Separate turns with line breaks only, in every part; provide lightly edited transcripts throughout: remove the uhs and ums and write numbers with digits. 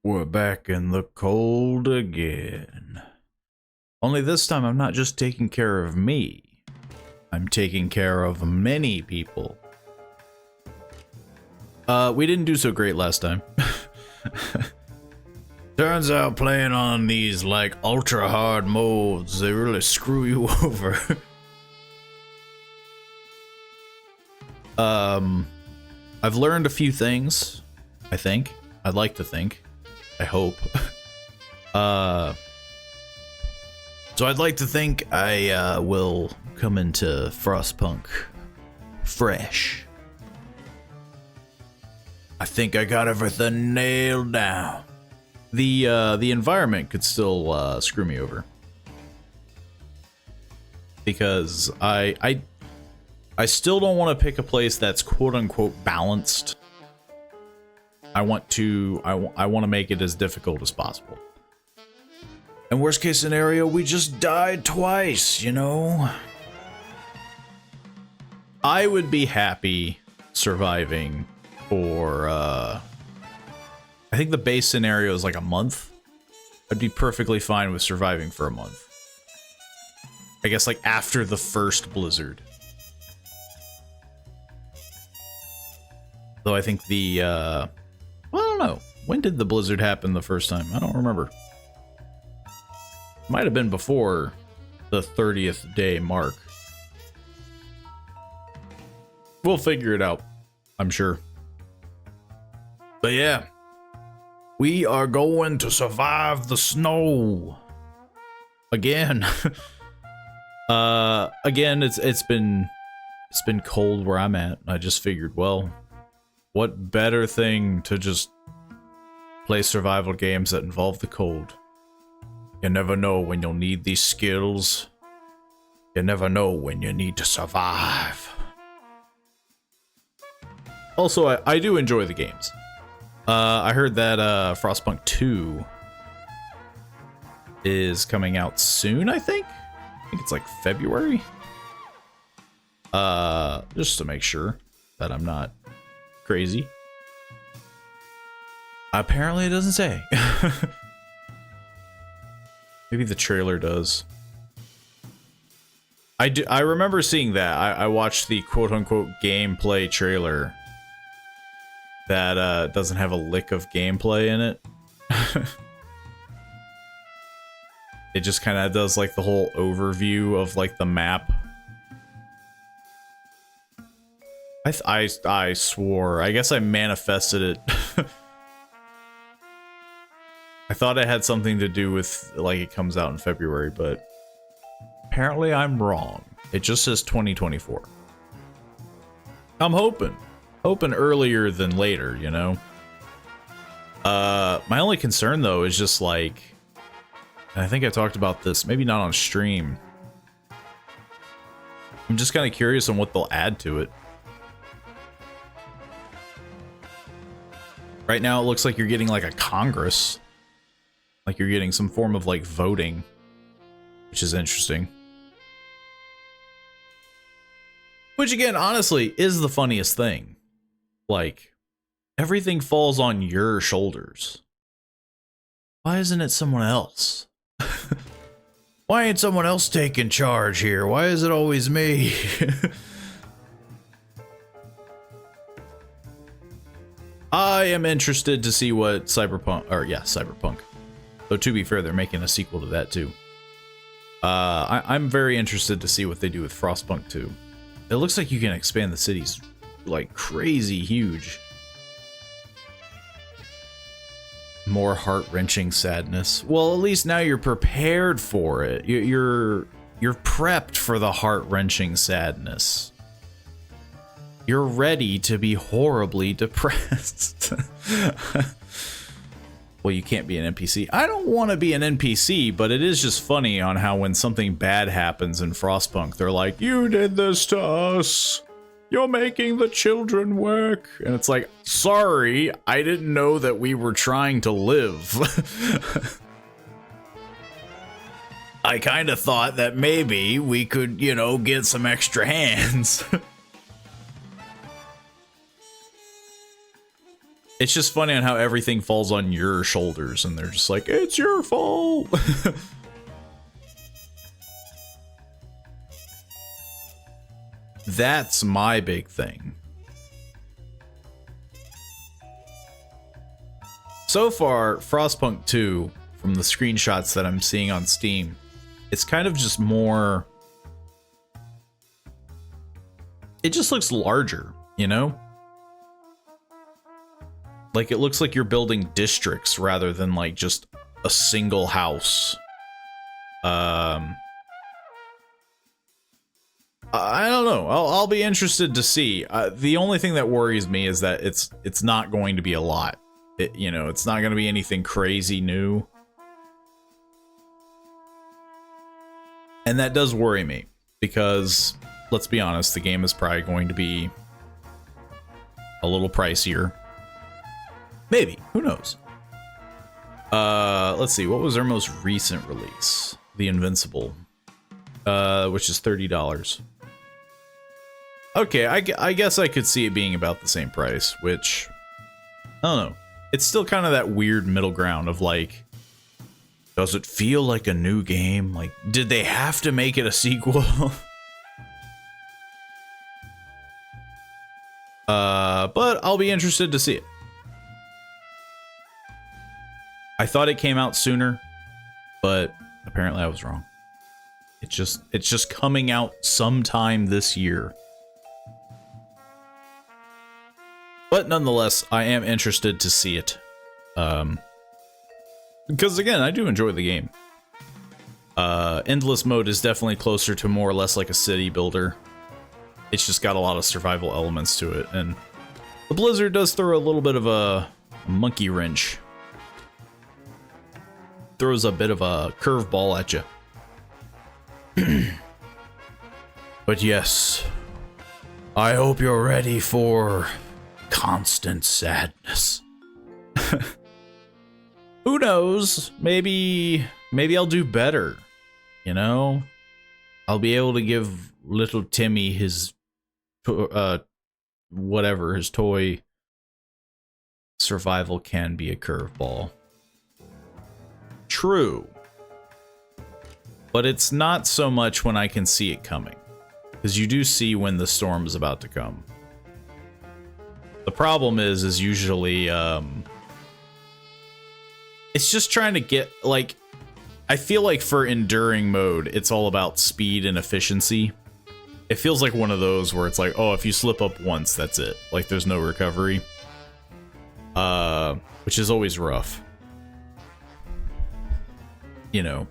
We're back in the cold again. Only this time I'm not just taking care of me. I'm taking care of many people. We didn't do so great last time. Turns out playing on these, like, ultra hard modes, they really screw you over. I've learned a few things, I think. I'd like to think. I hope. So I'd like to think I will come into Frostpunk fresh. I think I got everything nailed down. The environment could still screw me over, because I still don't want to pick a place that's quote unquote balanced. I want to make it as difficult as possible. And worst case scenario, we just died twice, you know? I would be happy surviving for, I think the base scenario is like a month. I'd be perfectly fine with surviving for a month. I guess like after the first blizzard. Though I think the, well, I don't know. When did the blizzard happen the first time? I don't remember. Might have been before the 30th day mark. We'll figure it out, I'm sure. But yeah, we are going to survive the snow again. Again, it's been cold where I'm at. I just figured, well, what better thing to just play survival games that involve the cold? You never know when you'll need these skills. You never know when you need to survive. Also, I do enjoy the games. I heard that Frostpunk 2 is coming out soon, I think? I think it's like February. Just to make sure that I'm not crazy. Apparently it doesn't say. Maybe the trailer does. I remember seeing that. I watched the quote-unquote gameplay trailer that doesn't have a lick of gameplay in it. It just kind of does like the whole overview of like the map. I swore. I guess I manifested it. I thought it had something to do with, like, it comes out in February, but apparently I'm wrong. It just says 2024. I'm hoping earlier than later, you know? My only concern though is just like, and I think I talked about this, maybe not on stream. I'm just kind of curious on what they'll add to it. Right now it looks like you're getting like a Congress. Like you're getting some form of like voting, which is interesting. Which again, honestly, is the funniest thing. Like, everything falls on your shoulders. Why isn't it someone else? Why ain't someone else taking charge here? Why is it always me? I am interested to see what Cyberpunk. Though to be fair, they're making a sequel to that too. I'm very interested to see what they do with Frostpunk 2. It looks like you can expand the cities like crazy huge. More heart-wrenching sadness. Well, at least now you're prepared for it. You're prepped for the heart-wrenching sadness. You're ready to be horribly depressed. Well, you can't be an NPC. I don't want to be an NPC, but it is just funny on how when something bad happens in Frostpunk, they're like, "You did this to us. You're making the children work." And it's like, sorry, I didn't know that we were trying to live. I kind of thought that maybe we could, you know, get some extra hands. It's just funny on how everything falls on your shoulders and they're just like, it's your fault. That's my big thing. So far, Frostpunk 2, from the screenshots that I'm seeing on Steam, it's kind of just more... It just looks larger, you know? Like, it looks like you're building districts rather than, like, just a single house. I don't know. I'll be interested to see. The only thing that worries me is that it's not going to be a lot. You know, it's not going to be anything crazy new. And that does worry me because, let's be honest, the game is probably going to be a little pricier. Maybe. Who knows? Let's see. What was their most recent release? The Invincible. Which is $30. Okay, I guess I could see it being about the same price, which... I don't know. It's still kind of that weird middle ground of like... Does it feel like a new game? Like, did they have to make it a sequel? But I'll be interested to see it. I thought it came out sooner, but apparently I was wrong. It's just coming out sometime this year. But nonetheless, I am interested to see it. Because again, I do enjoy the game. Endless mode is definitely closer to more or less like a city builder. It's just got a lot of survival elements to it, and the Blizzard does throw a little bit of a monkey wrench. Throws a bit of a curveball at you. But yes, I hope you're ready for constant sadness. Who knows? Maybe I'll do better. You know, I'll be able to give little Timmy his whatever, his toy. Survival can be a curveball. True. But it's not so much when I can see it coming. Because you do see when the storm is about to come. The problem is usually, it's just trying to get, like, I feel like for enduring mode, it's all about speed and efficiency. It feels like one of those where it's like, oh, if you slip up once, that's it. Like, there's no recovery. Which is always rough. You know.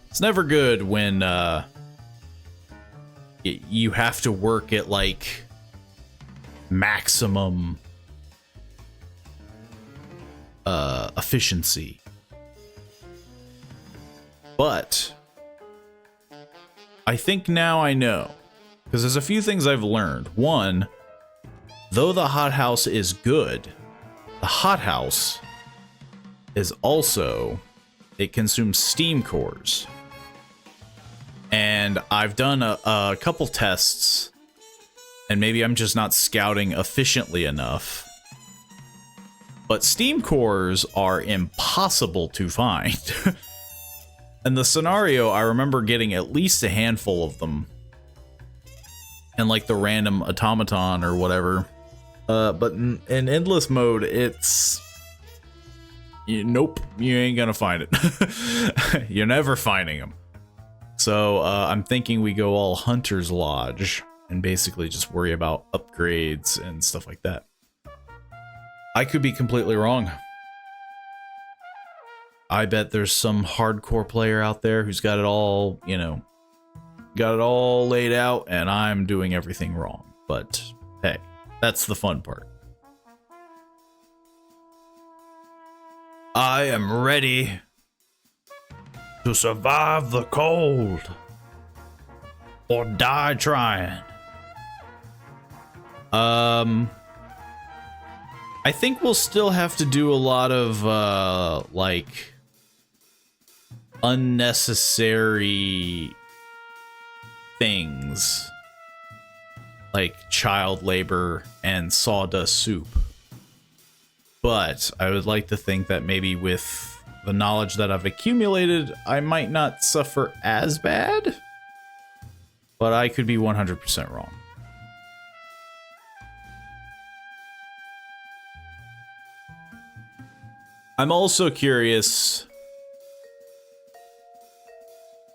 It's never good when, you have to work at, like, maximum efficiency. But I think now I know, because there's a few things I've learned. One, though the hothouse is good, the hothouse is also, it consumes steam cores. And I've done a couple tests, and maybe I'm just not scouting efficiently enough, but steam cores are impossible to find. In the scenario, I remember getting at least a handful of them in like the random automaton or whatever. But in endless mode, it's... nope, you ain't gonna find it. You're never finding them. So I'm thinking we go all Hunter's Lodge and basically just worry about upgrades and stuff like that. I could be completely wrong. I bet there's some hardcore player out there who's got it all, you know, got it all laid out, and I'm doing everything wrong. But hey, that's the fun part. I am ready to survive the cold or die trying. I think we'll still have to do a lot of like unnecessary things like child labor and sawdust soup. But I would like to think that maybe with the knowledge that I've accumulated, I might not suffer as bad. But I could be 100% wrong. I'm also curious,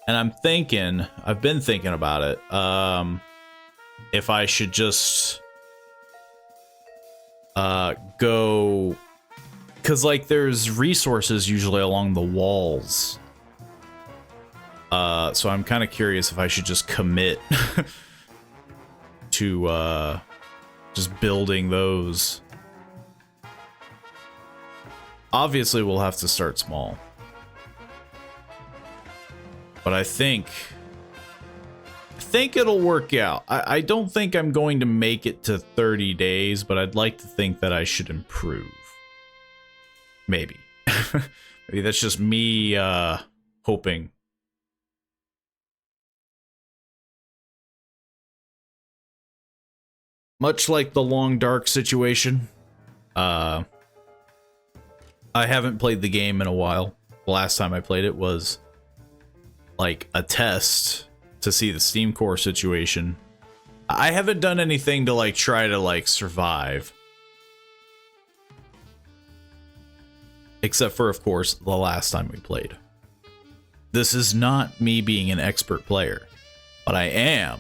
and I've been thinking about it, if I should just go, because like there's resources usually along the walls, so I'm kind of curious if I should just commit to just building those. Obviously, we'll have to start small. But I think it'll work out. I don't think I'm going to make it to 30 days, but I'd like to think that I should improve. Maybe. Maybe that's just me hoping. Much like the Long Dark situation, I haven't played the game in a while. The last time I played it was like a test to see the Steam Core situation. I haven't done anything to like try to like survive. Except for, of course, the last time we played. This is not me being an expert player, but I am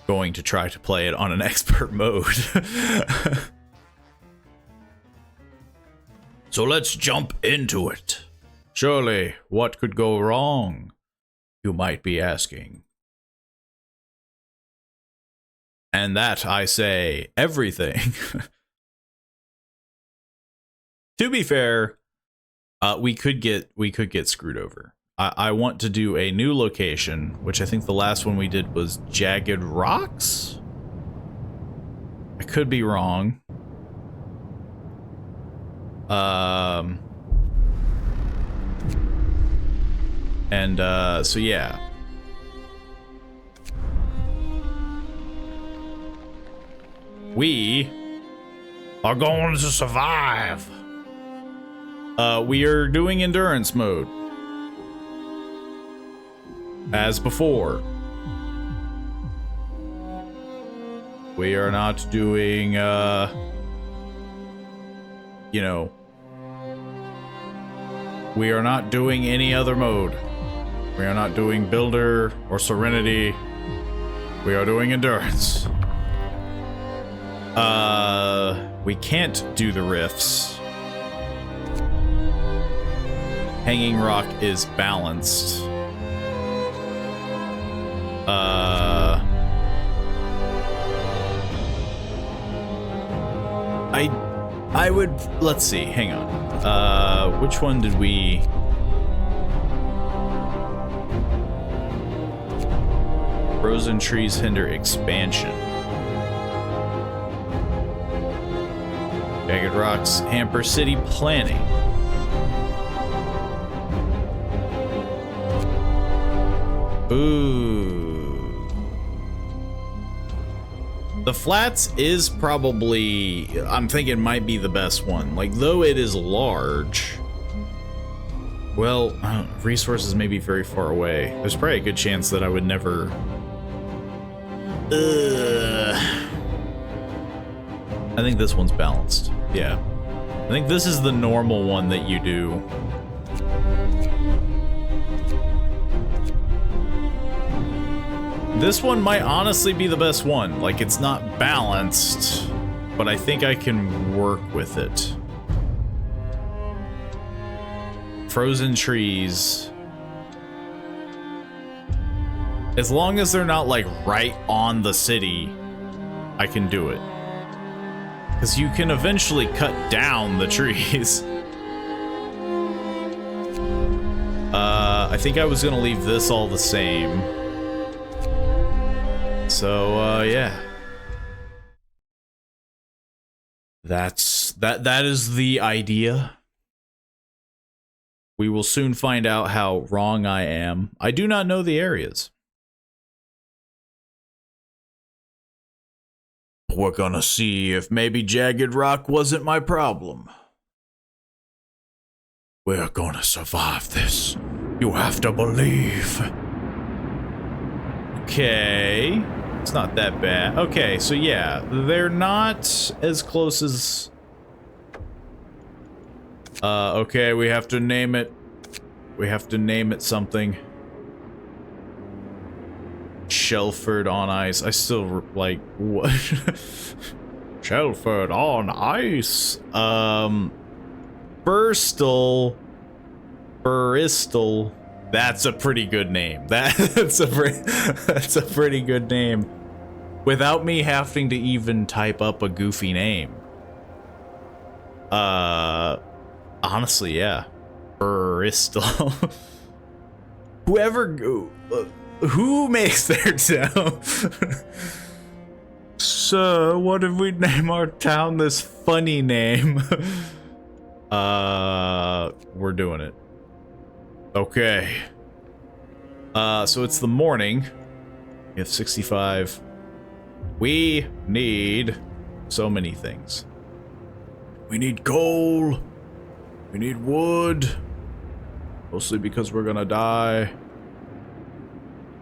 going to try to play it on an expert mode. So let's jump into it. Surely, what could go wrong? You might be asking. And that, I say, everything. To be fair, we could get screwed over. I want to do a new location, which I think the last one we did was Jagged Rocks? I could be wrong. So yeah. We are going to survive. We are doing endurance mode. As before. We are not doing, you know, we are not doing any other mode. We are not doing Builder or Serenity. We are doing Endurance. We can't do the rifts. Hanging Rock is balanced. I would, let's see, hang on. Which one did we... Frozen trees hinder expansion. Jagged rocks hamper city planning. Ooh. The flats is probably, I'm thinking might be the best one. Like, though it is large, well, resources may be very far away. There's probably a good chance that I would never... I think this one's balanced. Yeah. I think this is the normal one that you do. This one might honestly be the best one. Like, it's not balanced, but I think I can work with it. Frozen trees. As long as they're not, like, right on the city, I can do it. Because you can eventually cut down the trees. I think I was gonna leave this all the same. So, yeah. That is the idea. We will soon find out how wrong I am. I do not know the areas. We're gonna see if maybe jagged rock wasn't my problem. We're gonna survive this. You have to believe. Okay. It's not that bad. Okay, so yeah, they're not as close as... okay, we have to name it. We have to name it something. Shelford on ice. I still like what? Shelford on ice. Bristol. That's a pretty good name. That's a pretty good name. Without me having to even type up a goofy name. Honestly, yeah. Bristol. Who makes their town? So, what if we name our town this funny name? We're doing it. Okay. So it's the morning. We have 65. We need so many things. We need coal. We need wood. Mostly because we're gonna die.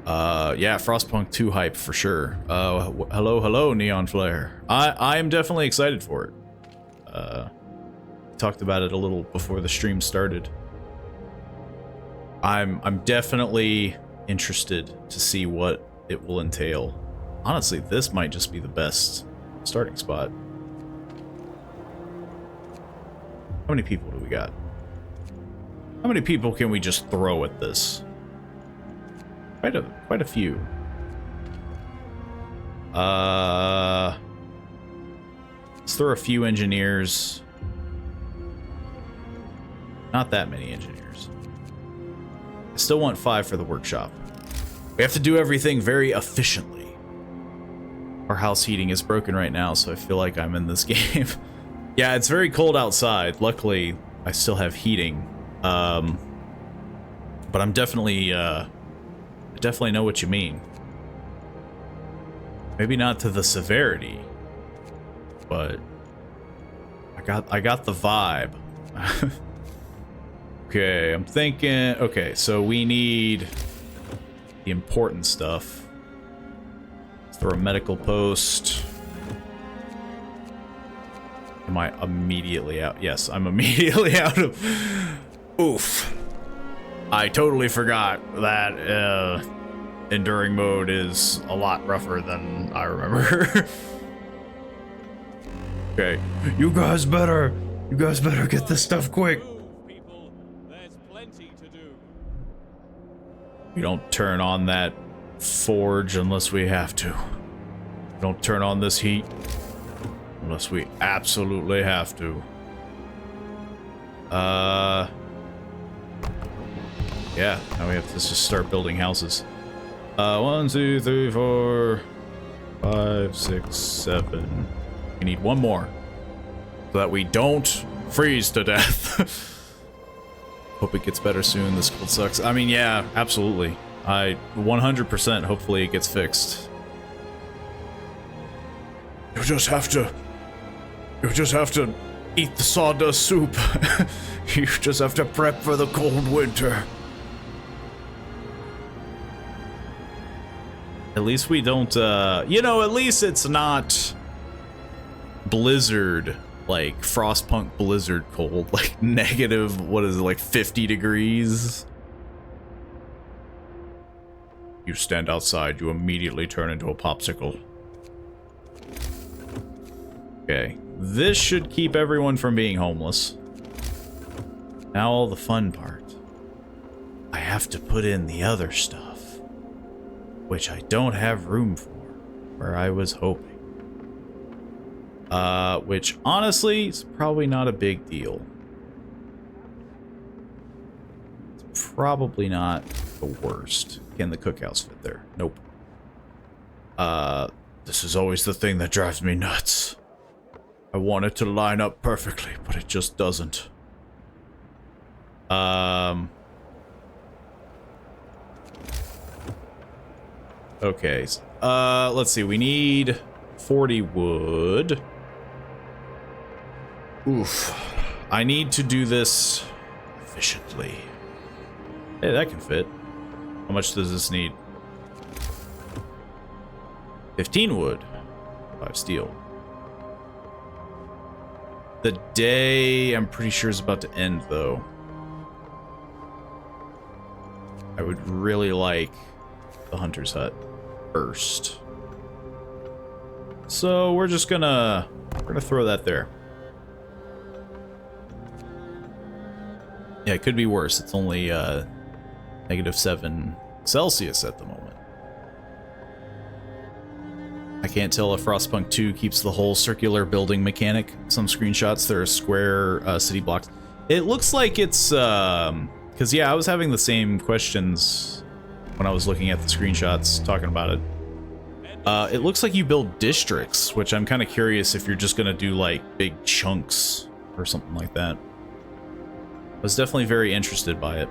Yeah, Frostpunk 2 hype for sure. Hello, Neon Flare. I am definitely excited for it. Talked about it a little before the stream started. I'm definitely interested to see what it will entail. Honestly, this might just be the best starting spot. How many people do we got? How many people can we just throw at this? Quite a few. Let's throw a few engineers. Not that many engineers. I still want 5 for the workshop. We have to do everything very efficiently. Our house heating is broken right now, so I feel like I'm in this game. Yeah, it's very cold outside. Luckily, I still have heating. But I'm definitely, I definitely know what you mean. Maybe not to the severity, but I got the vibe. Okay, I'm thinking, okay, so we need the important stuff. Let's throw a medical post. Am I immediately out? Yes, I'm immediately out of... Oof. I totally forgot that enduring mode is a lot rougher than I remember. Okay, you guys better get this stuff quick. We don't turn on that forge unless we have to. Don't turn on this heat Unless we absolutely have to. Yeah, now we have to just start building houses. 1, 2, 3, 4, 5, 6, 7. We need one more. So that we don't freeze to death. Hope it gets better soon. This cold sucks. I mean, yeah, absolutely. I 100% hopefully it gets fixed. You just have to eat the sawdust soup. You just have to prep for the cold winter. At least we don't, you know, at least it's not blizzard, like Frostpunk blizzard cold, like negative, what is it, like 50 degrees? You stand outside, you immediately turn into a popsicle. Okay, this should keep everyone from being homeless. Now all the fun part. I have to put in the other stuff, which I don't have room for, where I was hoping. Which honestly is probably not a big deal. It's probably not the worst. Can the cookhouse fit there? Nope. This is always the thing that drives me nuts. I want it to line up perfectly, but it just doesn't. Okay. Let's see. We need 40 wood. Oof. I need to do this efficiently. Hey, that can fit. How much does this need? 15 wood. 5 steel. The day, I'm pretty sure, is about to end, though. I would really like the hunter's hut first. So we're just gonna throw that there. Yeah, it could be worse. It's only -7 Celsius at the moment. I can't tell if Frostpunk 2 keeps the whole circular building mechanic. Some screenshots, there are square city blocks. It looks like it's because yeah, I was having the same questions when I was looking at the screenshots talking about it. It looks like you build districts, which I'm kind of curious if you're just gonna do like big chunks or something like that. I was definitely very interested by it.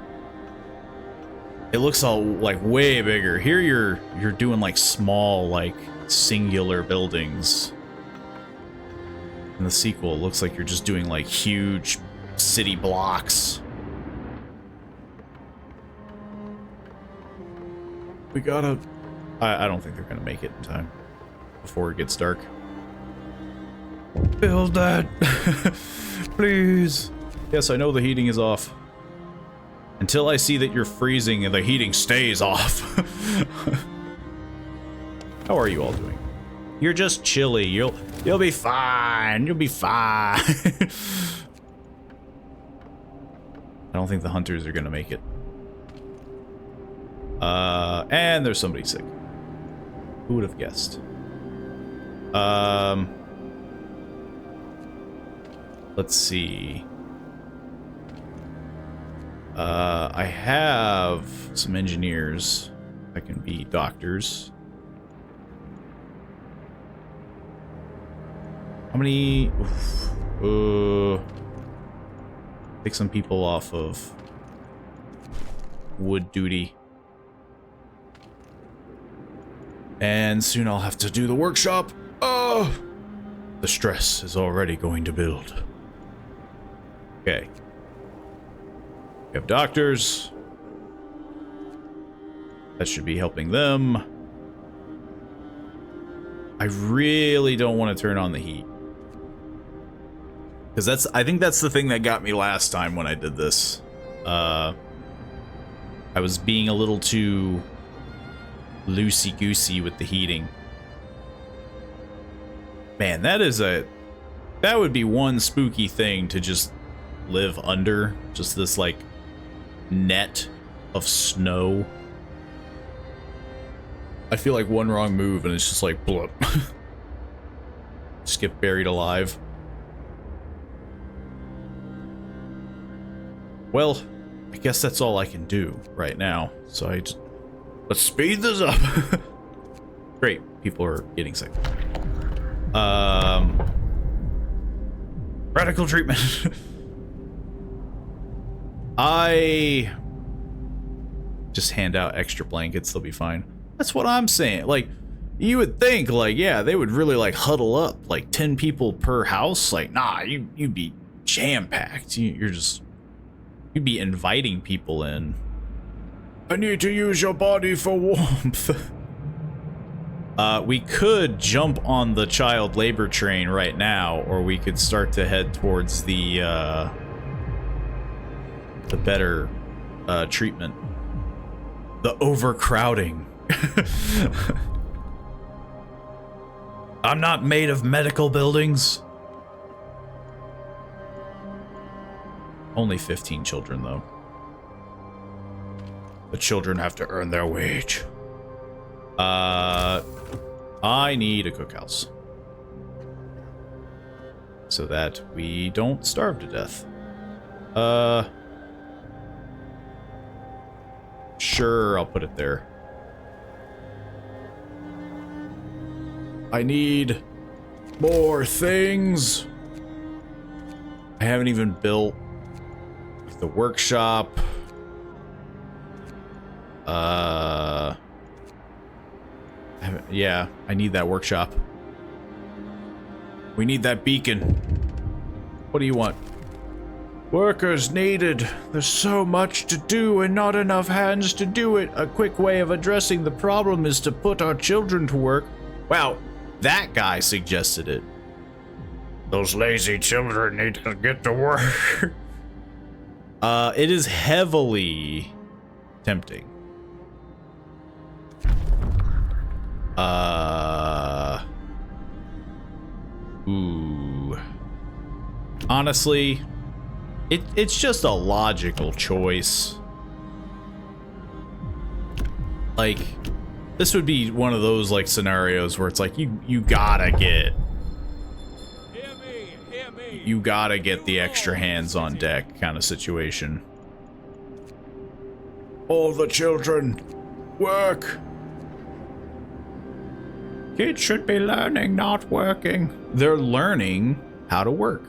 It looks all like way bigger. Here you're doing like small, like singular buildings. In the sequel, it looks like you're just doing like huge city blocks. We gotta... I don't think they're gonna make it in time before it gets dark. Build that! Please! Yes, I know the heating is off. Until I see that you're freezing and the heating stays off. How are you all doing? You're just chilly. You'll be fine. You'll be fine. I don't think the hunters are gonna make it. And there's somebody sick. Who would have guessed? Let's see. I have some engineers that can be doctors. How many? Take some people off of wood duty. And soon I'll have to do the workshop. Oh! The stress is already going to build. Okay. We have doctors. That should be helping them. I really don't want to turn on the heat. Because I think that's the thing that got me last time when I did this. I was being a little too loosey-goosey with the heating. Man, that would be one spooky thing to just live under. Just this, like, net of snow. I feel like one wrong move and it's just like, blip. just get buried alive. Well, I guess that's all I can do right now. So let's speed this up. Great, people are getting sick. Radical treatment. I just hand out extra blankets, they'll be fine. That's what I'm saying. Like, you would think, like, yeah, they would really, like, huddle up, like, 10 people per house. Like, nah, you'd be jam-packed. You'd be inviting people in. I need to use your body for warmth. We could jump on the child labor train right now, or we could start to head towards the better treatment. The overcrowding. I'm not made of medical buildings. Only 15 children, though. The children have to earn their wage. I need a cookhouse. So that we don't starve to death. Sure, I'll put it there. I need more things. I haven't even built the workshop. Yeah, I need that workshop. We need that beacon. What do you want? Workers needed. There's so much to do and not enough hands to do it. A quick way of addressing the problem is to put our children to work. Wow, that guy suggested it. Those lazy children need to get to work. It is heavily tempting. Ooh. Honestly, it's just a logical choice. Like, this would be one of those, like, scenarios where it's like, you gotta get... You gotta get the extra hands on deck kind of situation. All the children, work! Kids should be learning, not working. They're learning how to work.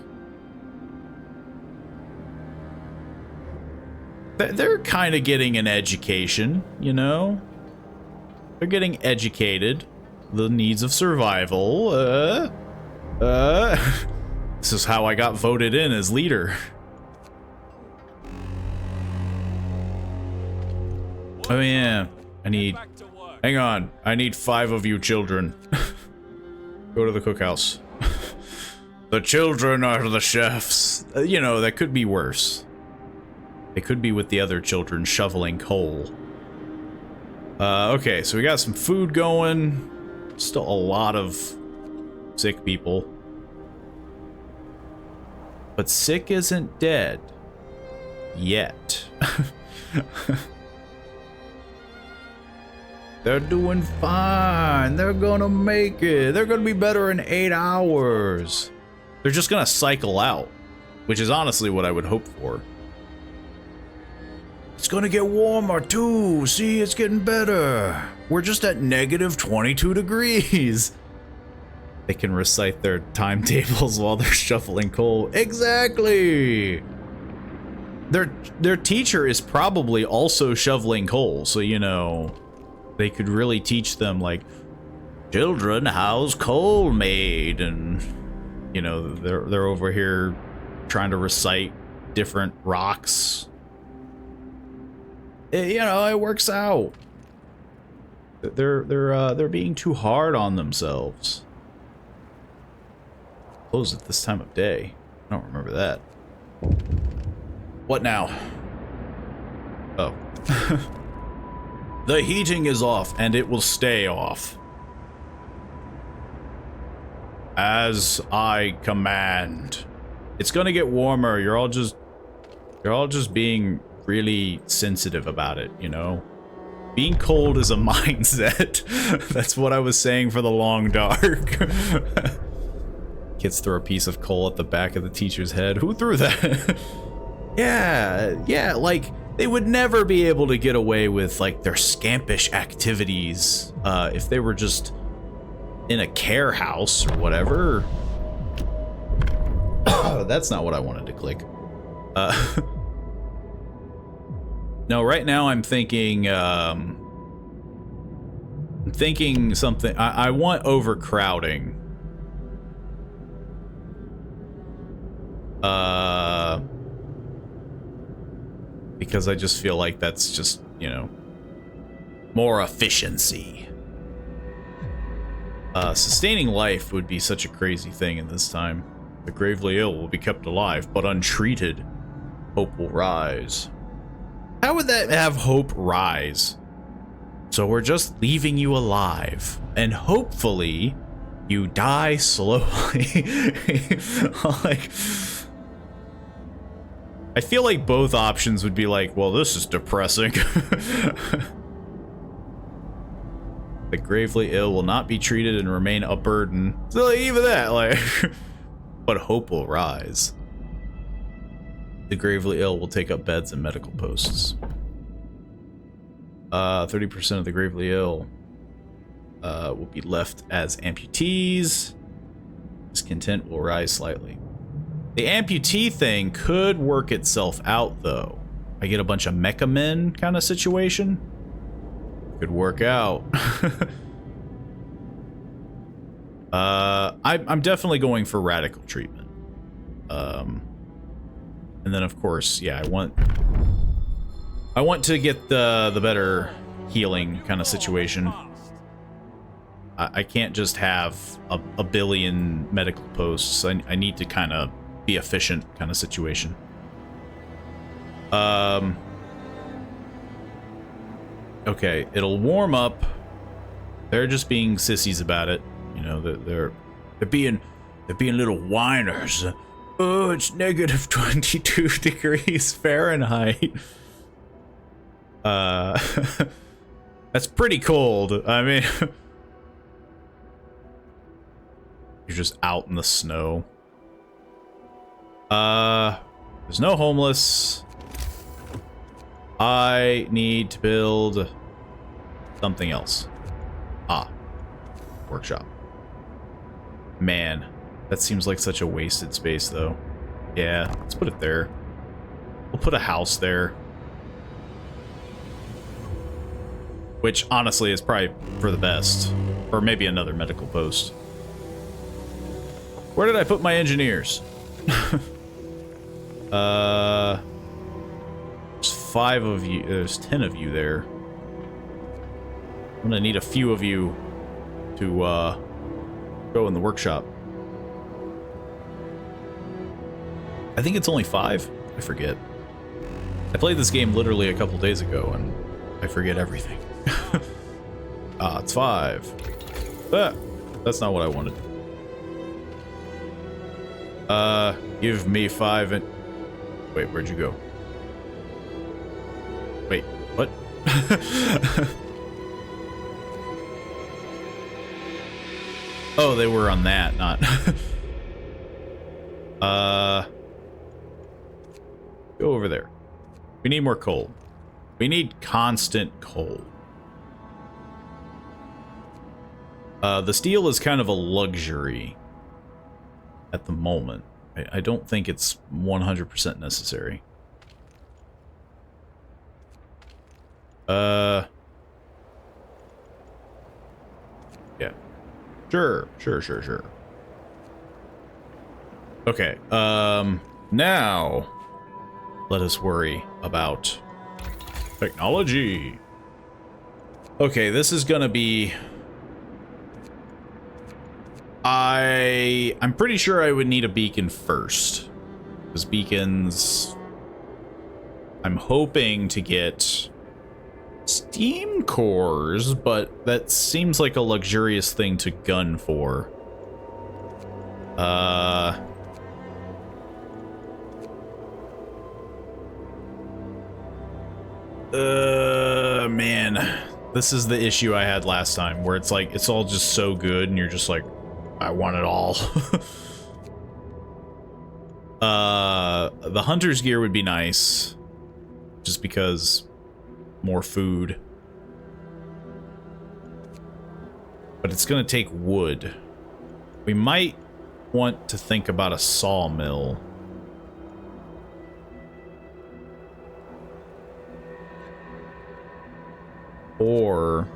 They're kind of getting an education, you know? They're getting educated. The needs of survival. This is how I got voted in as leader. Oh yeah, I need... Hang on, I need 5 of you children. Go to the cookhouse. The children are the chefs. You know, that could be worse. They could be with the other children shoveling coal. Okay, so we got some food going. Still a lot of sick people. But sick isn't dead. Yet. They're doing fine. They're gonna make it. They're gonna be better in 8 hours. They're just gonna cycle out, which is honestly what I would hope for. It's gonna get warmer too. See, it's getting better. We're just at negative 22 degrees. They can recite their timetables while they're shuffling coal. Exactly. Their teacher is probably also shoveling coal, so you know, they could really teach them, like, children, how's coal made? And you know, they're over here trying to recite different rocks. You know, it works out. They're being too hard on themselves. Closed at this time of day. I don't remember that. What now? Oh. The heating is off, and it will stay off. As I command. It's gonna get warmer. You're all just being really sensitive about it, you know? Being cold is a mindset. That's what I was saying for the long dark. Kids throw a piece of coal at the back of the teacher's head. Who threw that? Yeah, like, they would never be able to get away with, like, their scampish activities if they were just in a care house or whatever. That's not what I wanted to click. No, right now I'm thinking something. I want overcrowding. Because I just feel like that's just, you know, more efficiency. Sustaining life would be such a crazy thing in this time. The gravely ill will be kept alive, but untreated, hope will rise. How would that have hope rise? So we're just leaving you alive, and hopefully you die slowly. Like, I feel like both options would be like, well, this is depressing. The gravely ill will not be treated and remain a burden. So like, even that, like, but hope will rise. The gravely ill will take up beds and medical posts. 30% of the gravely ill will be left as amputees. Discontent will rise slightly. The amputee thing could work itself out, though. I get a bunch of mecha men kind of situation. Could work out. I'm definitely going for radical treatment. And then, of course, yeah, I want to get the better healing kind of situation. I can't just have a billion medical posts. I need to kind of be efficient kind of situation. Okay, it'll warm up. They're just being sissies about it. You know, they're being little whiners. Oh, it's negative 22 degrees Fahrenheit. That's pretty cold. I mean, you're just out in the snow. There's no homeless. I need to build something else. Workshop. Man, that seems like such a wasted space, though. Yeah, let's put it there. We'll put a house there. Which, honestly, is probably for the best. Or maybe another medical post. Where did I put my engineers? There's 5 of you. There's 10 of you there. I'm gonna need a few of you to go in the workshop. I think it's only 5. I forget. I played this game literally a couple days ago, and I forget everything. It's 5. That's not what I wanted. Give me 5 and... Wait, where'd you go? Wait, what? Oh, they were on that, not... Go over there. We need more coal. We need constant coal. The steel is kind of a luxury at the moment. I don't think it's 100% necessary. Yeah. Sure. Okay, now let us worry about technology. Okay, this is gonna be... I'm pretty sure I would need a beacon first. Because beacons... I'm hoping to get steam cores, but that seems like a luxurious thing to gun for. Man, this is the issue I had last time, where it's like, it's all just so good, and you're just like, I want it all. The hunter's gear would be nice. Just because more food. But it's gonna take wood. We might want to think about a sawmill. Or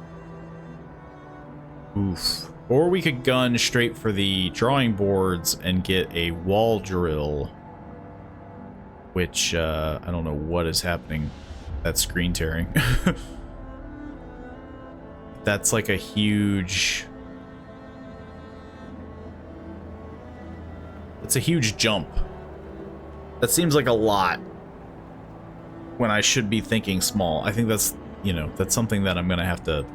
we could gun straight for the drawing boards and get a wall drill, which I don't know what is happening. That's screen tearing. That's like a huge... It's a huge jump. That seems like a lot when I should be thinking small. I think that's, you know, that's something that I'm gonna have to...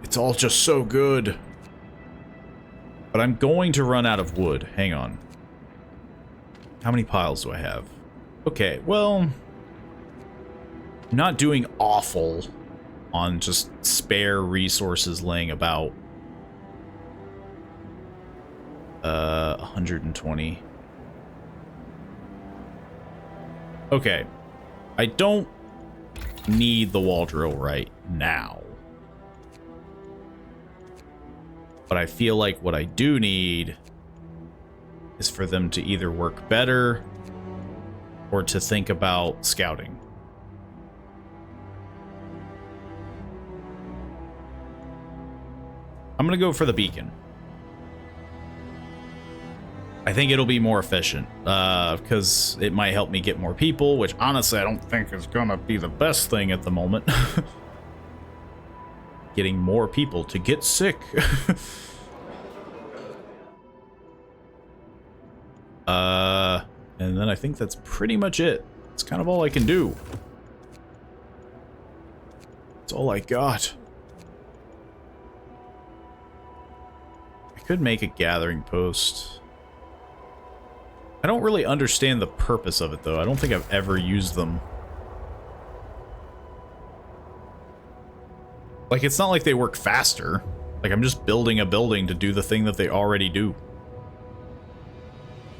It's all just so good. But I'm going to run out of wood. Hang on. How many piles do I have? Okay, well... I'm not doing awful on just spare resources laying about. 120. Okay. I don't need the wall drill right now. But I feel like what I do need is for them to either work better or to think about scouting. I'm gonna go for the beacon. I think it'll be more efficient, because it might help me get more people, which honestly I don't think is gonna be the best thing at the moment. Getting more people to get sick. And then I think that's pretty much it. It's kind of all I can do. That's all I got. I could make a gathering post. I don't really understand the purpose of it, though. I don't think I've ever used them. Like, it's not like they work faster. Like, I'm just building a building to do the thing that they already do.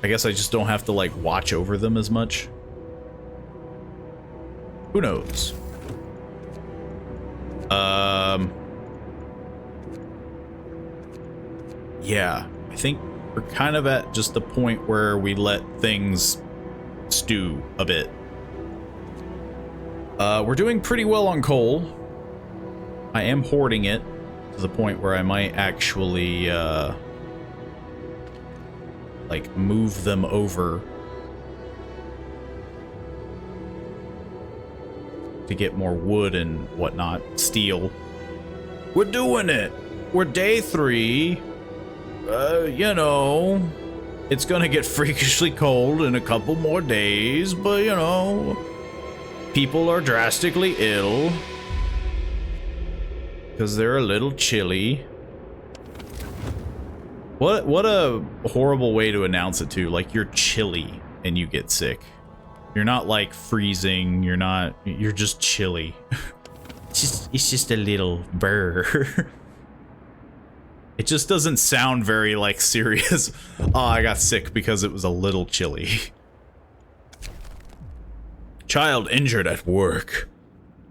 I guess I just don't have to, like, watch over them as much. Who knows? Yeah, I think we're kind of at just the point where we let things stew a bit. We're doing pretty well on coal. I am hoarding it to the point where I might actually, like, move them over to get more wood and whatnot. Steel. We're doing it! We're day 3. You know, it's gonna get freakishly cold in a couple more days, but, you know, people are drastically ill because they're a little chilly. What a horrible way to announce it, too. Like, you're chilly and you get sick. You're not, like, freezing. You're just chilly. It's just a little burr. It just doesn't sound very, like, serious. Oh, I got sick because it was a little chilly. Child injured at work.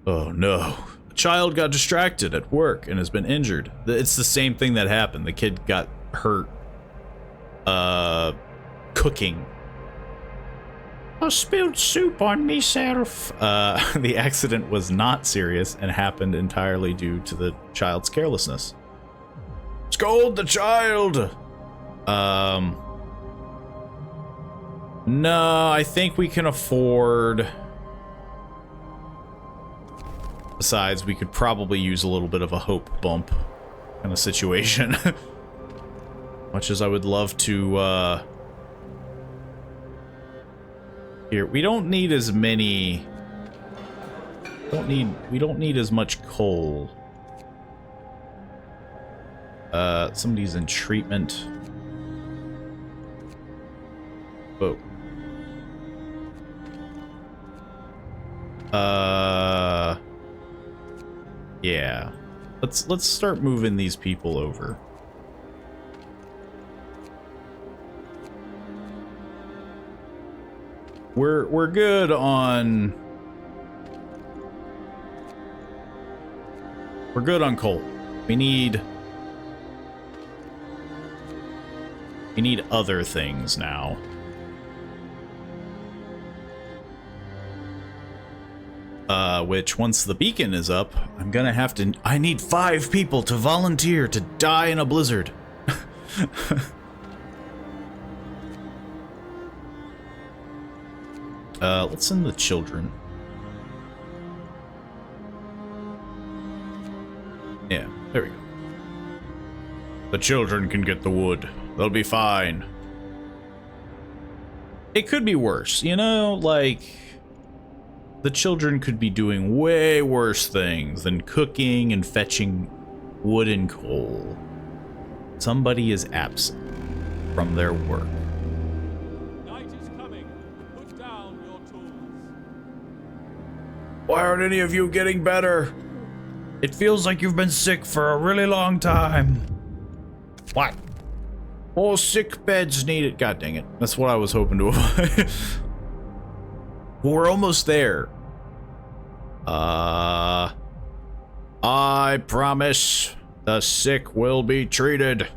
Oh, no. A child got distracted at work and has been injured. It's the same thing that happened. The kid got hurt, cooking. I spilled soup on myself. The accident was not serious and happened entirely due to the child's carelessness. Scold the child! No, I think we can afford... Besides, we could probably use a little bit of a hope bump kind of situation. Much as I would love to, Here, we don't need as many... We don't need as much coal. Somebody's in treatment. Whoa. Yeah. Let's start moving these people over. We're good on... We're good on coal. We need other things now. Which, once the beacon is up, I'm gonna have to... I need 5 people to volunteer to die in a blizzard. Let's send the children. Yeah, there we go. The children can get the wood. They'll be fine. It could be worse, you know, like... The children could be doing way worse things than cooking and fetching wood and coal. Somebody is absent from their work.
Night is coming. Put down your tools.
Why aren't any of you getting better? It feels like you've been sick for a really long time. What? More sick beds needed. God dang it. That's what I was hoping to avoid. We're almost there. I promise the sick will be treated. You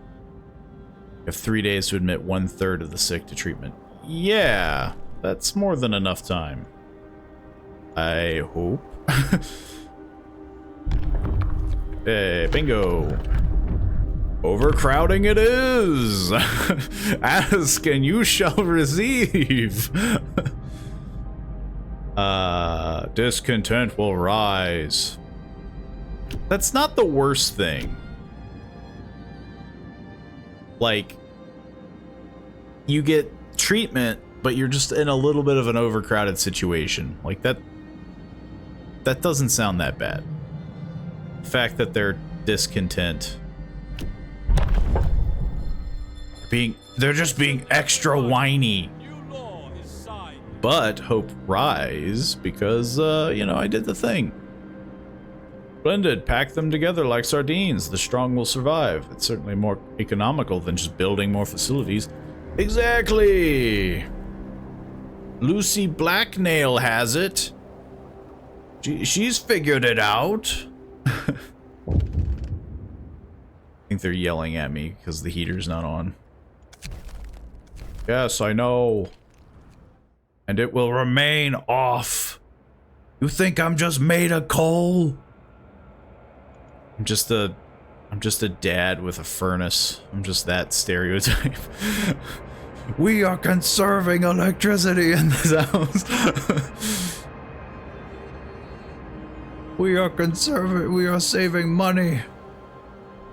have 3 days to admit 1/3 of the sick to treatment. Yeah, that's more than enough time. I hope. Hey, bingo. Overcrowding it is. Ask and you shall receive. Discontent will rise. That's not the worst thing. Like, you get treatment, but you're just in a little bit of an overcrowded situation. Like, that doesn't sound that bad. The fact that they're discontent. They're just being extra whiny. But hope rise because, you know, I did the thing. Splendid. Pack them together like sardines. The strong will survive. It's certainly more economical than just building more facilities. Exactly. Lucy Blacknail has it. She's figured it out. I think they're yelling at me because the heater's not on. Yes, I know. And it will remain off. You think I'm just made of coal? I'm just a dad with a furnace. I'm just that stereotype. We are conserving electricity in this house. We are saving money.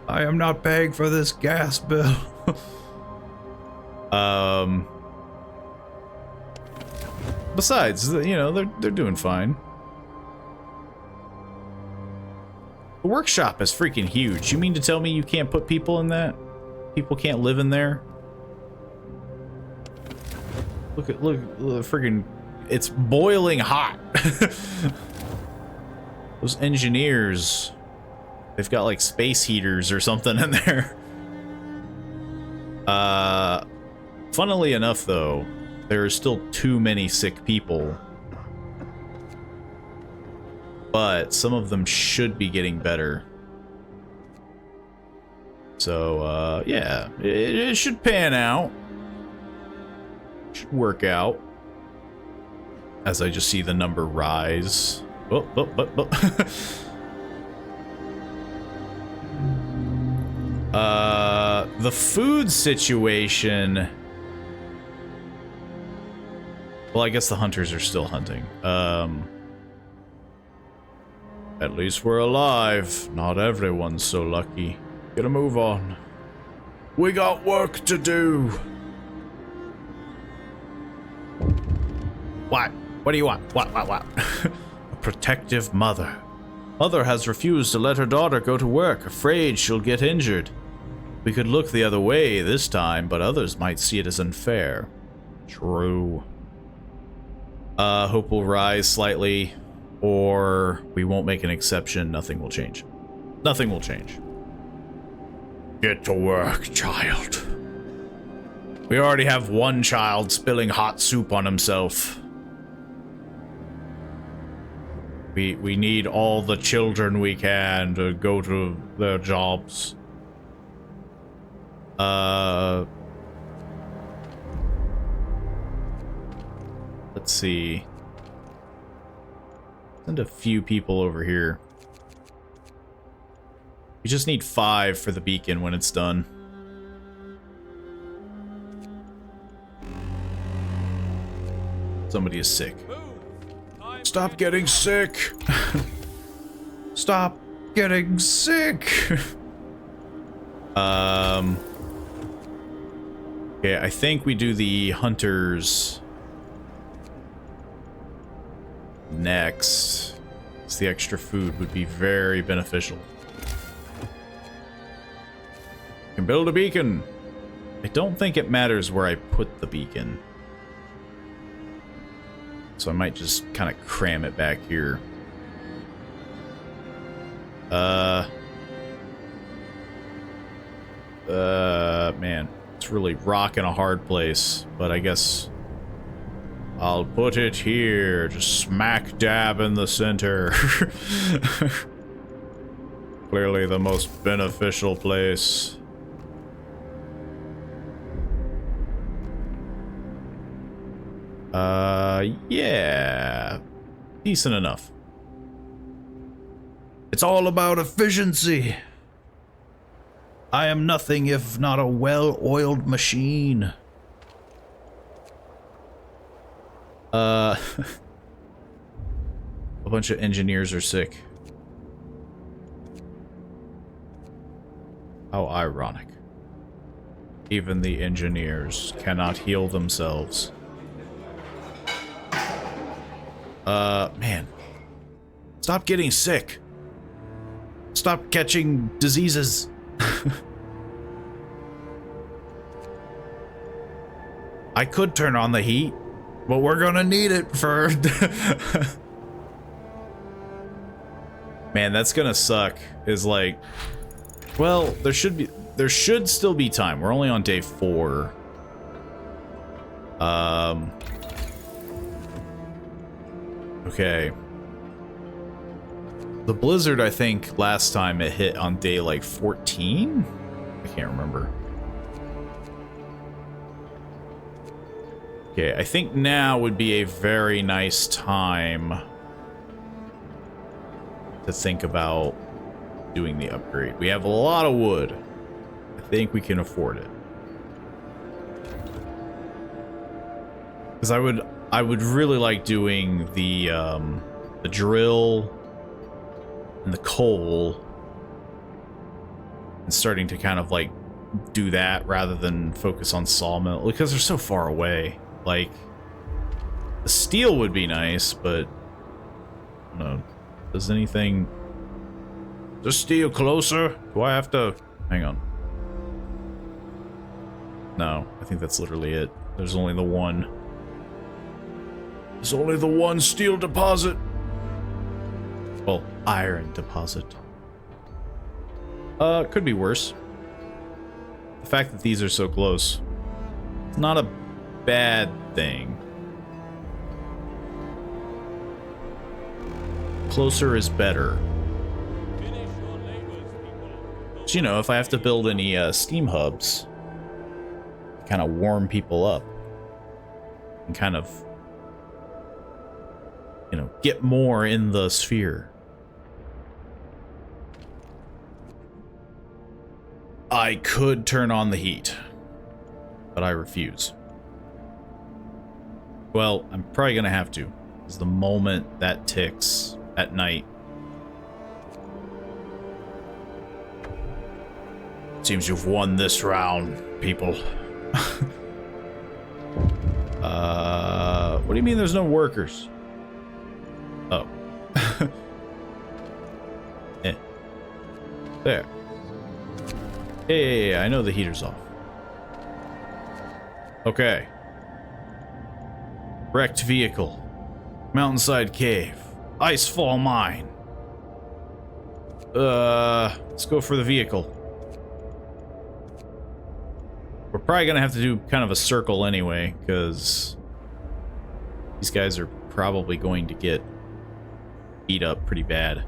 I am not paying for this gas bill. Besides, you know, they're doing fine. The workshop is freaking huge. You mean to tell me you can't put people in that? People can't live in there? Look, freaking, it's boiling hot. Those engineers, they've got like space heaters or something in there. Funnily enough though, there are still too many sick people. But some of them should be getting better. So, yeah, it should pan out. Should work out. As I just see the number rise. Oh. The food situation... Well, I guess the hunters are still hunting. At least we're alive. Not everyone's so lucky. Get a move on. We got work to do. What? What do you want? What? A protective mother. Mother has refused to let her daughter go to work, afraid she'll get injured. We could look the other way this time, but others might see it as unfair. True. Hope will rise slightly, or we won't make an exception. Nothing will change. Nothing will change. Get to work, child. We already have one child spilling hot soup on himself. We need all the children we can to go to their jobs. Let's see. Send a few people over here. We just need 5 for the beacon when it's done. Somebody is sick. Stop getting sick! Stop getting sick! Okay, I think we do the hunters next. So the extra food would be very beneficial. Can build a beacon. I don't think it matters where I put the beacon. So I might just kind of cram it back here. Man, it's really rocking a hard place, but I guess I'll put it here, just smack dab in the center. Clearly the most beneficial place. Yeah. Decent enough. It's all about efficiency. I am nothing if not a well-oiled machine. A bunch of engineers are sick. How ironic. Even the engineers cannot heal themselves. Man. Stop getting sick. Stop catching diseases. I could turn on the heat, but we're gonna need it for... Man, that's gonna suck. Is like... Well, there should still be time. We're only on day 4. Okay. The blizzard, I think, last time it hit on day, like, 14? I can't remember. Okay, I think now would be a very nice time to think about doing the upgrade. We have a lot of wood. I think we can afford it. Because I would really like doing the drill and the coal and starting to kind of like do that rather than focus on sawmill because they're so far away. Like the steel would be nice, but I don't know. Does anything... Is the steel closer? Do I have to... Hang on. No, I think that's literally it. There's only the one. There's only the one steel deposit. Well, iron deposit. Could be worse. The fact that these are so close. It's not a bad thing. Closer is better. So, you know, if I have to build any steam hubs, kind of warm people up and kind of, you know, get more in the sphere. I could turn on the heat, but I refuse. Well, I'm probably gonna have to, because the moment that ticks at night, seems you've won this round, people. What do you mean there's no workers? Oh. Eh. There. Yeah, I know the heater's off. Okay. Wrecked vehicle. Mountainside cave. Icefall mine. Let's go for the vehicle. We're probably gonna have to do kind of a circle anyway, because these guys are probably going to get beat up pretty bad.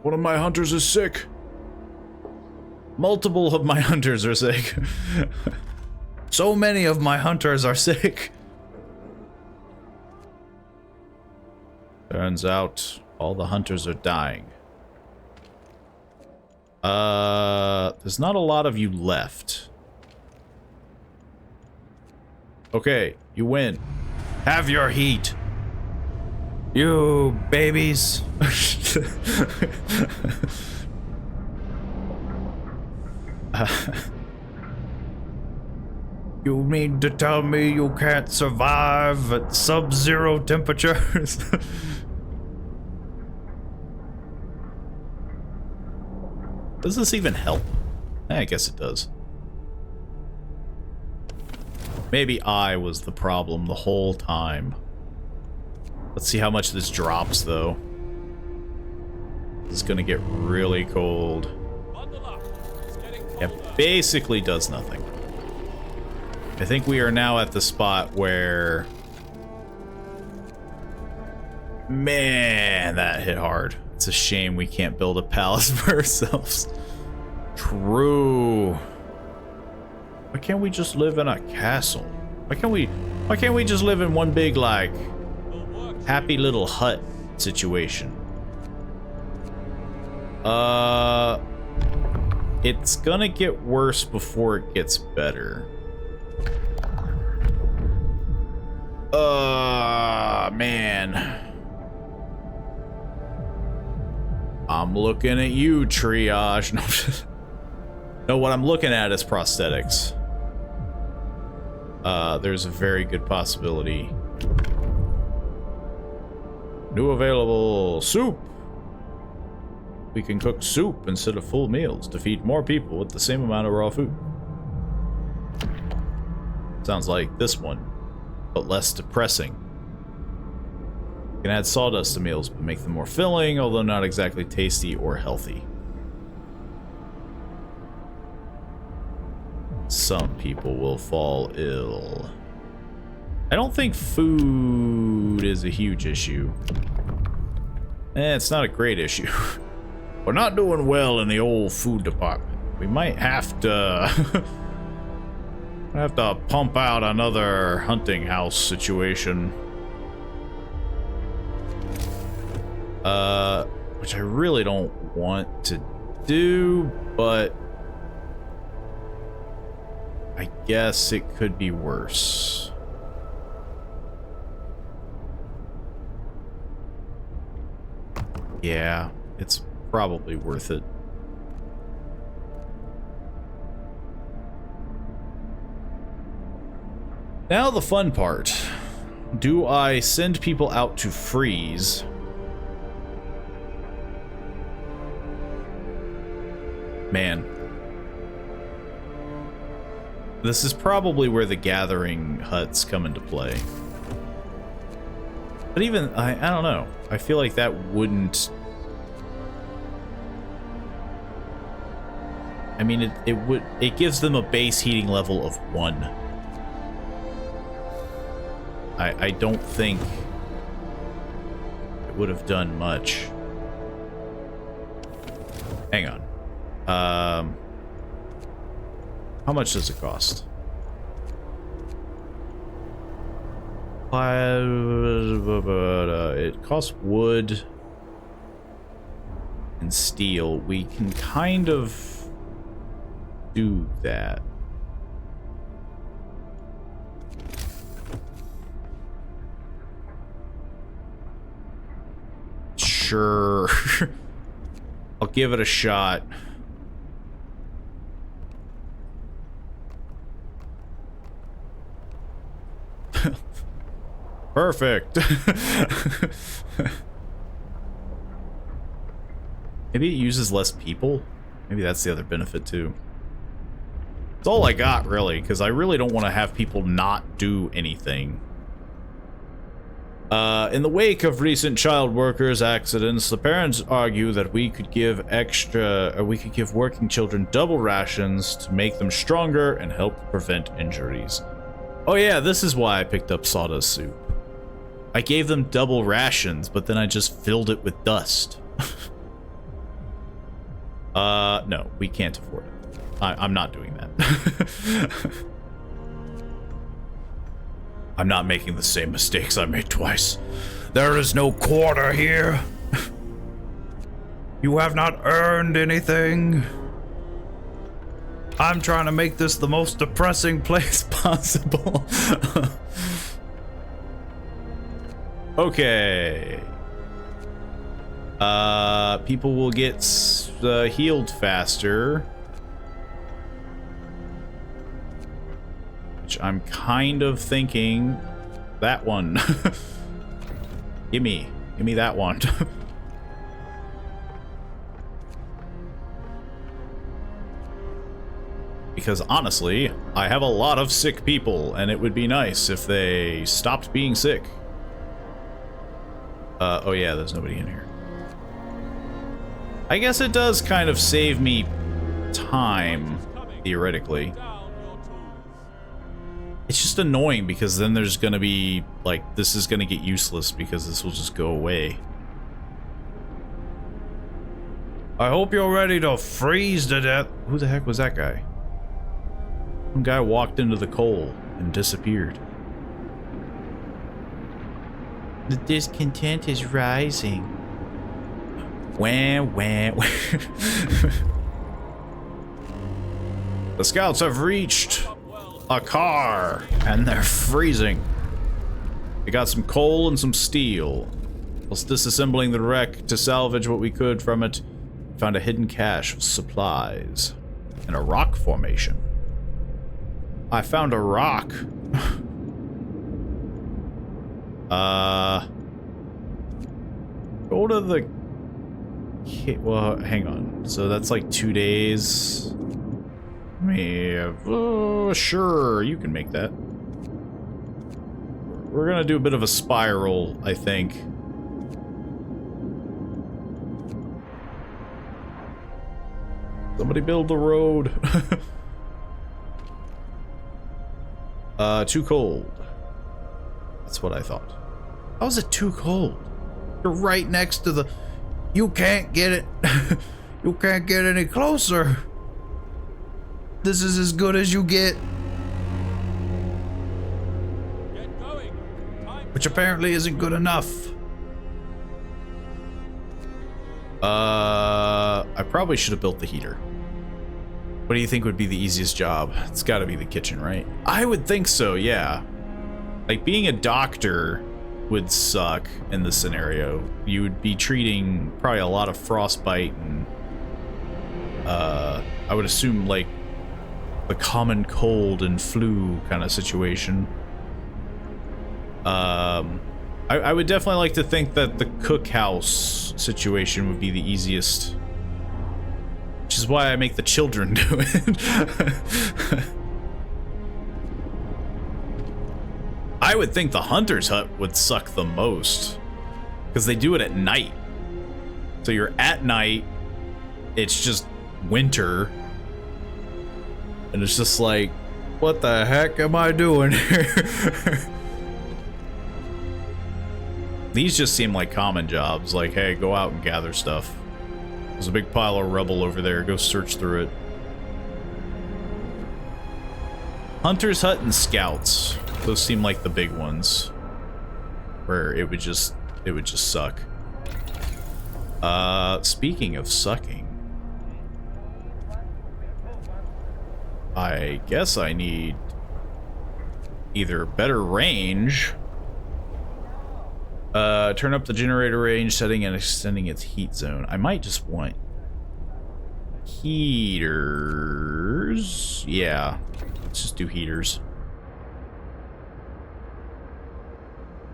One of my hunters is sick. Multiple of my hunters are sick. So many of my hunters are sick. Turns out all the hunters are dying. There's not a lot of you left. Okay, you win. Have your heat. You babies. You mean to tell me you can't survive at sub-zero temperatures? Does this even help? I guess it does. Maybe I was the problem the whole time. Let's see how much this drops, though. This is gonna get really cold. It basically does nothing. I think we are now at the spot where... Man, that hit hard. It's a shame we can't build a palace for ourselves. True. Why can't we just live in a castle? Why can't we just live in one big, like, happy little hut situation? It's gonna get worse before it gets better. Man. I'm looking at you, triage. No, what I'm looking at is prosthetics. There's a very good possibility. New available soup. We can cook soup instead of full meals to feed more people with the same amount of raw food. Sounds like this one, but less depressing. You can add sawdust to meals, but make them more filling, although not exactly tasty or healthy. Some people will fall ill. I don't think food is a huge issue. It's not a great issue. We're not doing well in the old food department. We might have to... pump out another hunting house situation. Which I really don't want to do, but... I guess it could be worse. Yeah, it's probably worth it. Now the fun part. Do I send people out to freeze? Man. This is probably where the gathering huts come into play. But even, I don't know. I feel like that wouldn't... I mean, it gives them a base heating level of 1. I don't think it would have done much. Hang on. How much does it cost? It costs wood and steel. We can kind of do that. Sure. I'll give it a shot. Perfect. Maybe it uses less people. Maybe that's the other benefit too. It's all I got, really, because I really don't want to have people not do anything. In the wake of recent child workers accidents, the parents argue that we could give working children double rations to make them stronger and help prevent injuries. Oh yeah, this is why I picked up sawdust soup. I gave them double rations, but then I just filled it with dust. No, we can't afford it. I'm not doing that. I'm not making the same mistakes I made twice. There is no quarter here. You have not earned anything. I'm trying to make this the most depressing place possible. Okay. People will get healed faster. Which I'm kind of thinking that one. Give me that one. Because honestly, I have a lot of sick people, and it would be nice if they stopped being sick. Oh yeah, there's nobody in here. I guess it does kind of save me time, theoretically. It's just annoying because then there's gonna be, like, this is gonna get useless because this will just go away. I hope you're ready to freeze to death. Who the heck was that guy? Some guy walked into the coal and disappeared. The discontent is rising. Wah, wah, wah. The scouts have reached a car, and they're freezing. We got some coal and some steel. Whilst disassembling the wreck to salvage what we could from it, found a hidden cache of supplies and a rock formation. I found a rock. Go to the... Well, hang on. So that's like 2 days. Sure, you can make that. We're gonna do a bit of a spiral, I think. Somebody build the road. Too cold. That's what I thought. How is it too cold? You're right next to the... You can't get it. You can't get any closer. This is as good as you get.
Get going.
Which apparently isn't good enough. I probably should have built the heater. What do you think would be the easiest job? It's got to be the kitchen, right? I would think so, yeah. Like, being a doctor would suck in this scenario. You would be treating probably a lot of frostbite and I would assume like the common cold and flu kind of situation. I would definitely like to think that the cookhouse situation would be the easiest, which is why I make the children do it. I would think the hunter's hut would suck the most, because they do it at night. So you're at night, it's just winter, and it's just like, what the heck am I doing here? These just seem like common jobs, like, hey, go out and gather stuff. There's a big pile of rubble over there, go search through it. Hunter's hut and scouts. Those seem like the big ones, where it would just suck. Speaking of sucking, I guess I need either better range, turn up the generator range setting and extending its heat zone. I might just want heaters. Yeah, let's just do heaters.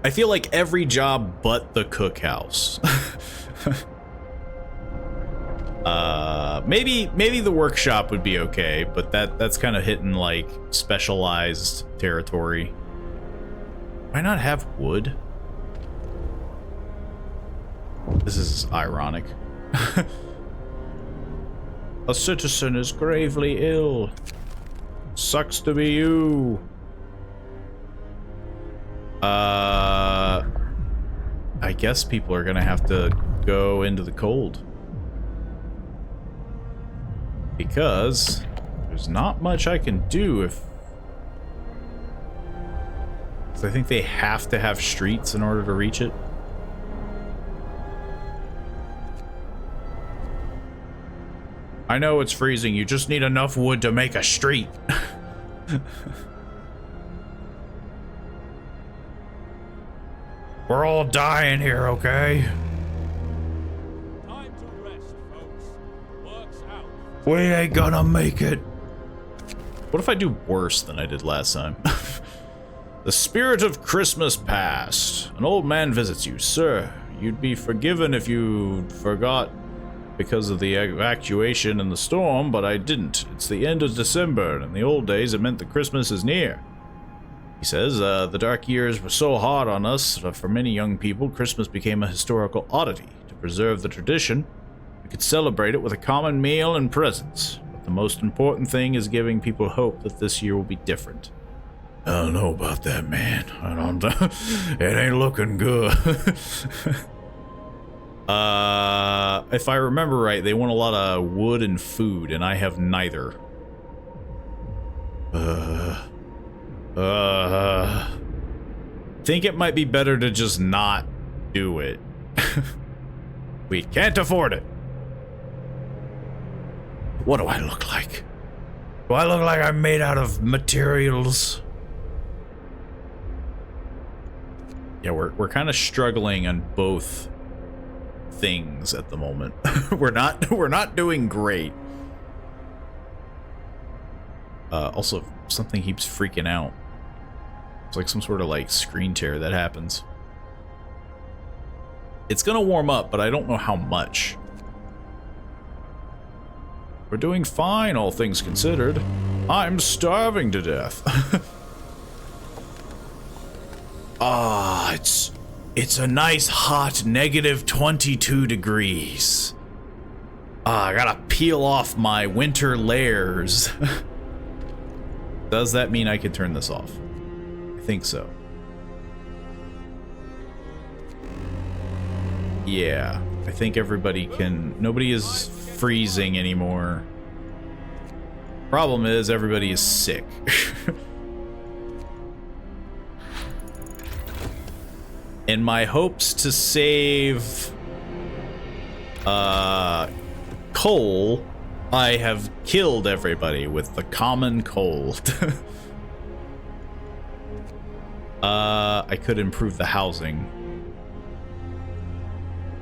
I feel like every job but the cookhouse. Maybe the workshop would be okay, but that's kind of hitting like specialized territory. Why not have wood? This is ironic. A citizen is gravely ill. Sucks to be you. I guess people are gonna have to go into the cold. Because there's not much I can do if... I think they have to have streets in order to reach it. I know it's freezing, you just need enough wood to make a street. We're all dying here, okay?
Time to rest, folks. Work's out.
We ain't gonna make it. What if I do worse than I did last time? The spirit of Christmas past. An old man visits you. Sir, you'd be forgiven if you forgot because of the evacuation and the storm, but I didn't. It's the end of December, and in the old days it meant that Christmas is near. He says, the dark years were so hard on us, for many young people, Christmas became a historical oddity. To preserve the tradition, we could celebrate it with a common meal and presents. But the most important thing is giving people hope that this year will be different. I don't know about that, man. It ain't looking good. If I remember right, they want a lot of wood and food, and I have neither. Think it might be better to just not do it. We can't afford it. What do I look like? Do I look like I'm made out of materials? Yeah, we're kind of struggling on both things at the moment. we're not doing great. Also, something keeps freaking out. It's like some sort of like screen tear that happens. It's gonna warm up, but I don't know how much. We're doing fine, all things considered. I'm starving to death. Ah, it's a nice hot -22 degrees. Ah, I gotta peel off my winter layers. Does that mean I can turn this off? I think so. Yeah, I think everybody can... Nobody is freezing anymore. Problem is, everybody is sick. In my hopes to save coal, I have killed everybody with the common cold. I could improve the housing.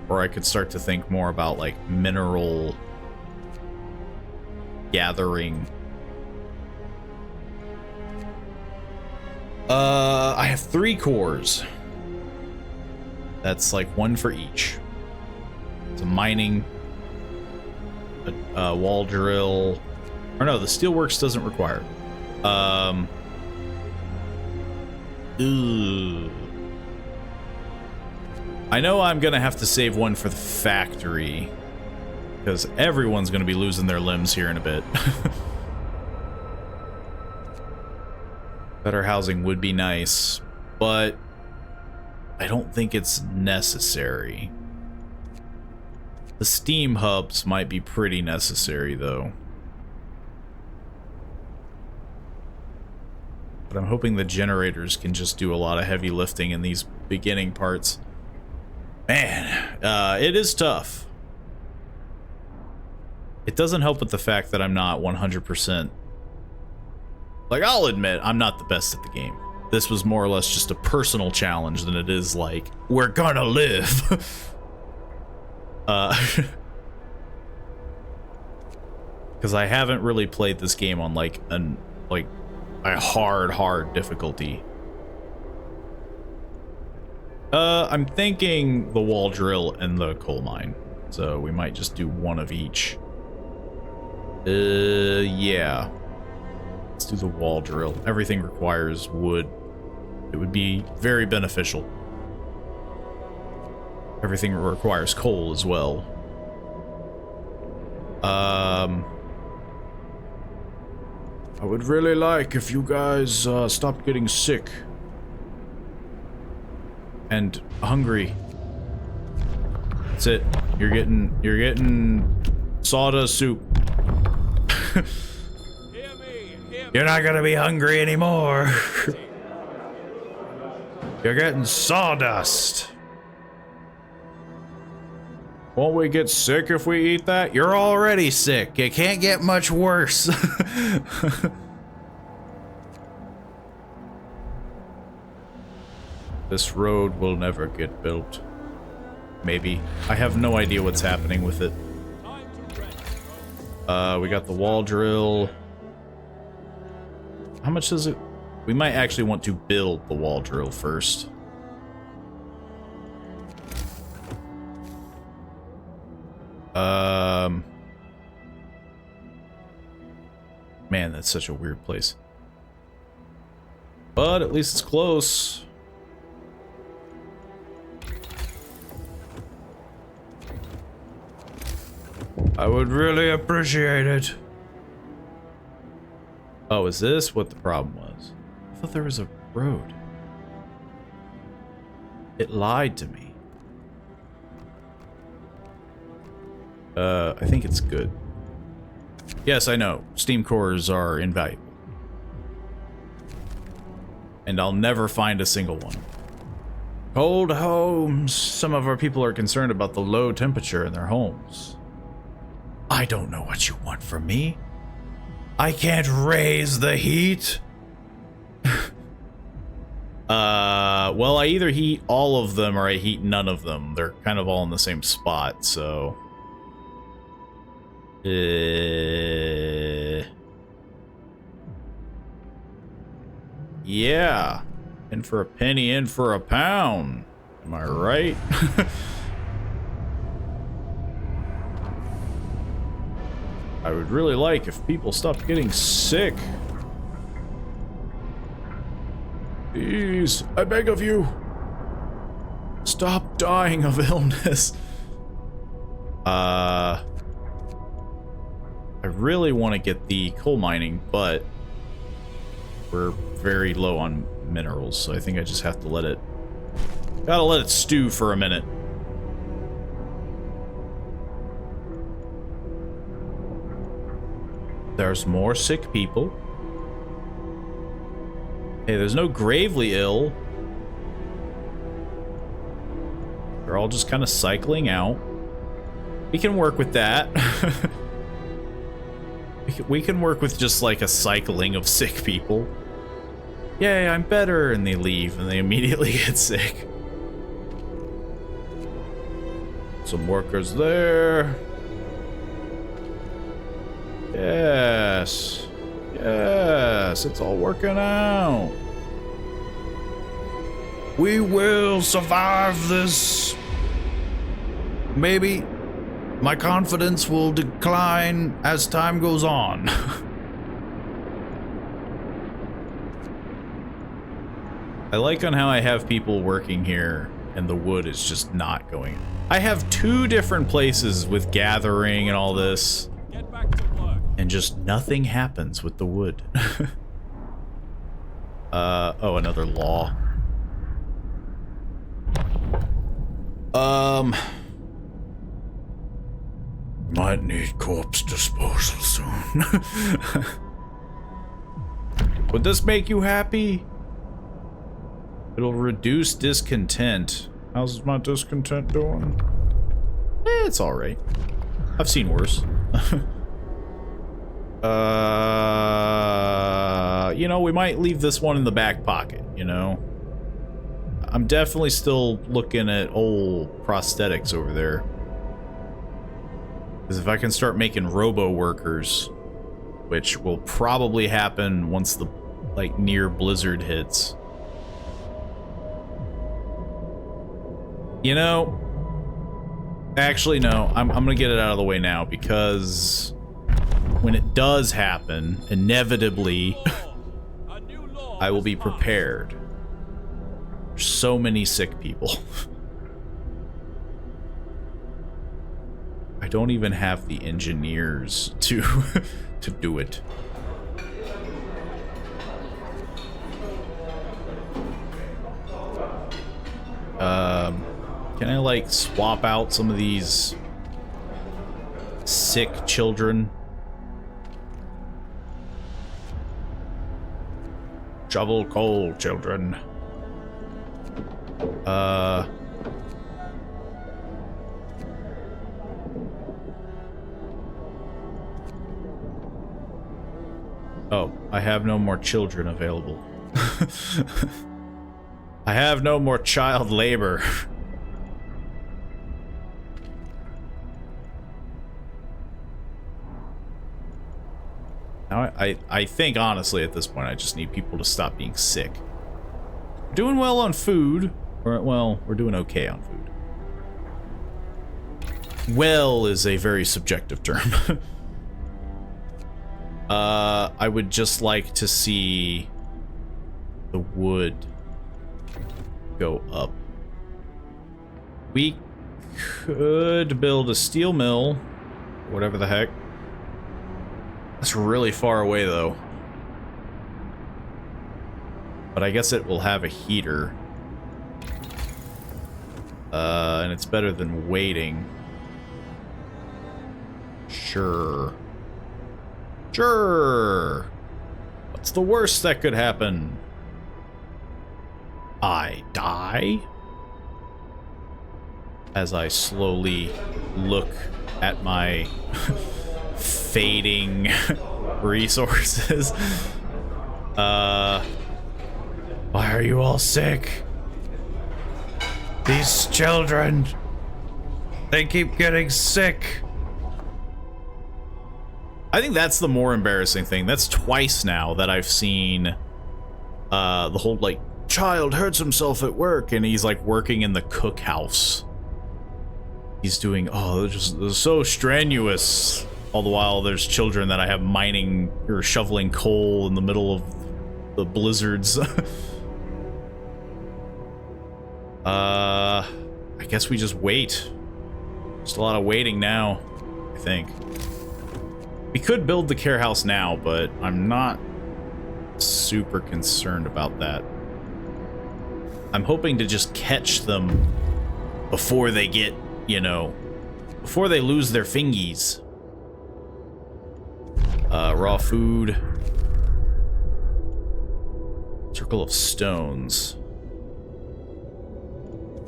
Or I could start to think more about like mineral gathering. I have 3 cores. That's like 1 for each. It's a mining, a wall drill, or no, the steelworks doesn't require it. Ooh. I know I'm gonna have to save 1 for the factory, because everyone's gonna be losing their limbs here in a bit. Better housing would be nice, but I don't think it's necessary. The steam hubs might be pretty necessary, though. But I'm hoping the generators can just do a lot of heavy lifting in these beginning parts. Man, it is tough. It doesn't help with the fact that I'm not 100%. Like, I'll admit, I'm not the best at the game. This was more or less just a personal challenge than it is like, we're gonna live. Because I haven't really played this game on like a hard difficulty. I'm thinking the wall drill and the coal mine. So we might just do 1 of each. Yeah. Let's do the wall drill. Everything requires wood. It would be very beneficial. Everything requires coal as well. I would really like if you guys stopped getting sick. And hungry. That's it. You're getting sawdust soup.
Hear me, hear me.
You're not gonna be hungry anymore. You're getting sawdust. Won't we get sick if we eat that? You're already sick. It can't get much worse. This road will never get built. Maybe. I have no idea what's happening with it.
Time to rest.
We got the wall drill. How much does it? We might actually want to build the wall drill first. Man, that's such a weird place. But at least it's close. I would really appreciate it. Oh, is this what the problem was? I thought there was a road. It lied to me. I think it's good. Yes, I know. Steam cores are invaluable. And I'll never find a single one. Cold homes. Some of our people are concerned about the low temperature in their homes. I don't know what you want from me. I can't raise the heat. Well, I either heat all of them or I heat none of them. They're kind of all in the same spot, so... Yeah. In for a penny, in for a pound. Am I right? I would really like if people stopped getting sick. Please, I beg of you. Stop dying of illness. I really want to get the coal mining, but we're very low on minerals, so I think I just have to let it... Gotta let it stew for a minute. There's more sick people. Hey, there's no gravely ill. They're all just kind of cycling out. We can work with that. We can work with just like a cycling of sick people. Yay, I'm better, and they leave and they immediately get sick. Some workers there. Yes. Yes, it's all working out. We will survive this. Maybe my confidence will decline as time goes on. I like on how I have people working here and the wood is just not going. I have 2 different places with gathering and all this.
Get back to work.
And just nothing happens with the wood. Oh, another law. Might need corpse disposal soon. Would this make you happy? It'll reduce discontent. How's my discontent doing? It's alright. I've seen worse. You know, we might leave this one in the back pocket, you know? I'm definitely still looking at old prosthetics over there. Because if I can start making robo-workers, which will probably happen once the, like, near blizzard hits. You know, actually, no, I'm gonna get it out of the way now, because when it does happen, inevitably, I will be prepared. There's so many sick people. I don't even have the engineers to to do it. Can I, like, swap out some of these sick children? Shovel coal, children. Oh, I have no more children available. I have no more child labor. Now I think, honestly, at this point, I just need people to stop being sick. We're doing well on food. Or, well, we're doing okay on food. Well is a very subjective term. I would just like to see the wood go up. We could build a steel mill, whatever the heck. That's really far away, though. But I guess it will have a heater. And it's better than waiting. Sure. Sure. What's the worst that could happen? I die? As I slowly look at my fading resources. Why are you all sick? These children, they keep getting sick. I think that's the more embarrassing thing. That's twice now that I've seen the whole, like, child hurts himself at work, and he's, like, working in the cookhouse. He's doing, oh, they're just so strenuous. All the while, there's children that I have mining or shoveling coal in the middle of the blizzards. I guess we just wait. Just a lot of waiting now, I think. We could build the care house now, but I'm not super concerned about that. I'm hoping to just catch them before they get, you know, before they lose their fingies. Raw food. Circle of stones.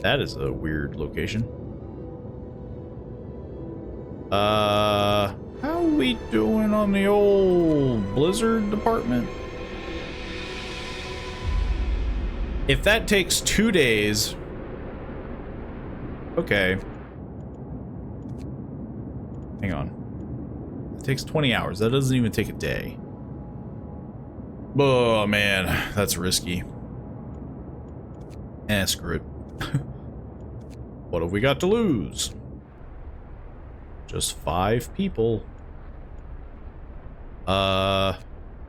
That is a weird location. How are we doing on the old blizzard department? If that takes 2 days... Okay. Hang on. It takes 20 hours. That doesn't even take a day. Oh, man. That's risky. Eh, screw it. What have we got to lose? Just 5 people.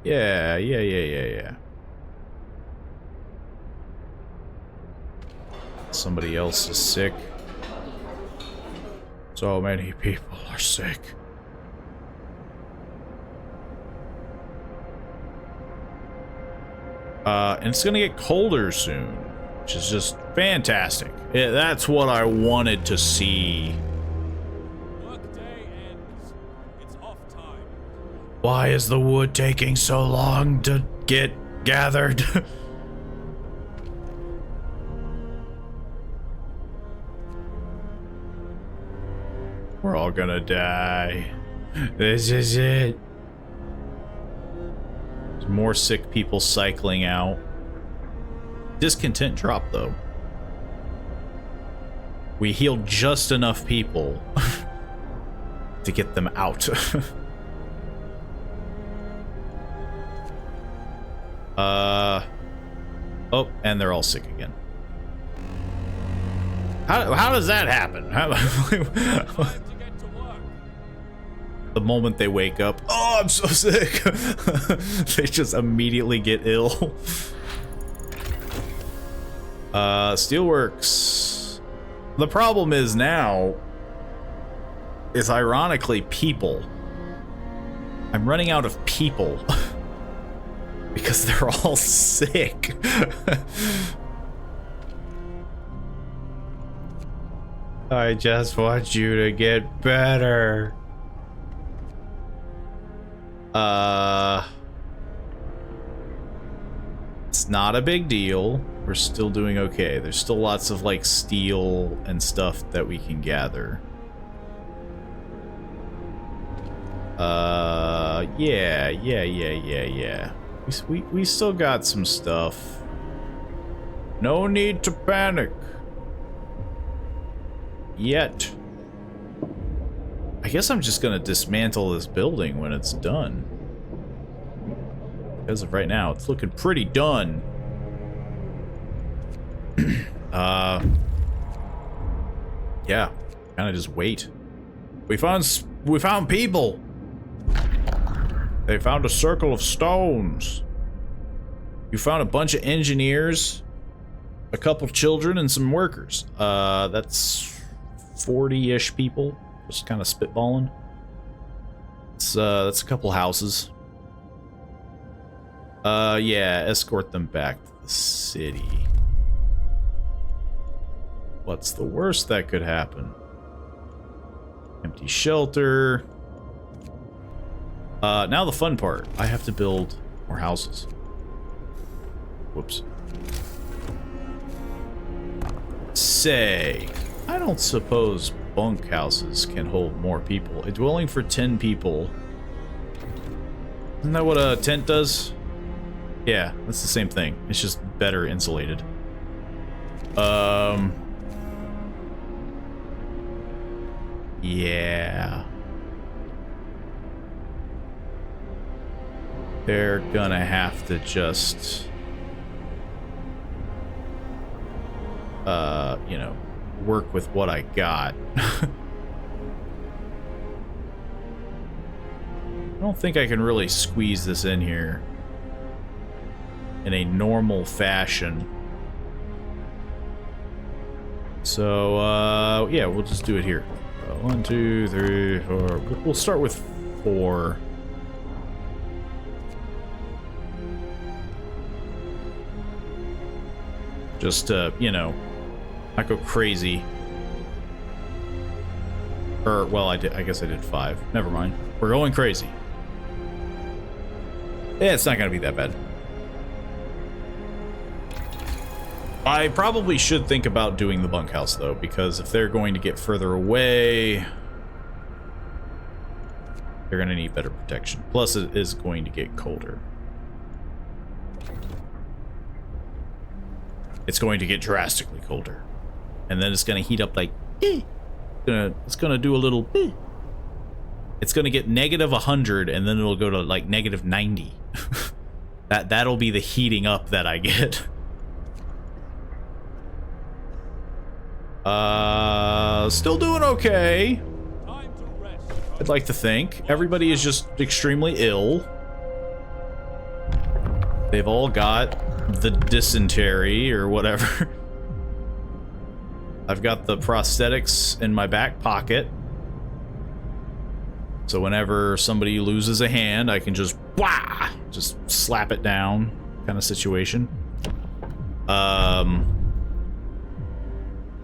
Yeah. Somebody else is sick. So many people are sick. And it's gonna get colder soon, which is just fantastic. Yeah, that's what I wanted to see.
Workday ends. It's off time.
Why is the wood taking so long to get gathered? We're all gonna die. This is it. There's more sick people cycling out. Discontent drop, though. We healed just enough people to get them out. Oh, and they're all sick again. How does that happen?
Time to get to work.
The moment they wake up, oh, I'm so sick. They just immediately get ill. Steelworks. The problem is now, is ironically people. I'm running out of people. Because they're all sick. I just want you to get better. It's not a big deal. We're still doing okay. There's still lots of like steel and stuff that we can gather. Yeah. We still got some stuff. No need to panic. Yet. I guess I'm just gonna dismantle this building when it's done. As of right now, it's looking pretty done. Yeah, kind of just wait. We found people. They found a circle of stones. You found a bunch of engineers, a couple children, and some workers. That's 40-ish people. Just kind of spitballing. That's a couple houses. Yeah, escort them back to the city. What's the worst that could happen? Empty shelter. Now the fun part. I have to build more houses. Whoops. Say, I don't suppose bunkhouses can hold more people. A dwelling for 10 people. Isn't that what a tent does? Yeah, that's the same thing. It's just better insulated. Yeah. They're gonna have to just... you know, work with what I got. I don't think I can really squeeze this in here in a normal fashion. So, yeah, we'll just do it here. 1, 2, 3, 4. We'll start with 4. Just to, you know, not go crazy. Or, well, I guess I did 5. Never mind. We're going crazy. Yeah, it's not gonna be that bad. I probably should think about doing the bunkhouse, though, because if they're going to get further away, they're going to need better protection. Plus, it is going to get colder. It's going to get drastically colder. And then it's going to heat up like... It's going to do a little... It's going to get negative 100, and then it'll go to, like, negative 90. That'll be the heating up that I get. Still doing okay. I'd like to think. Everybody is just extremely ill. They've all got the dysentery or whatever. I've got the prosthetics in my back pocket. So whenever somebody loses a hand, I can just wah, just slap it down kind of situation.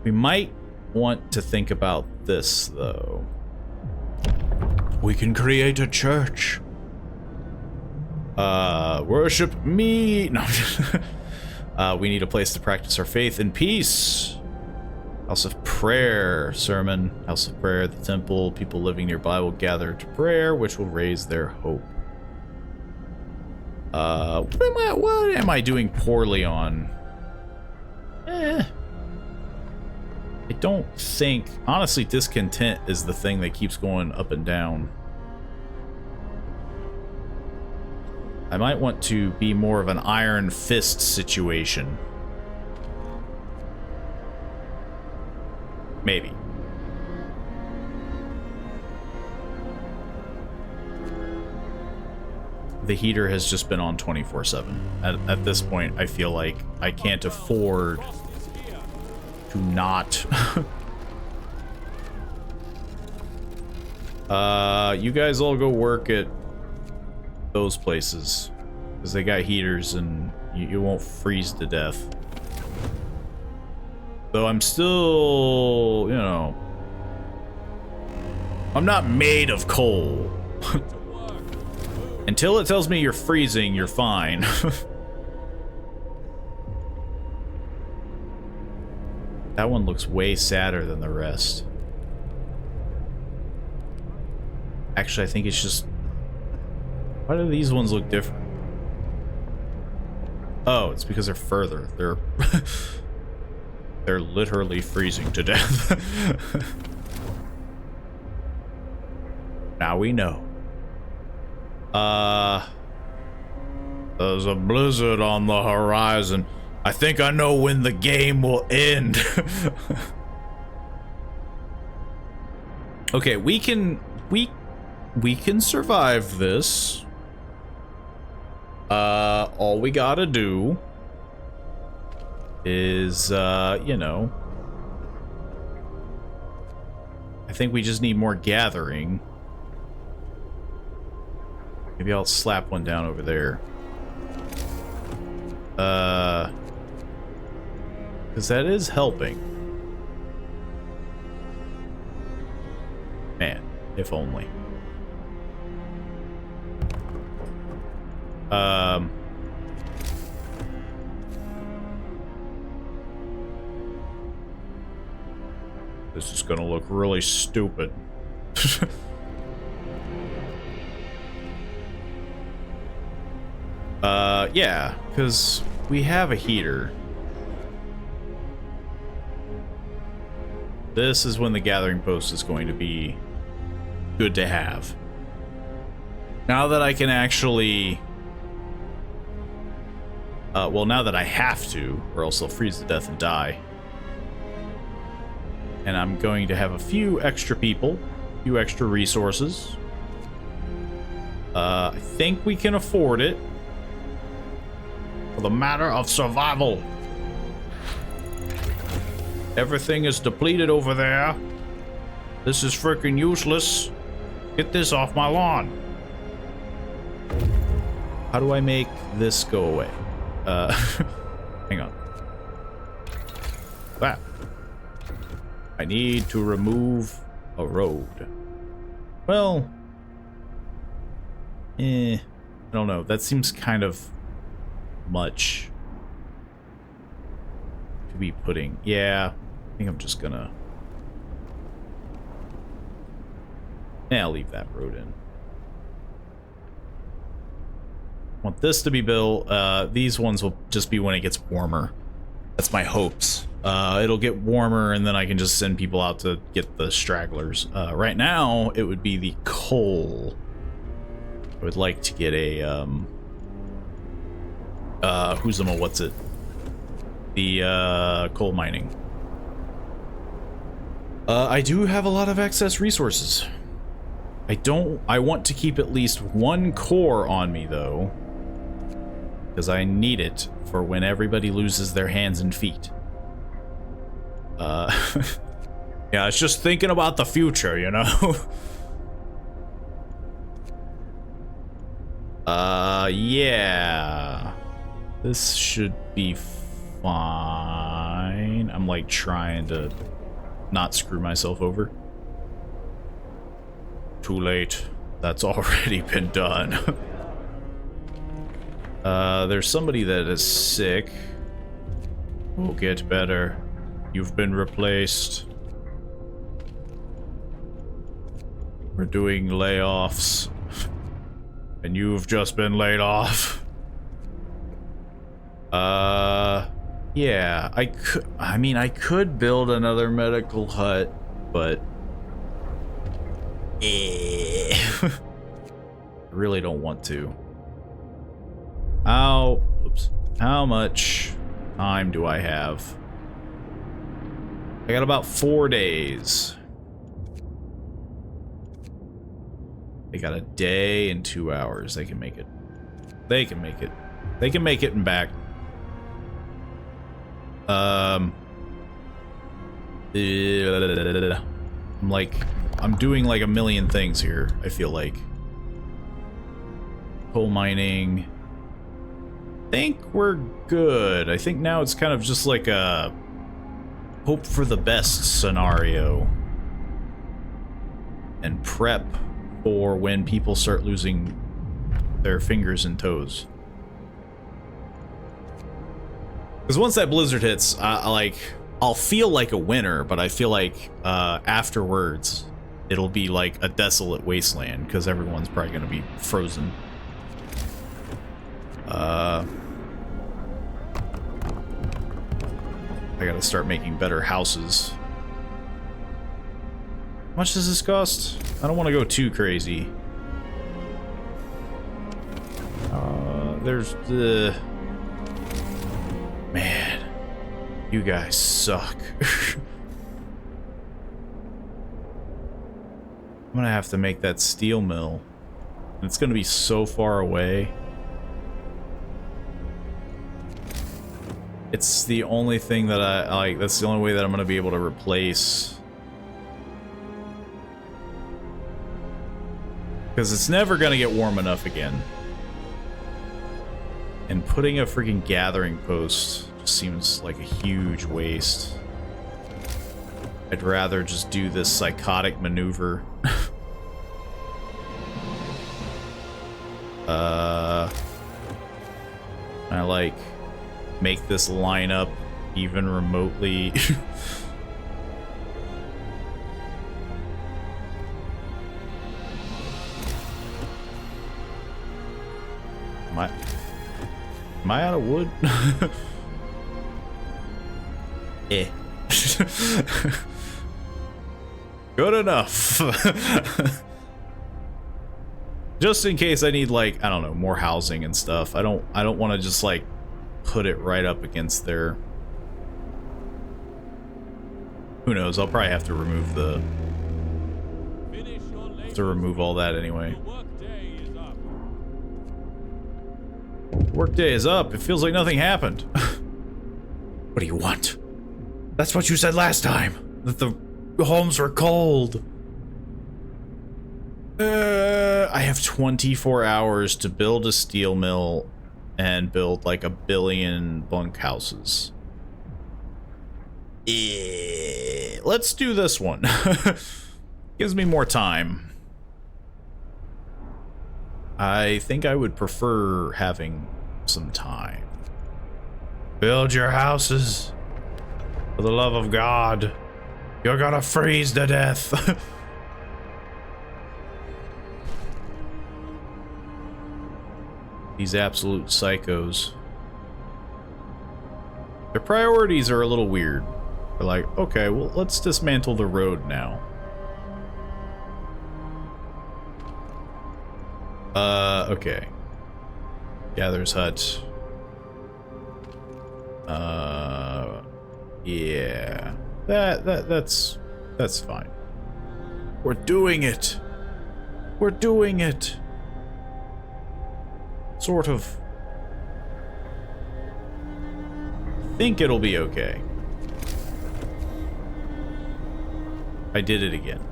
We might want to think about this, though. We can create a church. Worship me. No. We need a place to practice our faith in peace. House of prayer, sermon. House of prayer, the temple. People living nearby will gather to prayer, which will raise their hope. What am I doing poorly on? I don't think... Honestly, discontent is the thing that keeps going up and down. I might want to be more of an iron fist situation. Maybe. The heater has just been on 24/7. At this point, I feel like I can't afford to not. You guys all go work at those places, because they got heaters and you won't freeze to death. Though I'm still, you know, I'm not made of coal. Until it tells me you're freezing, you're fine. That one looks way sadder than the rest. Actually, I think it's just... Why do these ones look different? Oh, it's because they're further. They're... They're literally freezing to death. Now we know. There's a blizzard on the horizon. I think I know when the game will end. Okay, we can survive this. All we gotta do is, you know, I think we just need more gathering. Maybe I'll slap one down over there. Because that is helping. Man, if only. This is gonna look really stupid. Yeah, because we have a heater. This is when the gathering post is going to be good to have. Now that I can actually... well, now that I have to, or else they'll freeze to death and die. And I'm going to have a few extra people, a few extra resources. I think we can afford it. For the matter of survival. Everything is depleted over there. This is freaking useless. Get this off my lawn. How do I make this go away? Hang on. That. I need to remove a road. Well, I don't know. That seems kind of much to be putting. Yeah, I think I'm just gonna... Yeah, I'll leave that road in. Want this to be built. These ones will just be when it gets warmer. That's my hopes. It'll get warmer and then I can just send people out to get the stragglers. Right now, it would be the coal. I would like to get a, what's it? The, coal mining. I do have a lot of excess resources. I want to keep at least one core on me, though. Because I need it for when everybody loses their hands and feet. Yeah, it's just thinking about the future, you know? Yeah. This should be fine. I'm like trying to not screw myself over. Too late. That's already been done. There's somebody that is sick. Oh, get better. You've been replaced. We're doing layoffs. And you've just been laid off. Yeah, I could build another medical hut, but... I really don't want to. How much time do I have? I got about 4 days. They got a day and 2 hours. They can make it. They can make it. They can make it and back. I'm doing like a million things here, I feel like. Coal mining. I think we're good. I think now it's kind of just like a hope for the best scenario and prep for when people start losing their fingers and toes. Because once that blizzard hits, I'll feel like a winner, but I feel like afterwards it'll be like a desolate wasteland because everyone's probably going to be frozen. I gotta start making better houses. How much does this cost? I don't want to go too crazy. There's the... Man, you guys suck. I'm gonna have to make that steel mill. It's gonna be so far away. It's the only thing that I like. That's the only way that I'm gonna be able to replace. Because it's never gonna get warm enough again. And putting a freaking gathering post just seems like a huge waste. I'd rather just do this psychotic maneuver. I like make this line up even remotely. Am I out of wood? Eh. Good enough. Just in case I need, like, I don't know, more housing and stuff. I don't want to just like put it right up against their... Who knows? I'll probably have to remove the... all that anyway. Workday is up. It feels like nothing happened. What do you want? That's what you said last time. That the homes were cold. I have 24 hours to build a steel mill and build like 1 billion bunkhouses. Let's do this one. Gives me more time. I think I would prefer having some time. Build your houses. For the love of God. You're gonna freeze to death. These absolute psychos. Their priorities are a little weird. They're like, okay, well, let's dismantle the road now. Okay. Gather's hut. Yeah. That's fine. We're doing it. We're doing it. Sort of. Think it'll be okay. I did it again.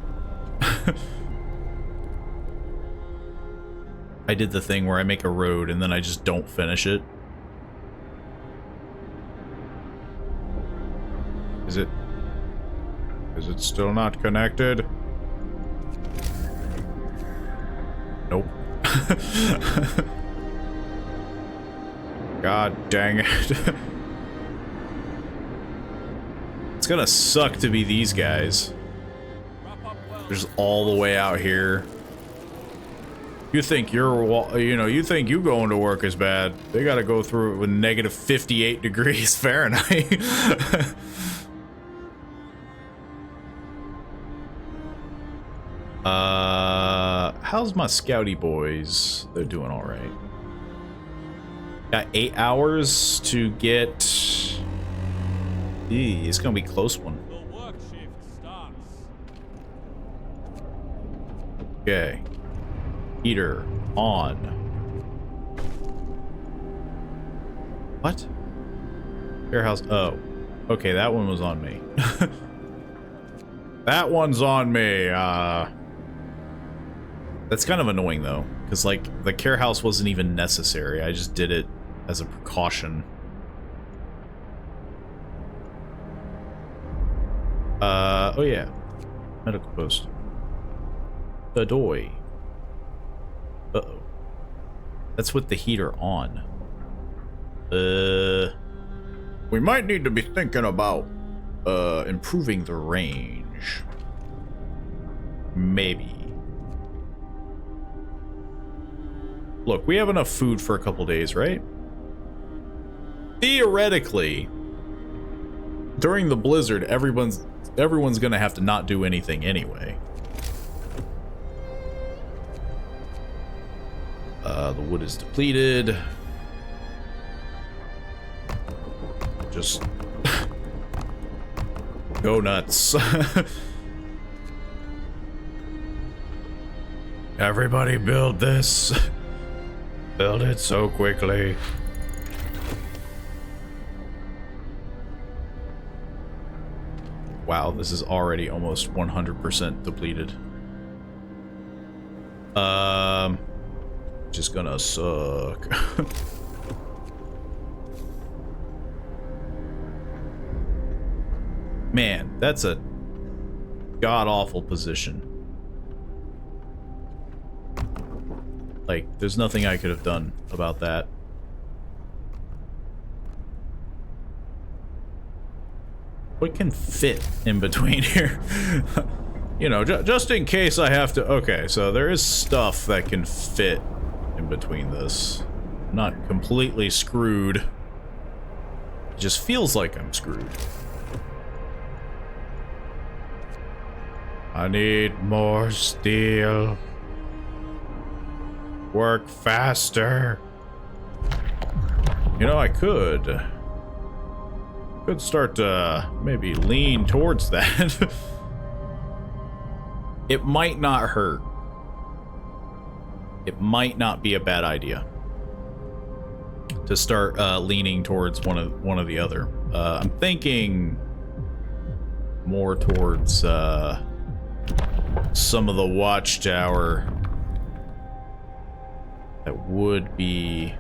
I did the thing where I make a road and then I just don't finish it. Is it still not connected? Nope. God dang it. It's gonna suck to be these guys. They're just all the way out here. You think you think you going to work is bad. They gotta go through it with negative 58 degrees Fahrenheit. How's my scouty boys? They're doing all right. Got 8 hours to get... It's gonna be a close one.
The work shift starts.
Okay. Heater on. What? Warehouse. Oh. Okay, that one was on me. That one's on me. That's kind of annoying though, because like the care house wasn't even necessary. I just did it as a precaution. Oh yeah. Medical post. Adoy. Uh-oh. That's with the heater on. We might need to be thinking about, improving the range. Maybe. Look, we have enough food for a couple days, right? Theoretically, during the blizzard, everyone's gonna have to not do anything anyway. The wood is depleted. Just go nuts. Everybody build this. Build it so quickly. Wow, this is already almost 100% depleted. Just gonna suck. Man, that's a god-awful position. Like, there's nothing I could have done about that. What can fit in between here? You know, just in case I have to... Okay, so there is stuff that can fit in between this. I'm not completely screwed. It just feels like I'm screwed. I need more steel. Work faster. You know, I could start to maybe lean towards that. It might not hurt. It might not be a bad idea to start leaning towards one of the other. I'm thinking more towards some of the watchtower. That would be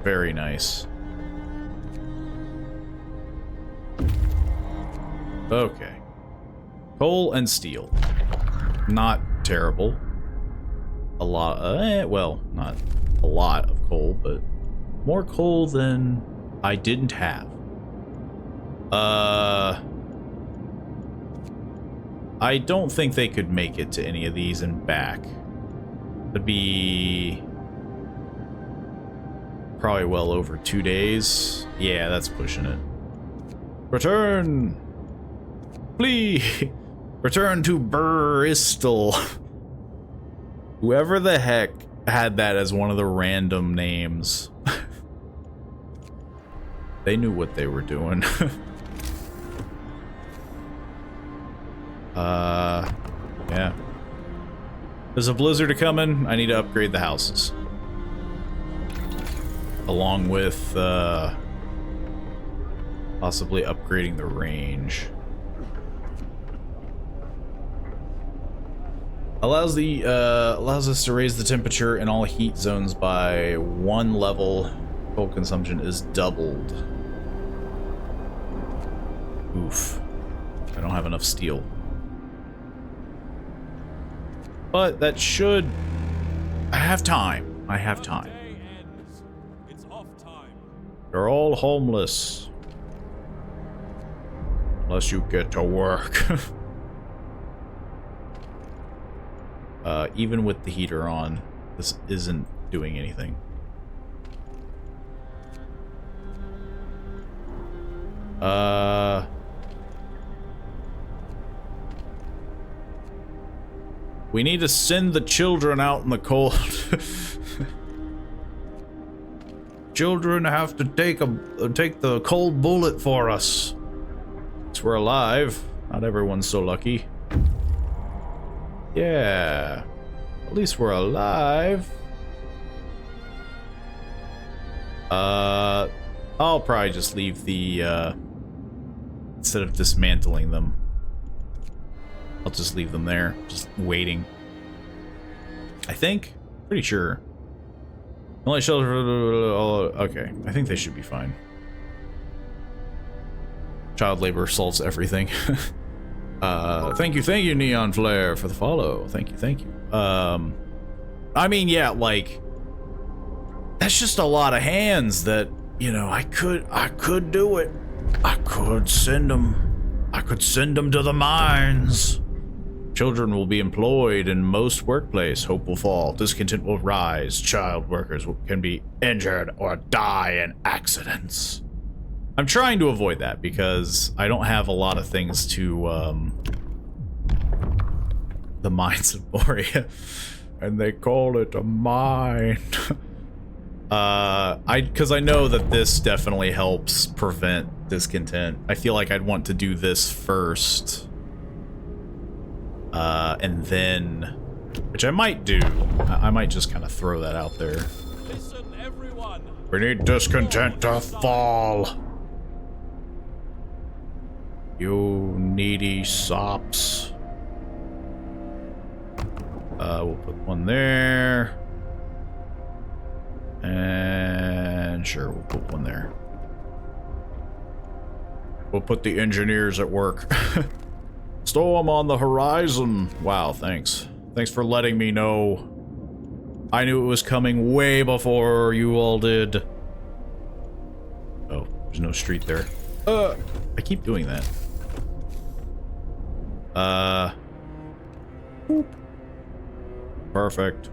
very nice. Okay. Coal and steel. Not terrible. A lot, well, not a lot of coal, but more coal than I didn't have. I don't think they could make it to any of these and back. It'd be probably well over 2 days. Yeah, that's pushing it. Return! Please! Return to Bristol. Whoever the heck had that as one of the random names. They knew what they were doing. Yeah. There's a blizzard coming. I need to upgrade the houses. Along with, possibly upgrading the range. Allows us to raise the temperature in all heat zones by 1 level. Coal consumption is doubled. Oof. I don't have enough steel. But that should... I have time. I have time.
It's off time.
You're all homeless. Unless you get to work. Even with the heater on, this isn't doing anything. We need to send the children out in the cold. Children have to take the cold bullet for us. Since we're alive. Not everyone's so lucky. Yeah. At least we're alive. I'll probably just leave the, instead of dismantling them, I'll just leave them there, just waiting. I think? Pretty sure. Only shelter, okay, I think they should be fine. Child labor solves everything. Thank you, Neon Flare, for the follow. Thank you. I mean, yeah, like, that's just a lot of hands that, you know, I could do it. I could send them to the mines. Children will be employed in most workplace. Hope will fall. Discontent will rise. Child workers can be injured or die in accidents. I'm trying to avoid that because I don't have a lot of things to, the mines of Moria. And they call it a mine. Because I know that this definitely helps prevent discontent. I feel like I'd want to do this first. And then, which I might do. I might just kind of throw that out there.
Listen, everyone.
We need discontent to fall. You needy sops. We'll put one there. And sure, we'll put one there. We'll put the engineers at work. Storm on the horizon. Wow, thanks. Thanks for letting me know. I knew it was coming way before you all did. Oh, there's no street there. I keep doing that. Boop. Perfect.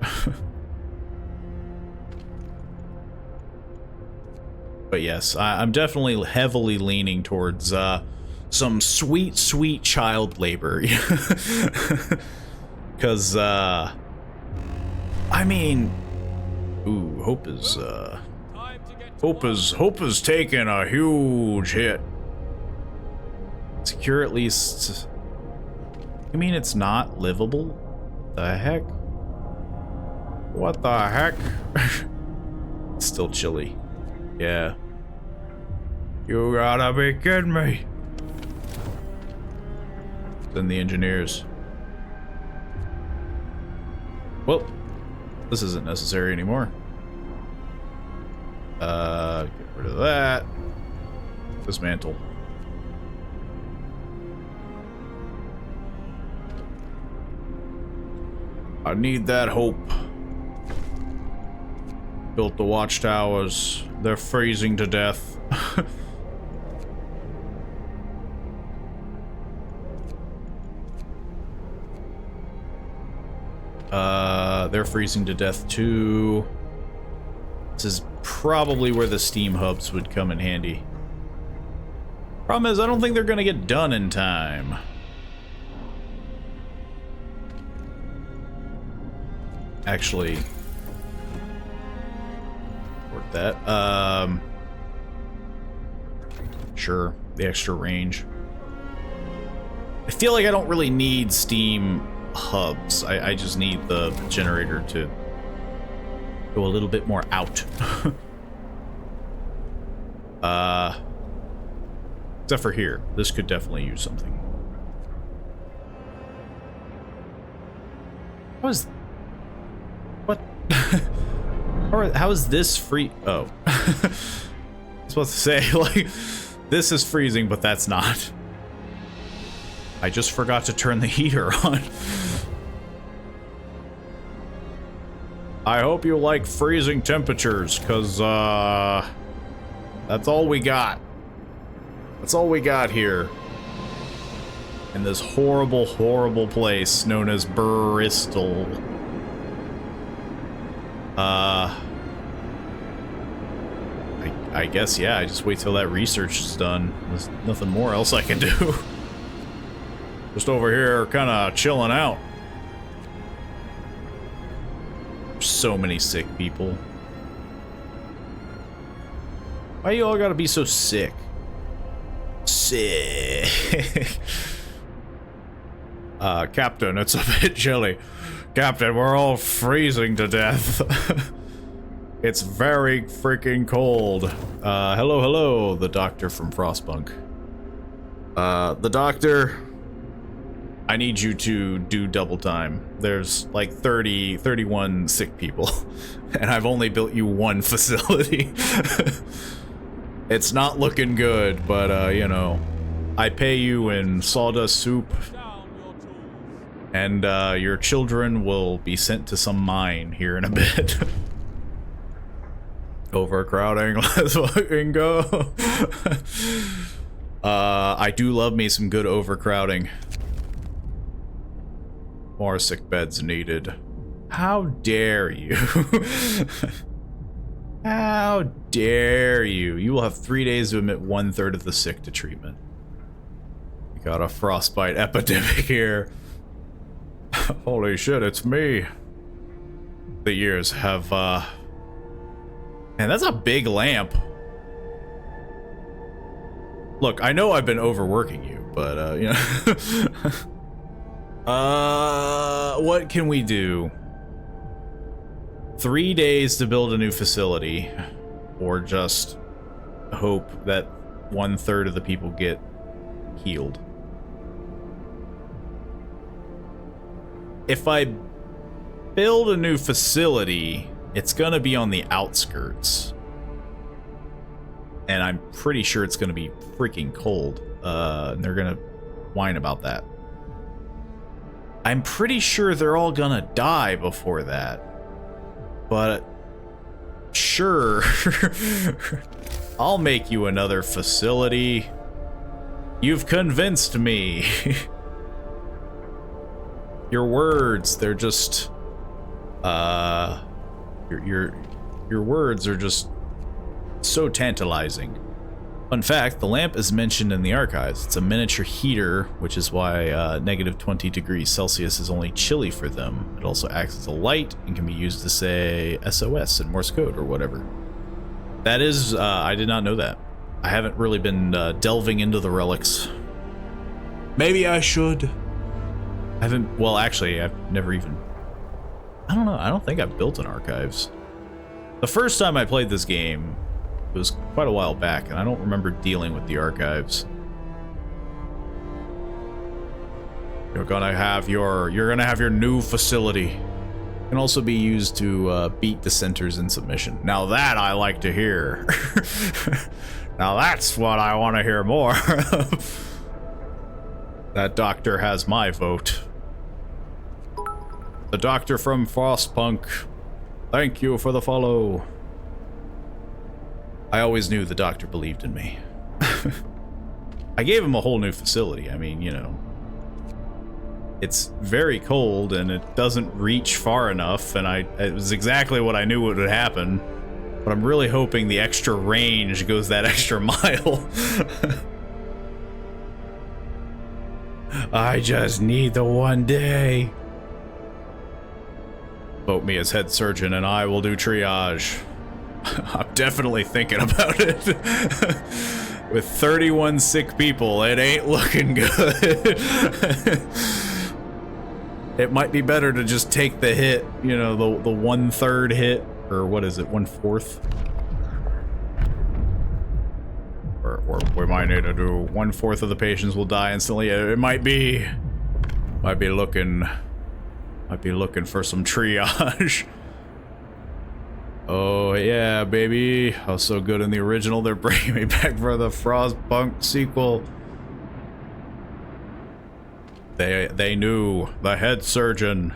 But yes, I'm definitely heavily leaning towards some sweet child labor. Because, I mean, ooh, Hope is taking a huge hit. Secure at least. You mean it's not livable? The heck? What the heck? It's still chilly. Yeah. You gotta be kidding me. Then the engineers. Well, this isn't necessary anymore. Get rid of that. Dismantle. I need that hope. Built the watchtowers. They're freezing to death. They're freezing to death too. This is probably where the steam hubs would come in handy. Problem is, I don't think they're gonna get done in time. Actually, work that. Sure, the extra range. I feel like I don't really need steam hubs. I just need the generator to go a little bit more out. Except for here. This could definitely use something. What? How is this free? Oh. I was supposed to say, like, this is freezing, but that's not. I just forgot to turn the heater on. I hope you like freezing temperatures, because, that's all we got. That's all we got here. In this horrible, horrible place known as Bristol. I guess, yeah, I just wait till that research is done. There's nothing more else I can do. Just over here, kind of chilling out. So many sick people. Why you all gotta be so sick? Sick. Captain, it's a bit chilly. Captain, we're all freezing to death. It's very freaking cold. Hello, the doctor from Frostpunk. The doctor, I need you to do double time. There's like 31 sick people, and I've only built you one facility. It's not looking good, but, you know, I pay you in sawdust soup And your children will be sent to some mine here in a bit. Overcrowding, let's fucking go. I do love me some good overcrowding. More sick beds needed. How dare you? How dare you? You will have 3 days to admit 1/3 of the sick to treatment. We got a frostbite epidemic here. Holy shit, it's me. The years have, Man, that's a big lamp. Look, I know I've been overworking you, but, you know. What can we do? 3 days to build a new facility, or just hope that 1/3 of the people get healed. If I build a new facility, it's gonna be on the outskirts. And I'm pretty sure it's gonna be freaking cold. And they're gonna whine about that. I'm pretty sure they're all gonna die before that. But sure, I'll make you another facility. You've convinced me. Your words, they're just your words are just so tantalizing. Fun fact, the lamp is mentioned in the archives. It's a miniature heater, which is why negative 20 degrees Celsius is only chilly for them. It also acts as a light and can be used to say SOS in Morse code or whatever. That is, I did not know that. I haven't really been delving into the relics. Maybe I should. I haven't, well, actually, I've never even, I don't know, I don't think I've built an archives. The first time I played this game, it was quite a while back, and I don't remember dealing with the archives. You're gonna have your new facility. It can also be used to beat dissenters in submission. Now that I like to hear. Now that's what I want to hear more of. That doctor has my vote. The doctor from Frostpunk. Thank you for the follow. I always knew the doctor believed in me. I gave him a whole new facility. I mean, you know, it's very cold and it doesn't reach far enough, and it was exactly what I knew would happen. But I'm really hoping the extra range goes that extra mile. I just need the 1 day. Vote me as head surgeon and I will do triage. I'm definitely thinking about it. With 31 sick people, it ain't looking good. It might be better to just take the hit, you know, the 1/3 hit, or what is it, 1/4? Or we might need to do 1/4 of the patients will die instantly. It might be looking for some triage. Oh yeah, baby. I was so good in the original, they're bringing me back for the Frostpunk sequel. They knew, the head surgeon.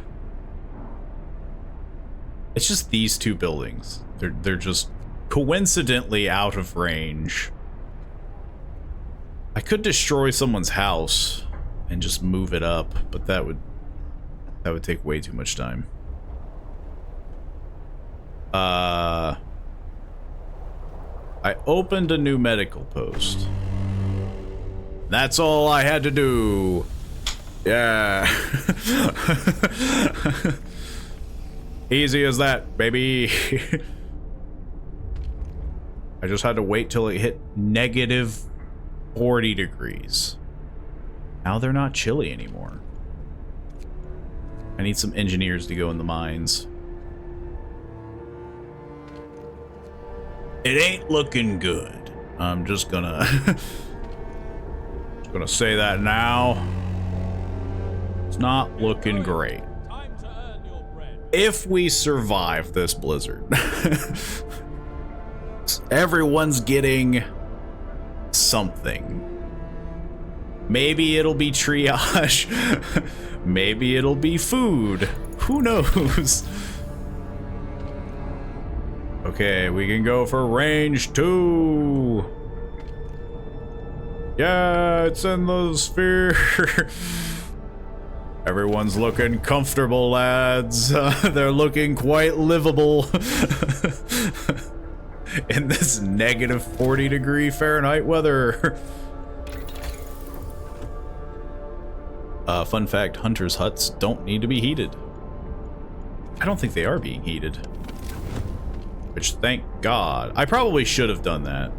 It's just these two buildings. They're just coincidentally out of range. I could destroy someone's house and just move it up, but that would take way too much time. I opened a new medical post. That's all I had to do. Yeah. Easy as that, baby. I just had to wait till it hit negative 40 degrees. Now they're not chilly anymore. I need some engineers to go in the mines. It ain't looking good. I'm just gonna say that now. It's not looking great.
Time to earn your bread.
If we survive this blizzard, everyone's getting something. Maybe it'll be triage. Maybe it'll be food. Who knows? Okay, we can go for range 2. Yeah, it's in the sphere. Everyone's looking comfortable, lads. They're looking quite livable. In this negative 40-degree Fahrenheit weather. Fun fact, hunters' huts don't need to be heated. I don't think they are being heated. Which, thank God. I probably should have done that.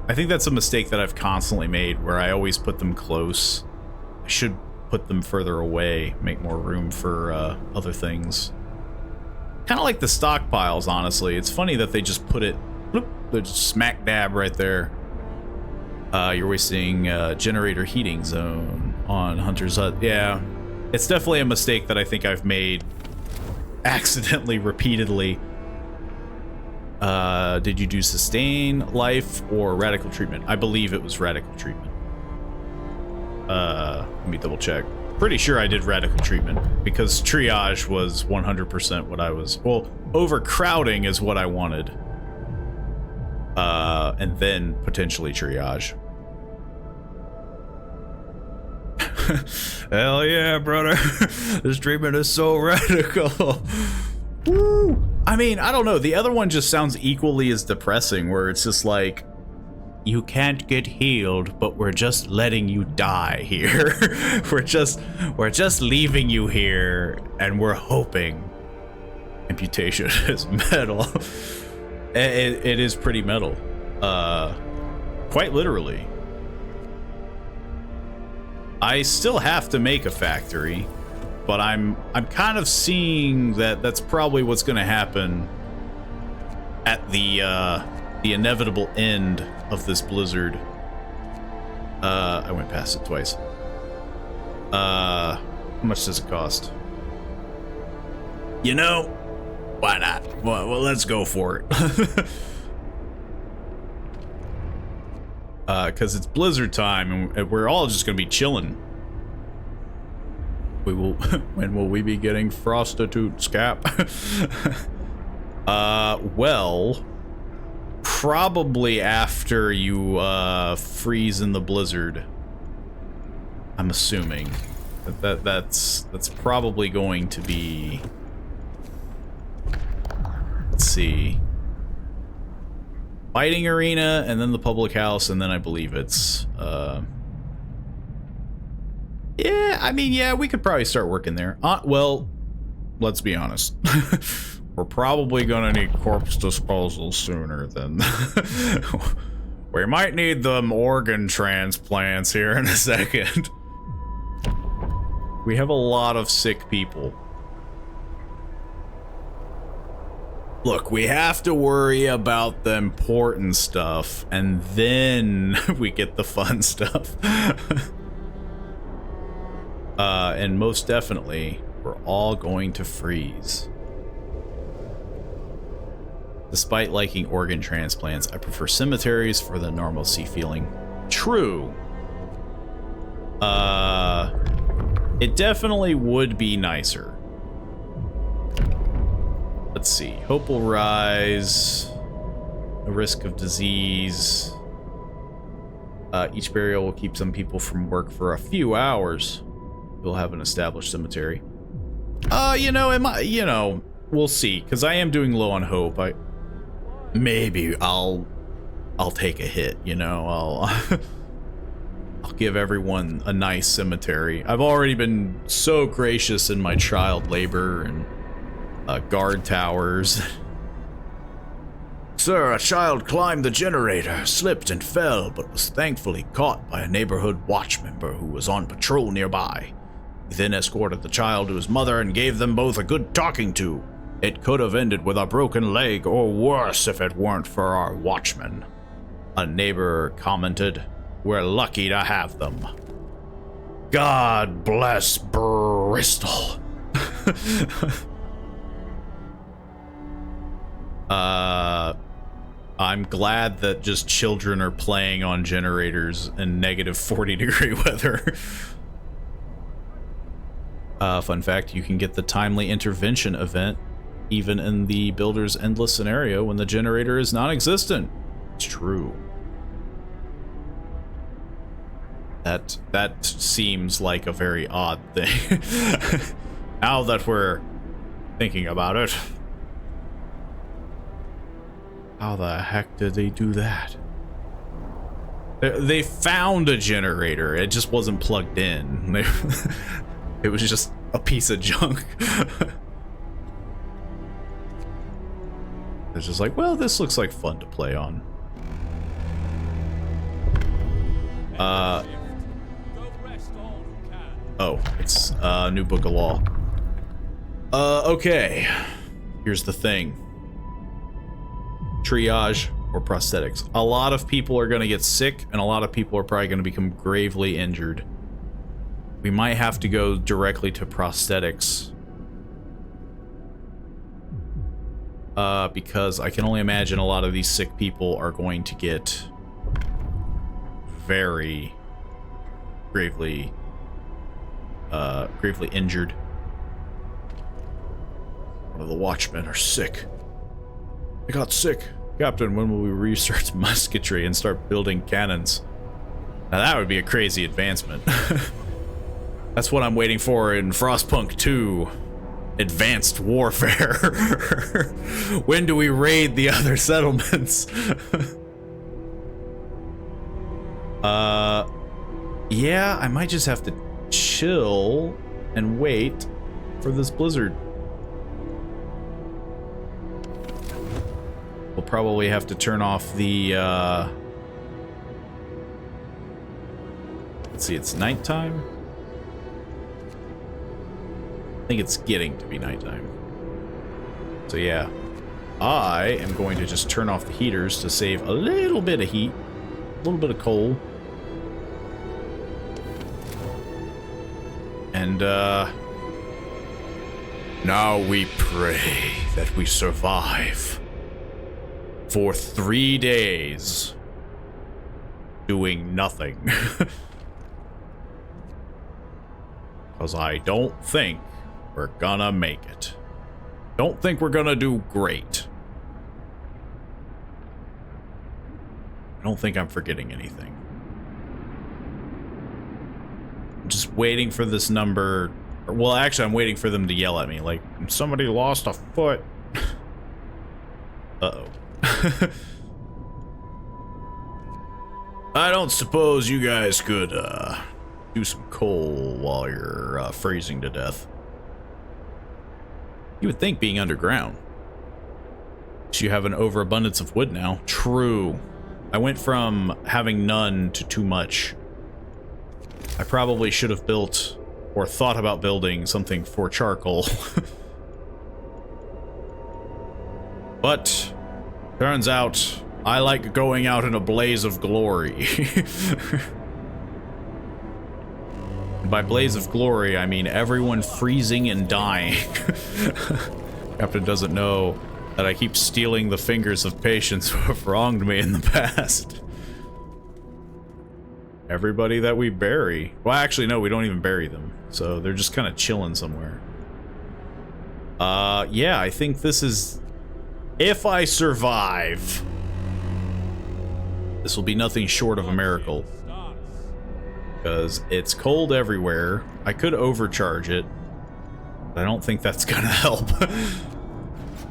I think that's a mistake that I've constantly made, where I always put them close. I should put them further away, make more room for other things. Kind of like the stockpiles, honestly. It's funny that they just put it, bloop, they're just smack dab right there. You're wasting generator heating zone on Hunter's Hut. Yeah, it's definitely a mistake that I think I've made accidentally, repeatedly. Did you do sustain life or radical treatment? I believe it was radical treatment. Let me double check. Pretty sure I did radical treatment because triage was 100% what I was. Well, overcrowding is what I wanted. And then potentially triage. Hell yeah, brother. This treatment is so radical. Woo! I mean, I don't know. The other one just sounds equally as depressing, where it's just like, you can't get healed, but we're just letting you die here. we're just leaving you here, and we're hoping. Amputation is metal. It is pretty metal. Quite literally. I still have to make a factory, but I'm kind of seeing that that's probably what's going to happen at the inevitable end of this blizzard. I went past it twice. How much does it cost? You know, why not? Well, let's go for it. Because it's blizzard time and we're all just gonna be chilling. We will. When will we be getting prostitute scap? Well, probably after you freeze in the blizzard. I'm assuming that's probably going to be. Let's see. Fighting arena, and then the public house, and then I believe it's, yeah, I mean, yeah, we could probably start working there. Well, let's be honest. We're probably gonna need corpse disposal sooner than... We might need them organ transplants here in a second. We have a lot of sick people. Look, we have to worry about the important stuff, and then we get the fun stuff. And most definitely, we're all going to freeze. Despite liking organ transplants, I prefer cemeteries for the normalcy feeling. True. It definitely would be nicer. Let's see. Hope will rise. No risk of disease. Each burial will keep some people from work for a few hours. We'll have an established cemetery. You know, we'll see. Because I am doing low on hope. Maybe I'll take a hit. You know, I'll give everyone a nice cemetery. I've already been so gracious in my child labor and guard towers. Sir, a child climbed the generator, slipped and fell, but was thankfully caught by a neighborhood watch member who was on patrol nearby. He then escorted the child to his mother and gave them both a good talking to. It could have ended with a broken leg or worse if it weren't for our watchmen. A neighbor commented, "We're lucky to have them." God bless Bristol. I'm glad that just children are playing on generators in negative 40-degree weather. Fun fact, you can get the timely intervention event even in the Builder's Endless scenario when the generator is non-existent. It's true. That seems like a very odd thing. Now that we're thinking about it. How the heck did they do that? They found a generator. It just wasn't plugged in. It was just a piece of junk. It's just like, well, this looks like fun to play on. Oh, it's a new book of law. Okay. Here's the thing. Triage or prosthetics. A lot of people are going to get sick, and a lot of people are probably going to become gravely injured. We might have to go directly to prosthetics. Because I can only imagine a lot of these sick people are going to get very gravely injured. One of the watchmen are sick. I got sick. Captain, when will we research musketry and start building cannons? Now that would be a crazy advancement. That's what I'm waiting for in Frostpunk 2. Advanced warfare. When do we raid the other settlements? Yeah, I might just have to chill and wait for this blizzard. We'll probably have to turn off the, let's see, it's nighttime? I think it's getting to be nighttime. So yeah, I am going to just turn off the heaters to save a little bit of heat, a little bit of coal. And, now we pray that we survive for 3 days doing nothing. Because I don't think we're gonna make it. Don't think we're gonna do great. I don't think I'm forgetting anything. I'm just waiting for this number. Well, actually, I'm waiting for them to yell at me, like, somebody lost a foot. Uh-oh. I don't suppose you guys could, do some coal while you're, freezing to death. You would think being underground. So you have an overabundance of wood now. True. I went from having none to too much. I probably should have built or thought about building something for charcoal. But turns out I like going out in a blaze of glory. By blaze of glory, I mean everyone freezing and dying. Captain doesn't know that I keep stealing the fingers of patients who have wronged me in the past. Everybody that we bury. Well, actually, no, we don't even bury them. So they're just kind of chilling somewhere. Yeah, I think this is... If I survive, this will be nothing short of a miracle. Because it's cold everywhere. I could overcharge it. But I don't think that's gonna help.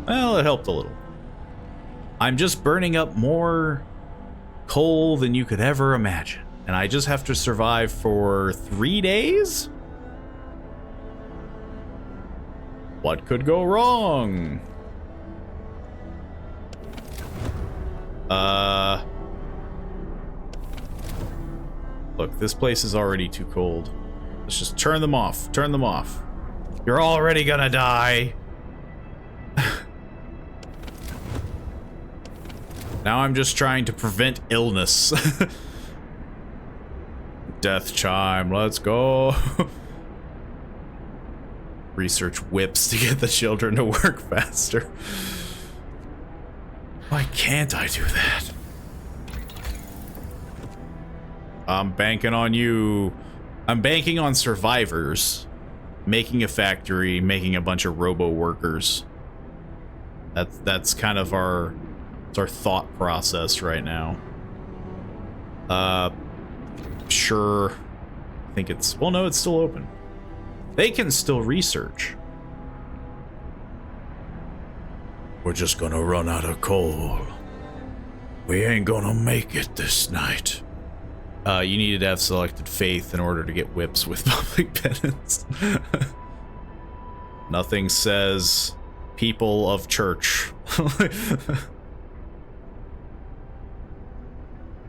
Well, it helped a little. I'm just burning up more coal than you could ever imagine. And I just have to survive for 3 days? What could go wrong? Look, this place is already too cold. Let's just turn them off. Turn them off. You're already gonna die. Now I'm just trying to prevent illness. Death chime, let's go. Research whips to get the children to work faster. Why can't I do that? I'm banking on you. I'm banking on survivors. Making a factory, making a bunch of robo workers. That's kind of our thought process right now. Sure. I think it's, well, no, it's still open. They can still research. We're just gonna run out of coal. We ain't gonna make it this night. You needed to have selected faith in order to get whips with public penance. Nothing says people of church.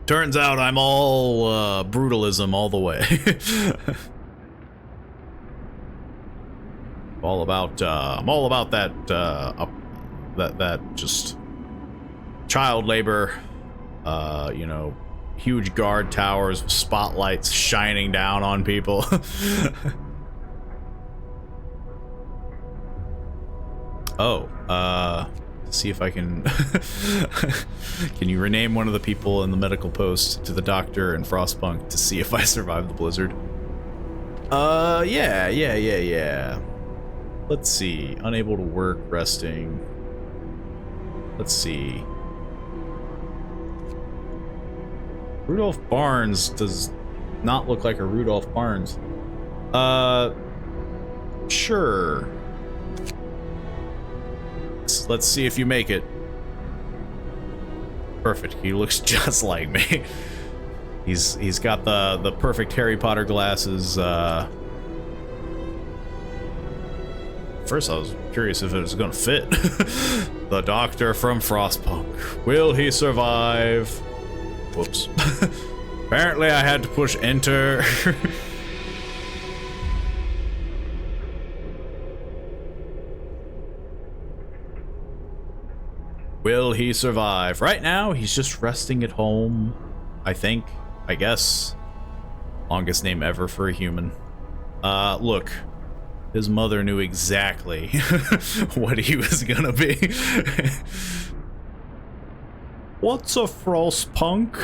Turns out I'm all brutalism all the way. I'm all about that that just child labor. You know, huge guard towers with spotlights shining down on people. See if I can can you rename one of the people in the medical post to the doctor in Frostpunk to see if I survive the blizzard? Yeah. Let's see. Unable to work, resting. Let's see. Rudolph Barnes does not look like a Rudolph Barnes. Sure. Let's see if you make it. Perfect. He looks just like me. He's got the perfect Harry Potter glasses. First I was curious if it was gonna fit. The doctor from Frostpunk. Will he survive? Whoops. Apparently I had to push enter. Will he survive? Right now, he's just resting at home, I think. I guess. Longest name ever for a human. Look. His mother knew exactly what he was gonna be. What's a Frostpunk?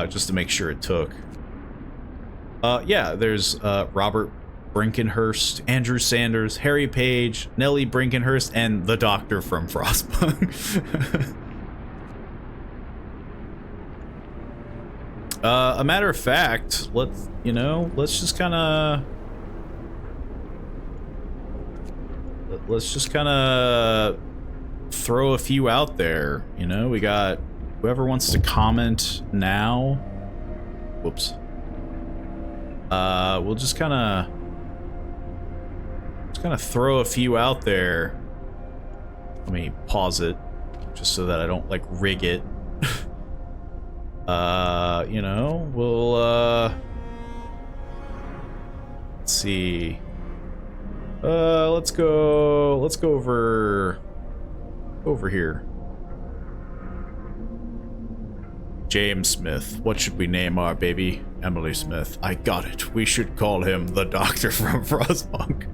Just to make sure it took. Yeah, there's Robert Brinkenhurst, Andrew Sanders, Harry Page, Nellie Brinkenhurst, and the Doctor from Frostpunk. A matter of fact, let's just kind of throw a few out there. You know, we got whoever wants to comment now. Whoops. We'll just kind of throw a few out there. Let me pause it just so that I don't like rig it. You know, we'll let's see. Let's go over here. James Smith. What should we name our baby? Emily Smith. I got it. We should call him the Doctor from Frostpunk.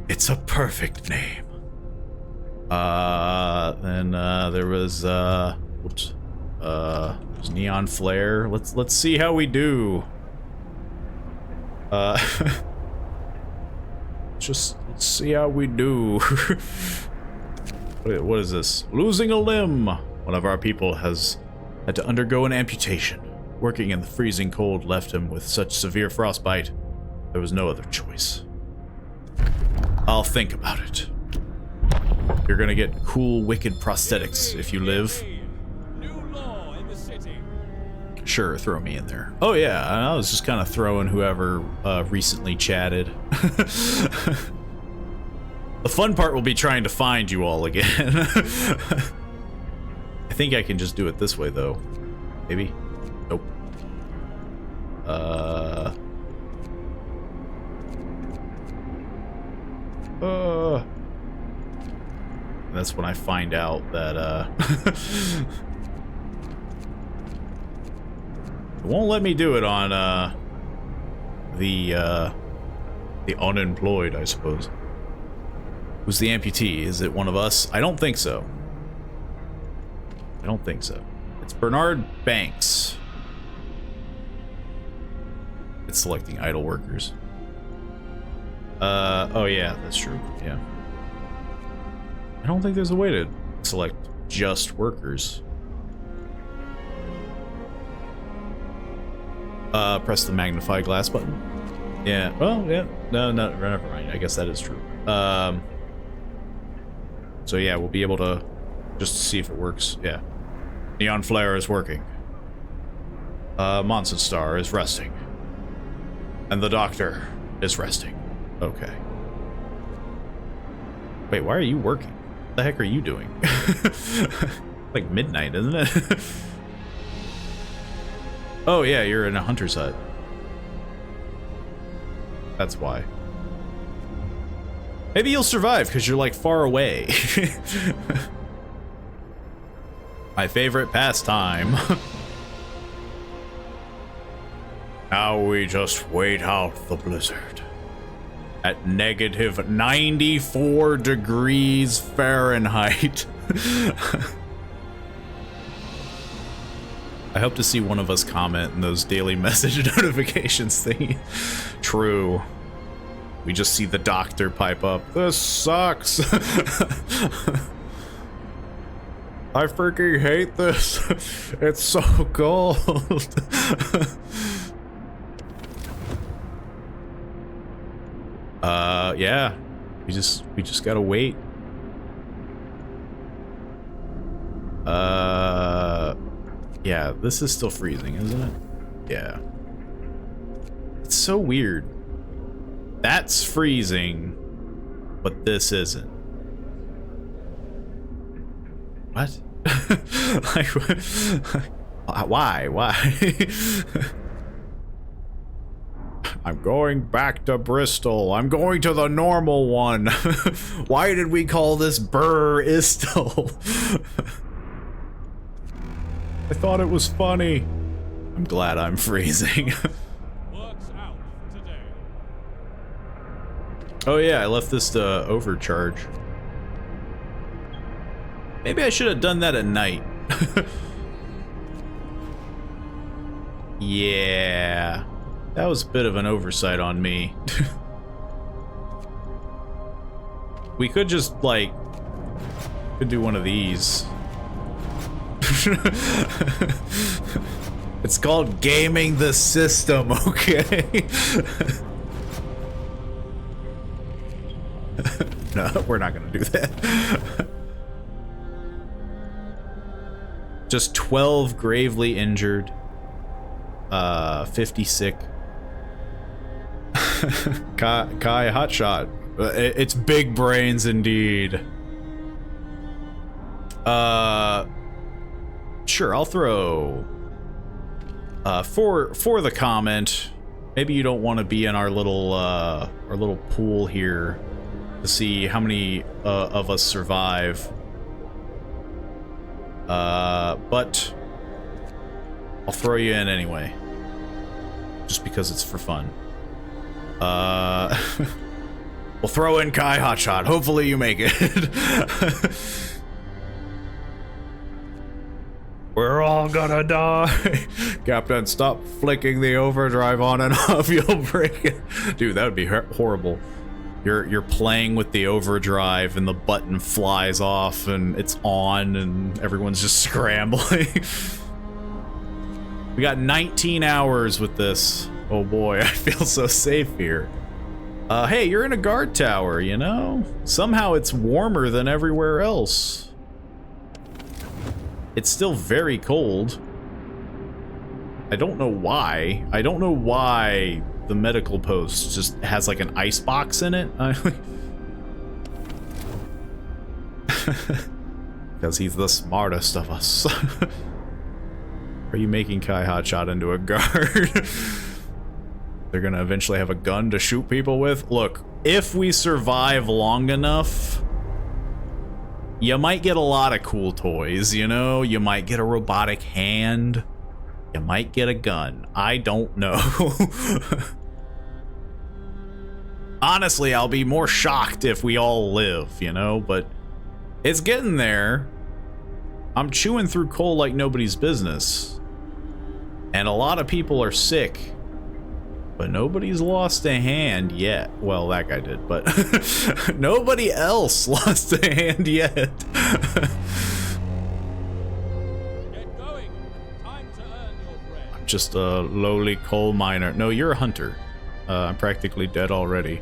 It's a perfect name. Then there was whoops. There's Neon Flare. Let's see how we do. Just let's see how we do. What is this? Losing a limb. One of our people has had to undergo an amputation. Working in the freezing cold left him with such severe frostbite. There was no other choice. I'll think about it. You're gonna get cool, wicked prosthetics if you live. Sure, throw me in there. Oh yeah, I was just kind of throwing whoever recently chatted. The fun part will be trying to find you all again. I think I can just do it this way though. Maybe? Nope. That's when I find out that it won't let me do it on the unemployed, I suppose. Who's the amputee? Is it one of us? I don't think so. I don't think so. It's Bernard Banks. It's selecting idle workers. Oh yeah, that's true. Yeah. I don't think there's a way to select just workers. Press the magnify glass button. Yeah, well, yeah. No, never mind. I guess that is true. So yeah, we'll be able to just see if it works. Yeah. Neon flare is working. Monson Star is resting. And the doctor is resting. Okay. Wait, why are you working? What the heck are you doing? Like midnight, isn't it? Oh yeah, you're in a hunter's hut. That's why. Maybe you'll survive because you're like far away. My favorite pastime. Now we just wait out the blizzard. At negative 94 degrees Fahrenheit. I hope to see one of us comment in those daily message notifications thingy. True. We just see the doctor pipe up. This sucks. I freaking hate this. It's so cold. Yeah. We just gotta wait. Yeah, this is still freezing, isn't it? Yeah. It's so weird. That's freezing, but this isn't. What? Like, why? I'm going back to Bristol. I'm going to the normal one. Why did we call this Burr-Istel? I thought it was funny. I'm glad I'm freezing.
Works out today.
Oh yeah, I left this to overcharge. Maybe I should have done that at night. Yeah. That was a bit of an oversight on me. We could just, like, could do one of these. It's called gaming the system, okay? No, we're not gonna do that. Just 12 gravely injured. 50 sick. Kai hotshot. It's big brains indeed. Sure, I'll throw for the comment. Maybe you don't want to be in our little pool here to see how many of us survive. But I'll throw you in anyway, just because it's for fun. We'll throw in Kai hotshot. Hopefully you make it. We're all gonna die. Captain, stop flicking the overdrive on and off. You'll break it. Dude, that would be horrible. You're playing with the overdrive and the button flies off and it's on and everyone's just scrambling. We got 19 hours with this. Oh boy, I feel so safe here. Hey, you're in a guard tower, you know? Somehow it's warmer than everywhere else. It's still very cold. I don't know why. I don't know why the medical post just has like an ice box in it. Because he's the smartest of us. Are you making Kai hotshot into a guard? They're gonna eventually have a gun to shoot people with? Look, if we survive long enough, you might get a lot of cool toys, you know? You might get a robotic hand. You might get a gun. I don't know. Honestly, I'll be more shocked if we all live, you know, but it's getting there. I'm chewing through coal like nobody's business. And a lot of people are sick. But nobody's lost a hand yet. Well, that guy did, but nobody else lost a hand yet.
Get going. Time to earn your bread.
I'm just a lowly coal miner. No, you're a hunter. I'm practically dead already.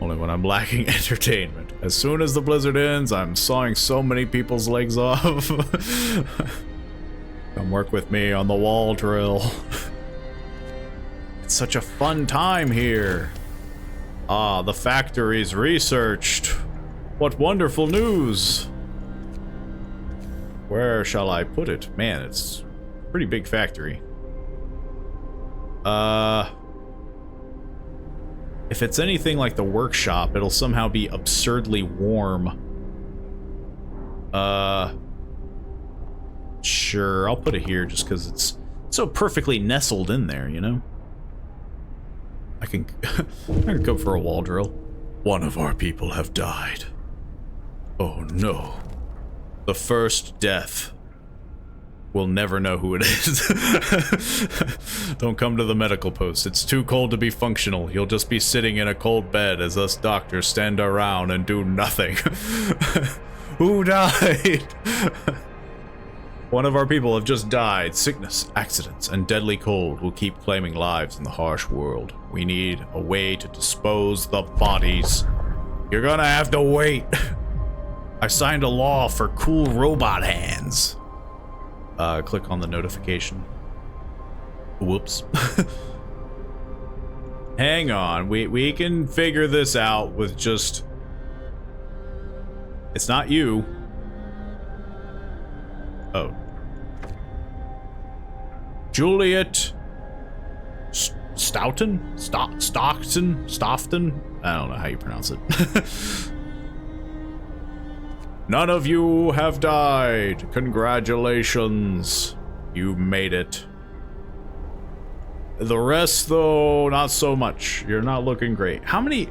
Only when I'm lacking entertainment. As soon as the blizzard ends, I'm sawing so many people's legs off. Come work with me on the wall drill. It's such a fun time here. Ah, the factory's researched. What wonderful news. Where shall I put it? Man, it's a pretty big factory. If it's anything like the workshop, it'll somehow be absurdly warm. Sure, I'll put it here just because it's so perfectly nestled in there, you know? I can go for a wall drill. One of our people have died. Oh no. The first death. We'll never know who it is. Don't come to the medical post. It's too cold to be functional. You'll just be sitting in a cold bed as us doctors stand around and do nothing. Who died? One of our people have just died. Sickness, accidents, and deadly cold will keep claiming lives in the harsh world. We need a way to dispose the bodies. You're gonna have to wait. I signed a law for cool robot hands. Click on the notification. Whoops. Hang on, we can figure this out with just... It's not you. Oh. Juliet Stoughton? Stockton? Stoughton? I don't know how you pronounce it. None of you have died. Congratulations. You made it. The rest, though, not so much. You're not looking great. How many...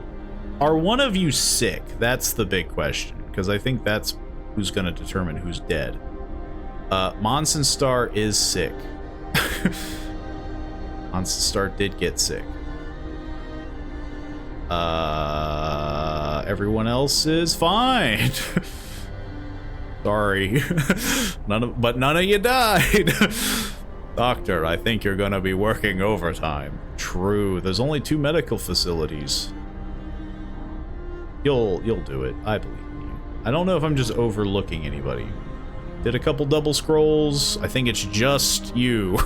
Are one of you sick? That's the big question, because I think that's who's going to determine who's dead. Monson Star is sick. Monson Star did get sick. Everyone else is fine. Sorry. But none of you died. Doctor, I think you're gonna be working overtime. True, there's only 2 medical facilities. You'll do it. I believe in you. I don't know if I'm just overlooking anybody. Did a couple double scrolls. I think it's just you.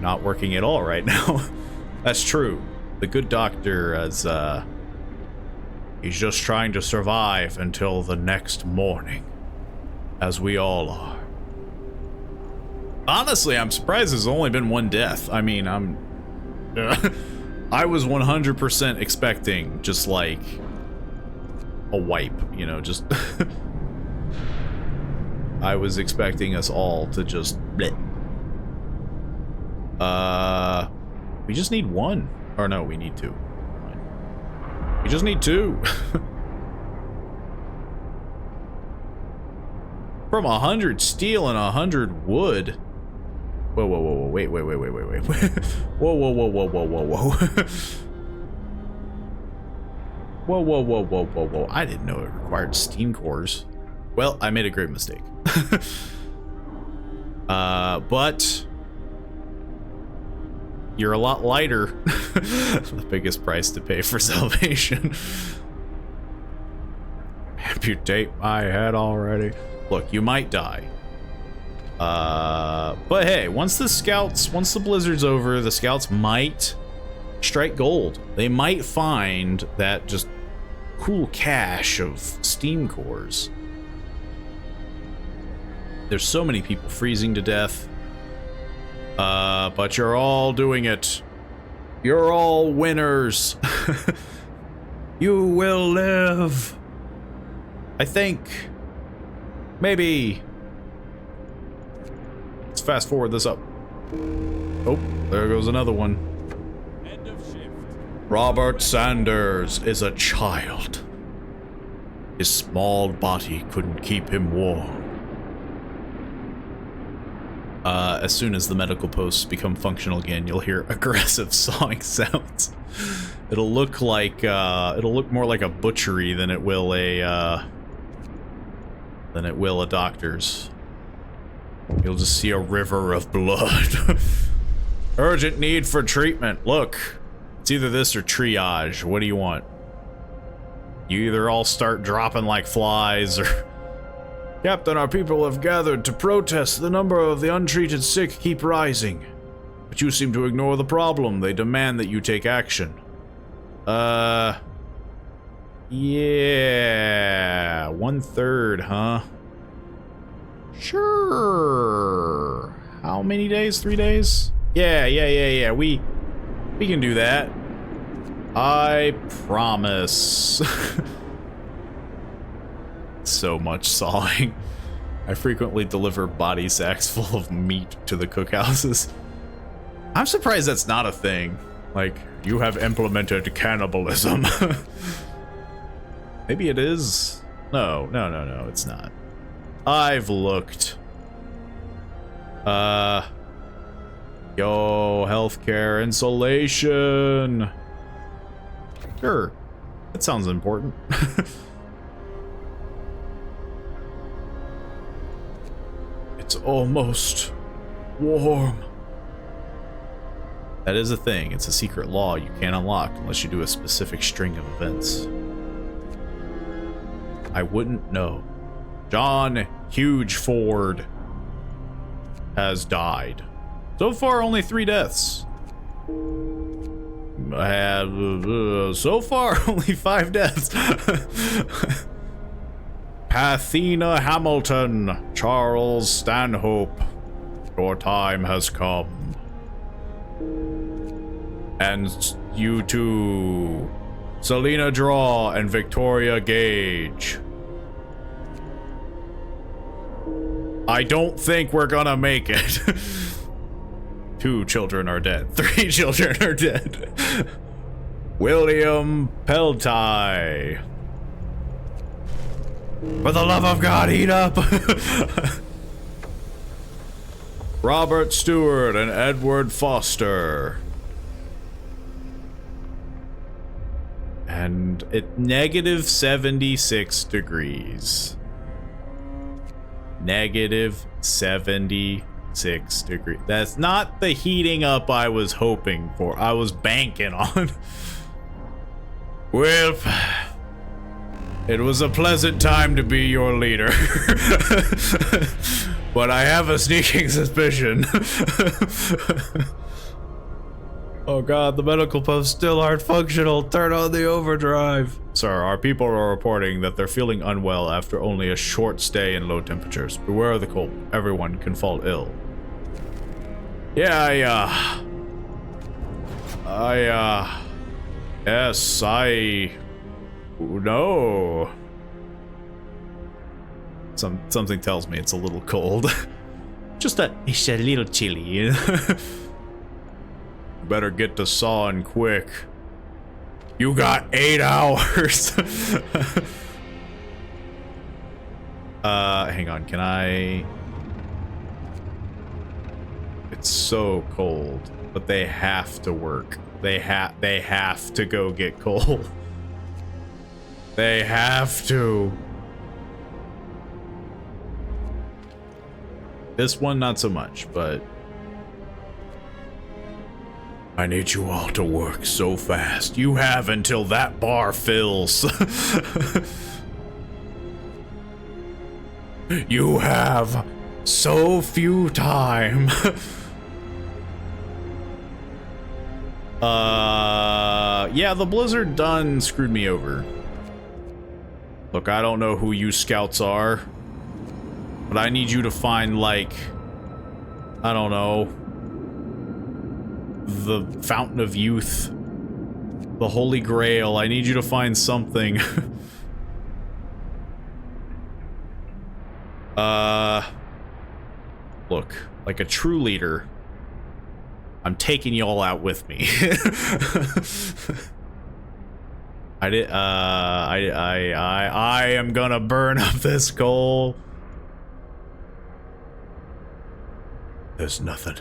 Not working at all right now. That's true. The good doctor is, he's just trying to survive until the next morning. As we all are. Honestly, I'm surprised there's only been 1 death. I mean, I was 100% expecting just like a wipe, you know, just... I was expecting us all to just... Bleh. We just need 1. Or no, we need 2. We just need 2. From 100 steel and 100 wood. Whoa, whoa, whoa, whoa, wait. Whoa, whoa, whoa, whoa, whoa, whoa, whoa. Whoa, whoa, whoa, whoa, whoa, whoa. I didn't know it required steam cores. Well, I made a great mistake. But you're a lot lighter. The biggest price to pay for salvation. Amputate my head already. Look, you might die. But hey, once the blizzard's over, the scouts might strike gold. They might find that just cool cache of steam cores. There's so many people freezing to death. But you're all doing it. You're all winners. You will live. I think. Maybe. Let's fast forward this up. Oh, there goes another one.
End of shift.
Robert Sanders is a child. His small body couldn't keep him warm. As soon as the medical posts become functional again, you'll hear aggressive sawing sounds. It'll look like, it'll look more like a butchery than it will a doctor's. You'll just see a river of blood. Urgent need for treatment. Look, it's either this or triage. What do you want? You either all start dropping like flies or... Captain, our people have gathered to protest. The number of the untreated sick keep rising. But you seem to ignore the problem. They demand that you take action. Yeah. 1/3, huh? Sure. How many days? 3 days? Yeah. We can do that. I promise. So much sawing. I frequently deliver body sacks full of meat to the cookhouses. I'm surprised that's not a thing. Like, you have implemented cannibalism. Maybe it is. No, it's not. I've looked. Yo, healthcare, insulation. Sure. That sounds important. It's almost warm. That is a thing. It's a secret law you can't unlock unless you do a specific string of events. I wouldn't know. John Huge Ford has died. So far, only 3 deaths. So far, only 5 deaths. Pathina Hamilton, Charles Stanhope, your time has come. And you too, Selena Draw and Victoria Gage. I don't think we're gonna make it. 2 children are dead. 3 children are dead. William Peltai. For the love of God, eat up! Robert Stewart and Edward Foster. And it negative 76 degrees. Negative 76 degrees. That's not the heating up I was hoping for. I was banking on. Well, it was a pleasant time to be your leader. But I have a sneaking suspicion. Oh god, the medical posts still aren't functional. Turn on the overdrive. Sir, our people are reporting that they're feeling unwell after only a short stay in low temperatures. Beware of the cold. Everyone can fall ill. Yeah, yes, no. Something tells me it's a little cold. It's a little chilly, you know? Better get to sawing quick. You got 8 hours. Hang on, can I? It's so cold, but they have to work. They have to go get coal. They have to. This one, not so much, but I need you all to work so fast. You have until that bar fills. You have so few time. Yeah, the blizzard done screwed me over. Look, I don't know who you scouts are, but I need you to find, like, I don't know, the Fountain of Youth, the Holy Grail. I need you to find something. Look, like a true leader. I'm taking y'all out with me. I am gonna burn up this coal. There's nothing.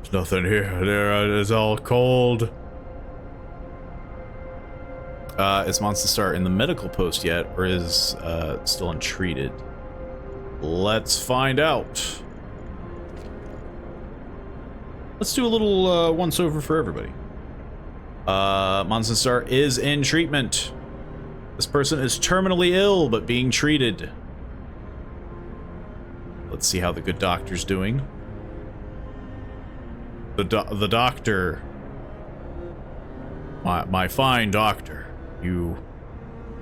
There's nothing here. There is all cold. Is Monsenstar in the medical post yet, or is still untreated? Let's find out. Let's do a little once over for everybody. Monsenstar is in treatment. This person is terminally ill, but being treated. Let's see how the good doctor's doing. The doctor, my fine doctor, you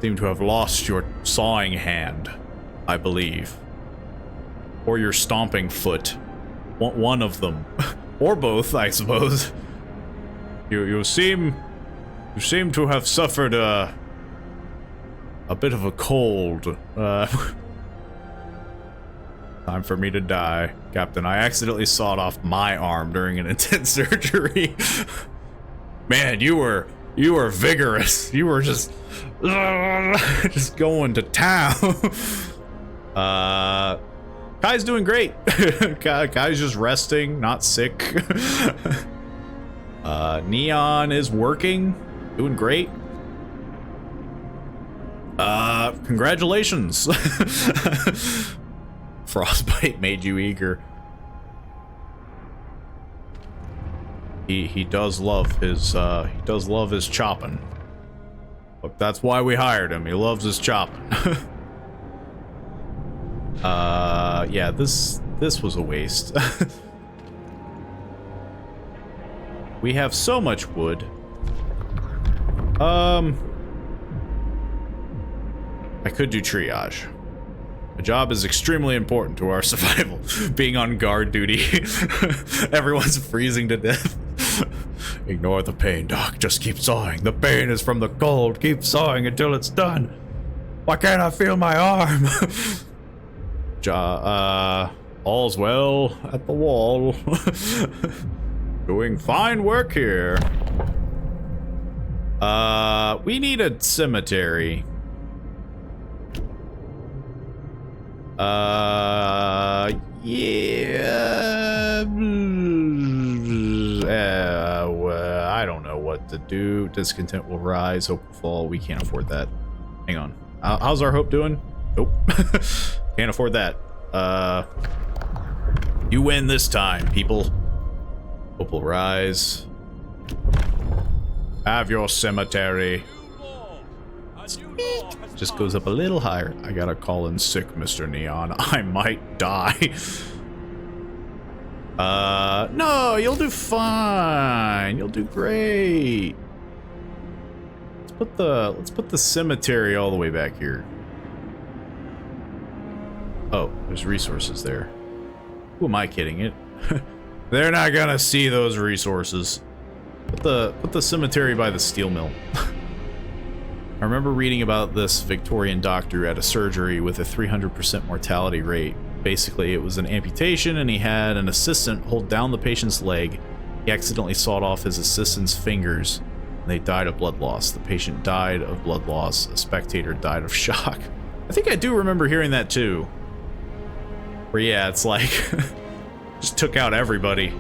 seem to have lost your sawing hand, I believe, or your stomping foot, one of them, or both, I suppose. You seem to have suffered a bit of a cold. Time for me to die, Captain. I accidentally sawed off my arm during an intense surgery. Man, you were vigorous. You were just going to town. Kai's doing great. Kai's just resting, not sick. Neon is working, doing great. Congratulations. Frostbite made you eager. He does love his chopping. Look, that's why we hired him. He loves his chopping. Yeah, this was a waste. We have so much wood. I could do triage. The job is extremely important to our survival. Being on guard duty. Everyone's freezing to death. Ignore the pain, Doc. Just keep sawing. The pain is from the cold. Keep sawing until it's done. Why can't I feel my arm? All's well at the wall. Doing fine work here. We need a cemetery. Yeah. I don't know what to do. Discontent will rise, hope will fall. We can't afford that. Hang on. How's our hope doing? Nope. Can't afford that. You win this time, people. Hope will rise. Have your cemetery. Just goes up a little higher. I gotta call in sick, Mr. Neon. I might die. No, you'll do fine. You'll do great. Let's put the cemetery all the way back here. Oh, there's resources there. Who am I kidding it? They're not gonna see those resources. Put the cemetery by the steel mill. I remember reading about this Victorian doctor at a surgery with a 300% mortality rate. Basically, it was an amputation and he had an assistant hold down the patient's leg. He accidentally sawed off his assistant's fingers and they died of blood loss. The patient died of blood loss. A spectator died of shock. I think I do remember hearing that too. Where yeah, it's like, just took out everybody.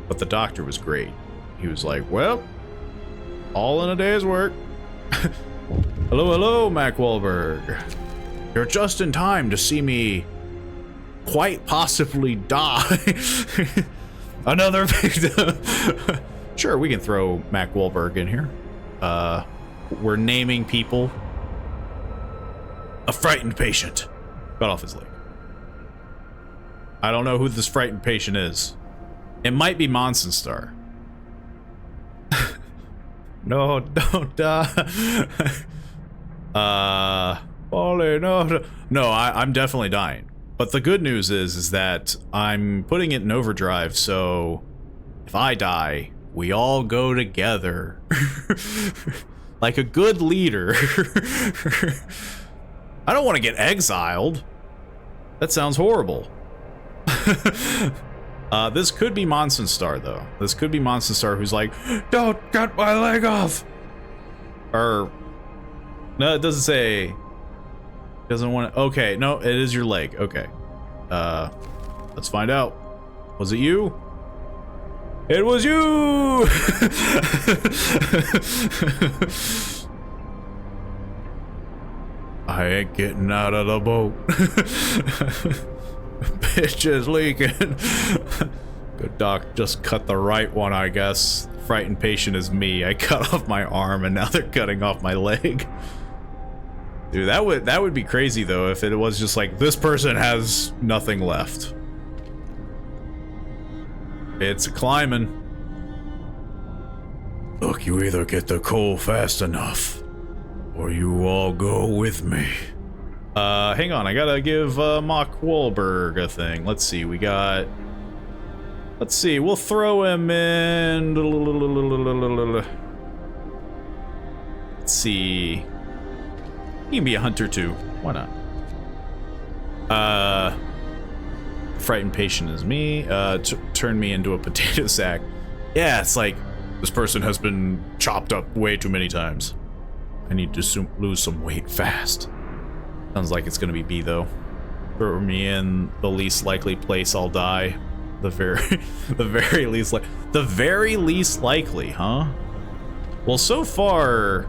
But the doctor was great. He was like, well, all in a day's work. Hello, hello, Mac Wahlberg. You're just in time to see me quite possibly die. Another victim. Sure, we can throw Mac Wahlberg in here. We're naming people. A frightened patient. Cut off his leg. I don't know who this frightened patient is. It might be Monsenstar. No, don't die. Ollie, no. No, I'm definitely dying. But the good news is that I'm putting it in overdrive, so if I die, we all go together. Like a good leader. I don't want to get exiled. That sounds horrible. This could be Monsenstar, though. This could be Monsenstar, who's like, don't cut my leg off! Or... No, it doesn't say... Doesn't want to... Okay, no, it is your leg. Okay. Let's find out. Was it you? It was you! I ain't getting out of the boat. Bitch is leaking. Good doc, just cut the right one, I guess. Frightened patient is me. I cut off my arm and now they're cutting off my leg. Dude, that would be crazy though if it was just like this person has nothing left. It's climbing. Look, you either get the coal fast enough or you all go with me. Hang on, I gotta give Mock Wahlberg a thing. Let's see, we got... Let's see, we'll throw him in... Let's see... He can be a hunter too. Why not? Frightened patient is me. Turn me into a potato sack. Yeah, it's like, this person has been chopped up way too many times. I need to lose some weight fast. Sounds like it's gonna be B though. Throw me in the least likely place I'll die. The very least likely, huh? Well, so far,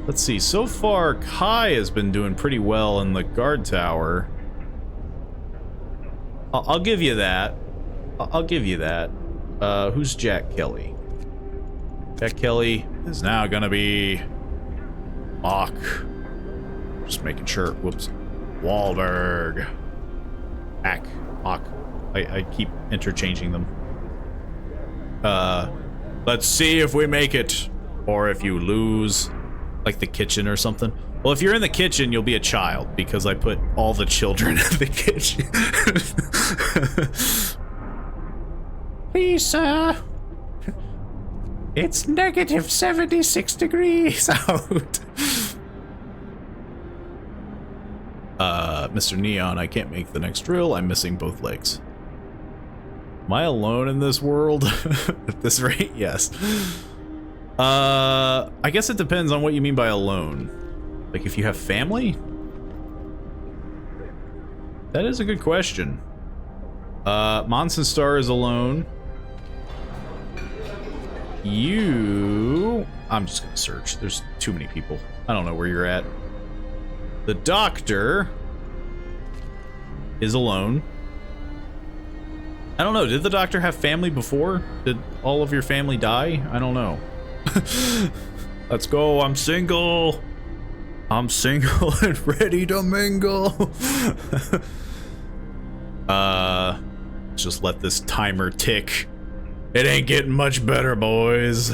let's see. So far, Kai has been doing pretty well in the guard tower. I'll give you that. I'll give you that. Who's Jack Kelly? Jack Kelly is now gonna be Mock. Just making sure. Whoops. Wahlberg. Mock. I keep interchanging them. Let's see if we make it. Or if you lose. Like the kitchen or something. Well, if you're in the kitchen, you'll be a child. Because I put all the children in the kitchen. Please, sir. It's negative 76 degrees out. Mr. Neon, I can't make the next drill. I'm missing both legs. Am I alone in this world? At this rate, yes. I guess it depends on what you mean by alone. Like if you have family? That is a good question. Monsenstar is alone. I'm just gonna search. There's too many people. I don't know where you're at. The doctor is alone. I don't know. Did the doctor have family before? Did all of your family die? I don't know. Let's go. I'm single. I'm single and ready to mingle. Just let this timer tick. It ain't getting much better, boys.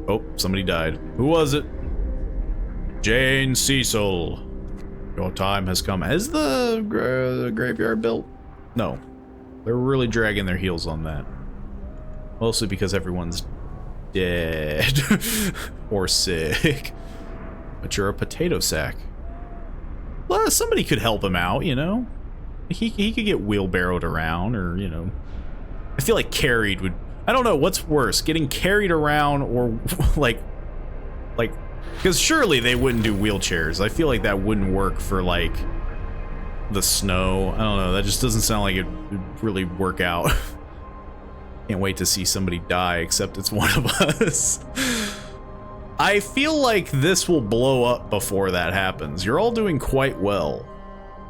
Oh, somebody died. Who was it? Jane Cecil. Your time has come. Is the graveyard built? No. They're really dragging their heels on that. Mostly because everyone's dead. Or sick. But you're a potato sack. Well, somebody could help him out, you know? He could get wheelbarrowed around, or, you know. I feel like carried would... I don't know, what's worse? Getting carried around or, like... Because surely they wouldn't do wheelchairs. I feel like that wouldn't work for, like, the snow. I don't know, that just doesn't sound like it would really work out. Can't wait to see somebody die, except it's one of us. I feel like this will blow up before that happens. You're all doing quite well.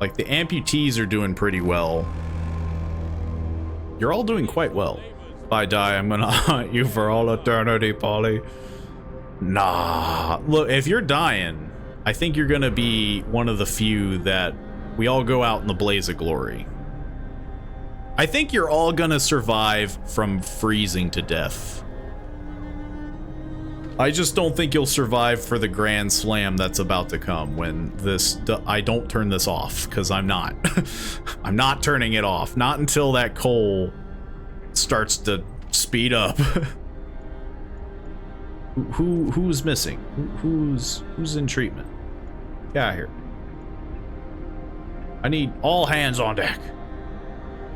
Like, the amputees are doing pretty well. You're all doing quite well. If I die, I'm gonna haunt you for all eternity, Polly. Nah. Look, if you're dying, I think you're gonna be one of the few that we all go out in the blaze of glory. I think you're all gonna survive from freezing to death. I just don't think you'll survive for the grand slam that's about to come when I don't turn this off, because I'm not. I'm not turning it off. Not until that coal starts to speed up. Who's missing? Who's in treatment? Get out of here. I need all hands on deck.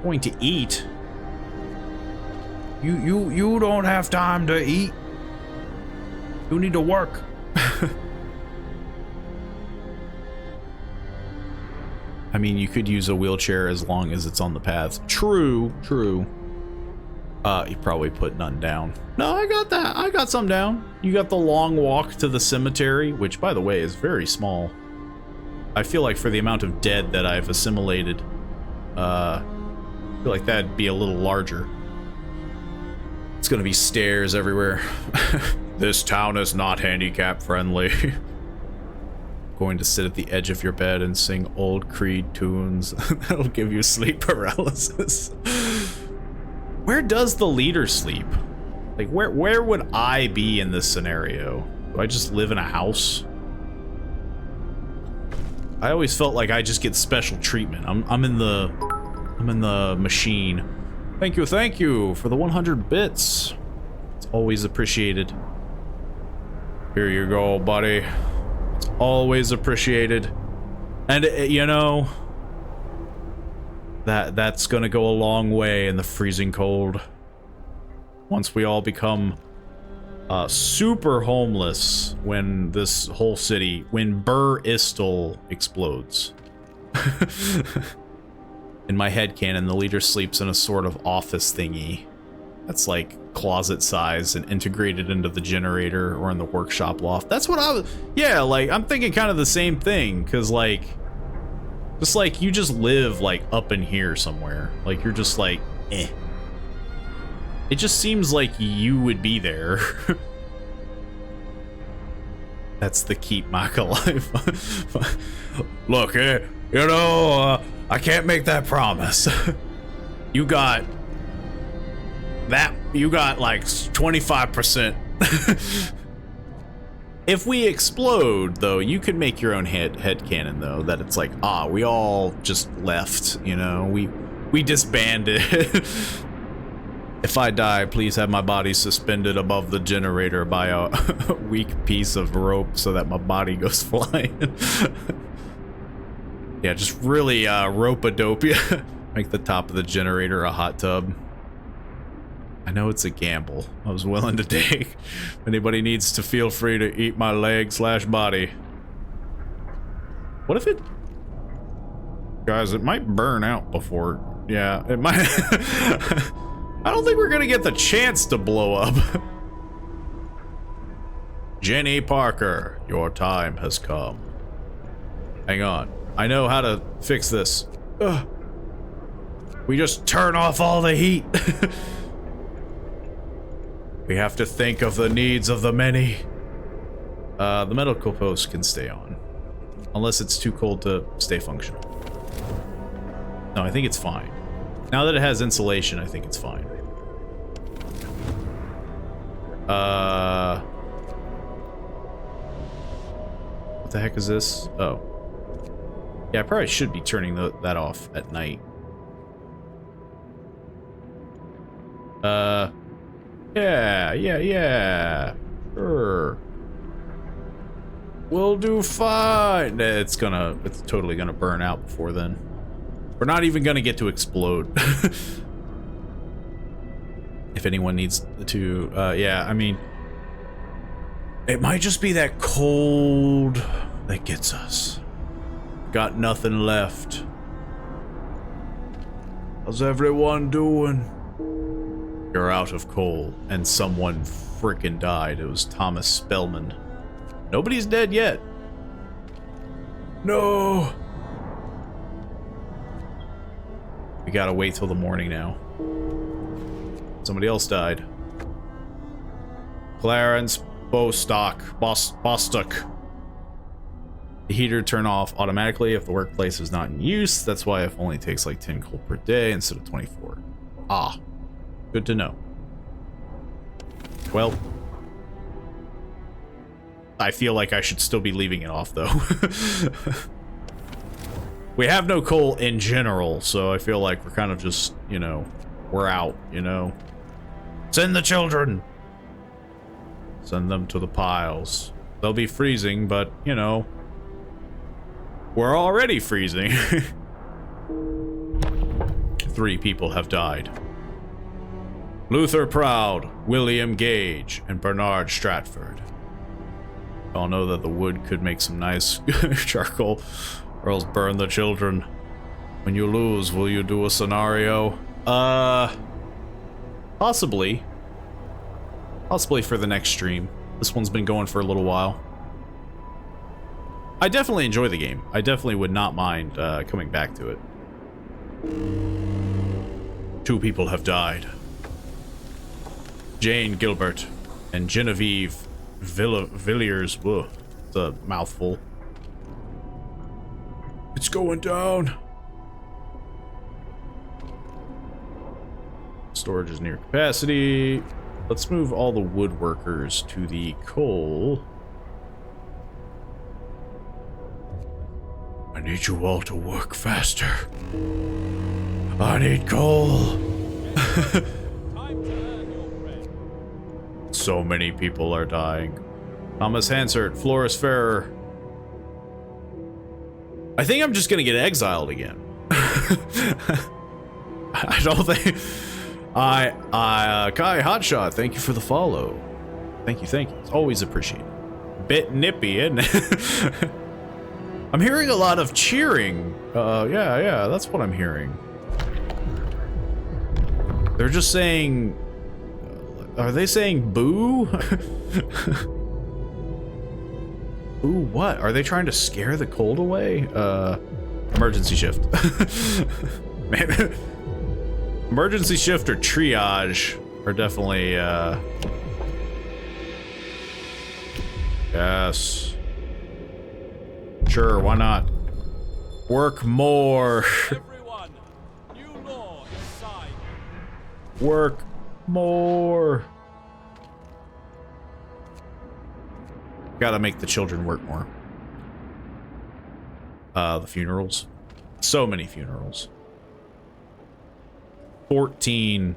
Going to eat? You don't have time to eat. You need to work. I mean, you could use a wheelchair as long as it's on the path. True. You probably put none down. No, I got that. I got some down. You got the long walk to the cemetery, which, by the way, is very small. I feel like for the amount of dead that I've assimilated, I feel like that'd be a little larger. It's gonna be stairs everywhere. This town is not handicap friendly. Going to sit at the edge of your bed and sing old Creed tunes. That'll give you sleep paralysis. Where does the leader sleep? Like, where would I be in this scenario? Do I just live in a house? I always felt like I just get special treatment. I'm in the machine. Thank you for the 100 bits. It's always appreciated. Here you go, buddy. It's always appreciated. And you know, that's gonna go a long way in the freezing cold. Once we all become super homeless when this whole city, when Bur Istal explodes. In my headcanon, the leader sleeps in a sort of office thingy that's like closet size and integrated into the generator or in the workshop loft. That's what I was, yeah, like I'm thinking kind of the same thing, because like, just like you just live like up in here somewhere, like you're just like, eh. It just seems like you would be there. That's the keep Mac alive. Look, you know, I can't make that promise. You got like 25%. If we explode, though, you can make your own headcanon, though, that it's like, we all just left, you know, we disbanded. If I die, please have my body suspended above the generator by a weak piece of rope so that my body goes flying. Yeah, just really rope-a-dope you. Make the top of the generator a hot tub. I know it's a gamble I was willing to take. If anybody needs to, feel free to eat my leg/body. What if it... Guys, it might burn out before... Yeah, it might... I don't think we're gonna get the chance to blow up. Jenny Parker, your time has come. Hang on. I know how to fix this. Ugh. We just turn off all the heat. We have to think of the needs of the many. The medical post can stay on. Unless it's too cold to stay functional. No, I think it's fine. Now that it has insulation, I think it's fine. What the heck is this? Oh. Yeah, I probably should be turning that off at night. Yeah. Sure. We'll do fine. It's totally gonna burn out before then. We're not even gonna get to explode. If anyone needs to, yeah, I mean, it might just be that cold that gets us. Got nothing left. How's everyone doing? You're out of coal, and someone frickin' died. It was Thomas Spellman. Nobody's dead yet. No. We gotta wait till the morning now. Somebody else died. Clarence Bostock. The heater turn off automatically if the workplace is not in use. That's why it only takes like 10 coal per day instead of 24. Ah, good to know. Well, I feel like I should still be leaving it off though. We have no coal in general, so I feel like we're kind of just, you know, we're out, you know. Send the children. Send them to the piles. They'll be freezing, but, you know, we're already freezing. 3 people have died. Luther Proud, William Gage, and Bernard Stratford. Y'all know that the wood could make some nice charcoal, or else burn the children. When you lose, will you do a scenario? Possibly. Possibly for the next stream. This one's been going for a little while. I definitely enjoy the game. I definitely would not mind coming back to it. 2 people have died. Jane Gilbert and Genevieve Villiers. Whoa, it's a mouthful. It's going down. Storage is near capacity. Let's move all the woodworkers to the coal. I need you all to work faster. I need coal.
Time to earn your bread.
So many people are dying. Thomas Hansert, Floris Ferrer. I think I'm just gonna get exiled again. I don't think. Kai Hotshot, thank you for the follow. Thank you. It's always appreciated. Bit nippy, isn't it? I'm hearing a lot of cheering. Yeah, that's what I'm hearing. They're just saying... Are they saying boo? Boo what? Are they trying to scare the cold away? Emergency shift. Man, emergency shift or triage are definitely, yes. Sure, why not? Work more.
Everyone, new law is signed.
Work more. Gotta make the children work more. The funerals. So many funerals. 14,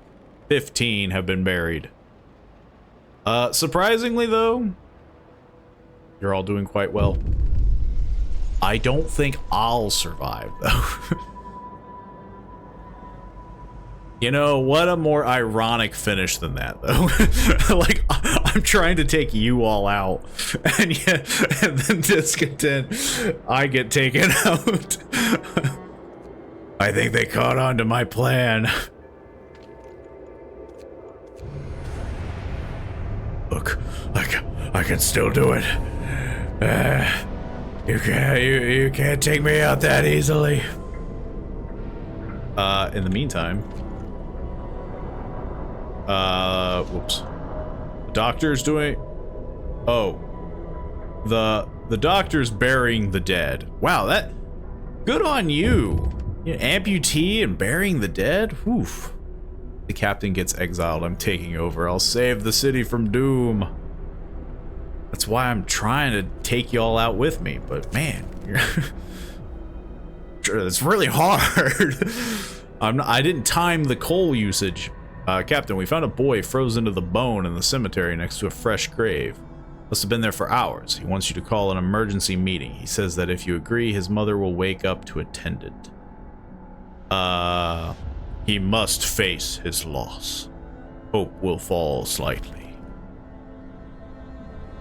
15 have been buried. Surprisingly though, you're all doing quite well. I don't think I'll survive though. You know, what a more ironic finish than that, though. Like, I'm trying to take you all out, and then discontent, I get taken out. I think they caught on to my plan. Look, I can still do it. You can't take me out that easily. In the meantime... whoops. The doctor's doing... Oh. The doctor's burying the dead. Wow, that... Good on you. Amputee and burying the dead? Oof. The captain gets exiled. I'm taking over. I'll save the city from doom. That's why I'm trying to take y'all out with me, but man, it's really hard. I didn't time the coal usage. Captain, we found a boy frozen to the bone in the cemetery next to a fresh grave. Must have been there for hours. He wants you to call an emergency meeting. He says that if you agree, his mother will wake up to attend it. He must face his loss. Hope will fall slightly.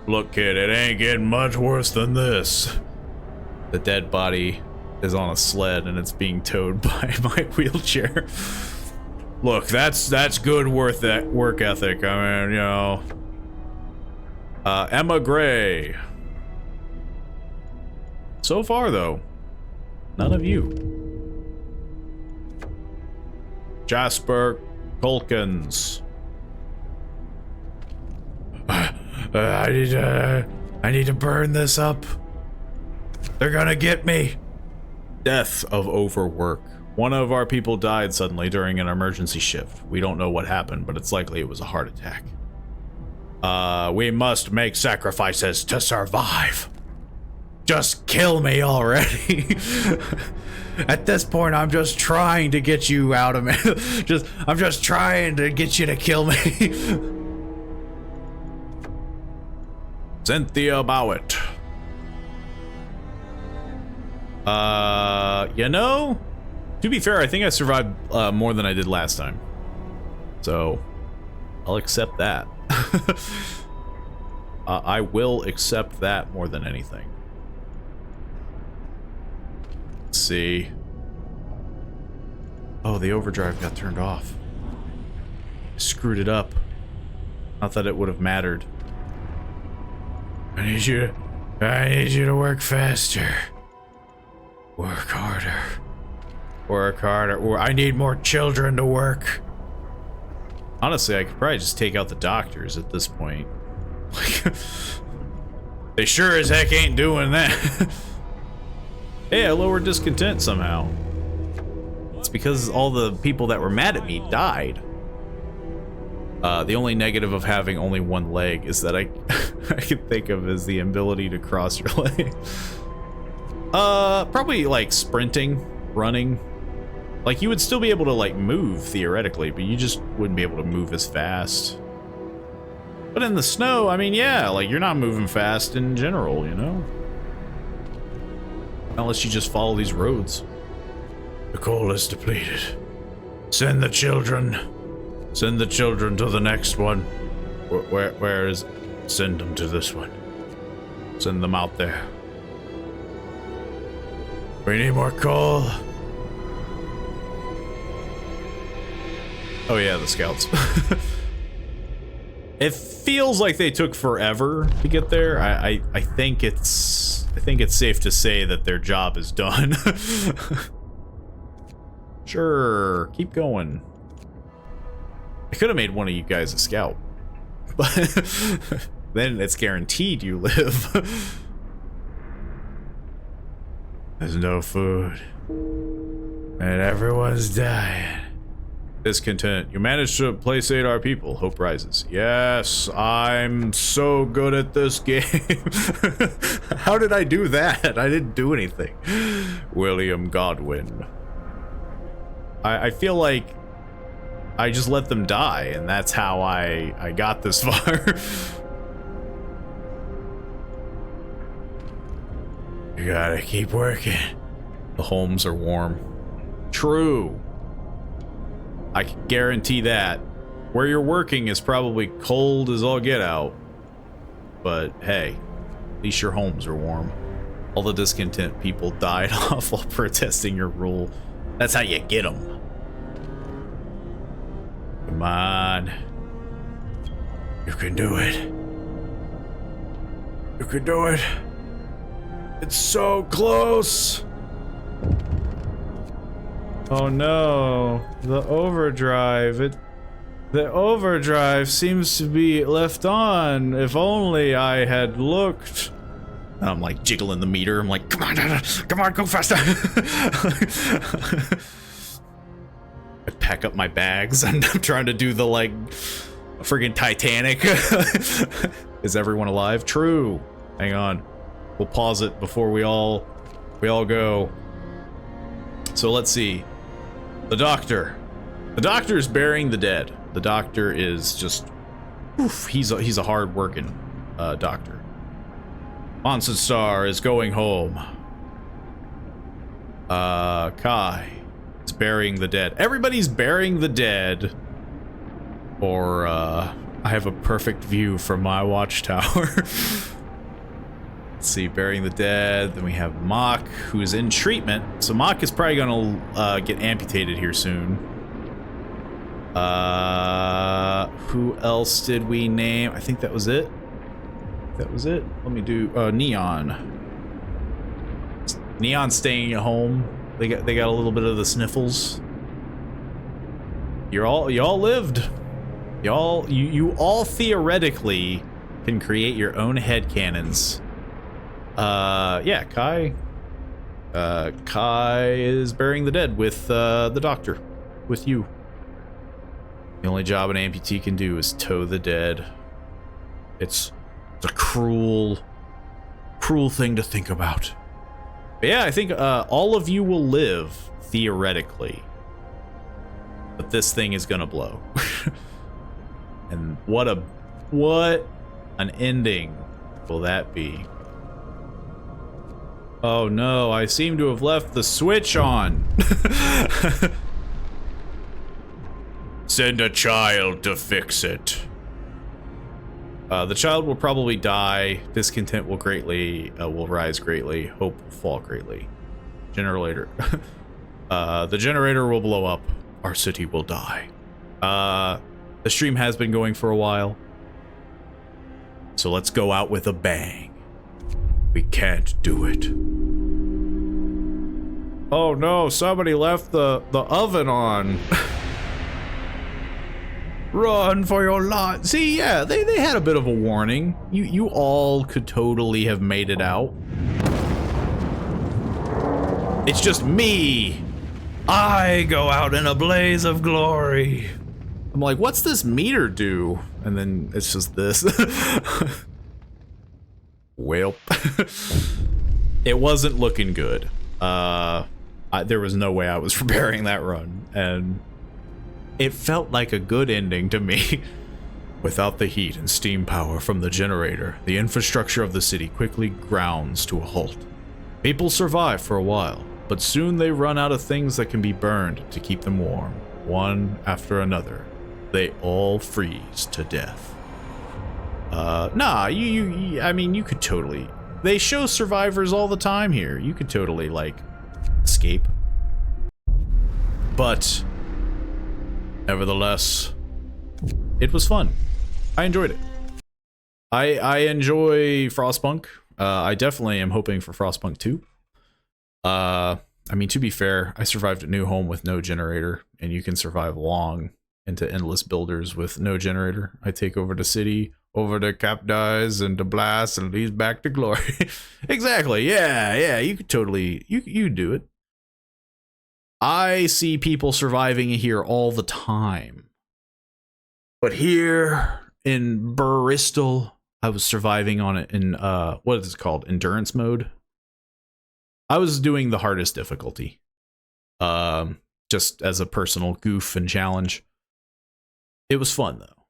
Look, kid, it ain't getting much worse than this. The dead body is on a sled and it's being towed by my wheelchair. Look, that's good worth that work ethic. I mean, you know. Emma Gray. So far, though, none of you. Jasper Culkins. I need to burn this up. They're gonna get me. Death of overwork. One of our people died suddenly during an emergency shift. We don't know what happened, but it's likely it was a heart attack. We must make sacrifices to survive. Just kill me already. At this point, I'm just trying to get you out of me. I'm just trying to get you to kill me. Cynthia Bowett. You know, to be fair, I think I survived more than I did last time. So, I'll accept that. I will accept that more than anything. Let's see. Oh, the overdrive got turned off. I screwed it up. Not that it would have mattered. I need you to work faster. Work harder. Work harder. Or I need more children to work. Honestly, I could probably just take out the doctors at this point. Like, they sure as heck ain't doing that. Hey, I lowered discontent somehow. It's because all the people that were mad at me died. The only negative of having only one leg is that I can think of is the ability to cross your leg. Probably like sprinting, running. Like you would still be able to like move theoretically, but you just wouldn't be able to move as fast. But in the snow, I mean, yeah, like you're not moving fast in general, you know? Unless you just follow these roads. The coal is depleted. Send the children. Send the children to the next one. Where is it? Send them to this one. Send them out there. We need more coal. Oh yeah, the scouts. It feels like they took forever to get there. I think it's safe to say that their job is done. Sure, keep going. I could have made one of you guys a scout, but then it's guaranteed you live. There's no food, and everyone's dying. Discontent. You managed to placate our people. Hope rises. Yes, I'm so good at this game. How did I do that? I didn't do anything. William Godwin. I feel like I just let them die, and that's how I got this far. You gotta keep working. The homes are warm. True. I can guarantee that. Where you're working is probably cold as all get out. But hey, at least your homes are warm. All the discontent people died off while protesting your rule. That's how you get them. Come on. You can do it. You can do it. It's so close. Oh no, the overdrive. The overdrive seems to be left on. If only I had looked. And I'm like jiggling the meter. I'm like, come on, go faster. I pack up my bags and I'm trying to do the like friggin' Titanic. Is everyone alive? True. Hang on. We'll pause it before we all go. So let's see. The doctor. The doctor is burying the dead. The doctor is just, oof, he's a hard-working doctor. Monson Star is going home. Kai is burying the dead. Everybody's burying the dead. Or I have a perfect view from my watchtower. Let's see, burying the dead. Then we have Mock, who's in treatment. So Mock is probably gonna get amputated here soon. Who else did we name? I think that was it. That was it. Let me do Neon. Neon's staying at home. They got a little bit of the sniffles. Y'all lived. You all theoretically can create your own headcanons. Yeah, Kai is burying the dead with the doctor, with you. The only job an amputee can do is tow the dead. It's a cruel thing to think about. But yeah, I think all of you will live theoretically, but this thing is gonna blow. And what an ending. will that be? Oh no, I seem to have left the switch on. Send a child to fix it. The child will probably die. Discontent will rise greatly. Hope will fall greatly. Generator. The generator will blow up. Our city will die. The stream has been going for a while. So let's go out with a bang. We can't do it. Oh no, somebody left the oven on. Run for your life. See, yeah, they had a bit of a warning. You all could totally have made it out. It's just me. I go out in a blaze of glory. I'm like, what's this meter do? And then it's just this. Well, it wasn't looking good. There was no way I was preparing that run, and it felt like a good ending to me. Without the heat and steam power from the generator, the infrastructure of the city quickly grounds to a halt. People survive for a while, but soon they run out of things that can be burned to keep them warm. One after another, they all freeze to death. Nah, I mean, you could totally... They show survivors all the time here. You could totally, like, escape. But, nevertheless, it was fun. I enjoyed it. I enjoy Frostpunk. I definitely am hoping for Frostpunk 2. I mean, to be fair, I survived a new home with no generator, and you can survive long into endless builders with no generator. I take over the city, over to Cap dies, and to Blast, and leads back to glory. Exactly, yeah, you could totally, you do it. I see people surviving here all the time. But here in Bristol, I was surviving on it in, what is it called? Endurance mode? I was doing the hardest difficulty. Just as a personal goof and challenge. It was fun, though.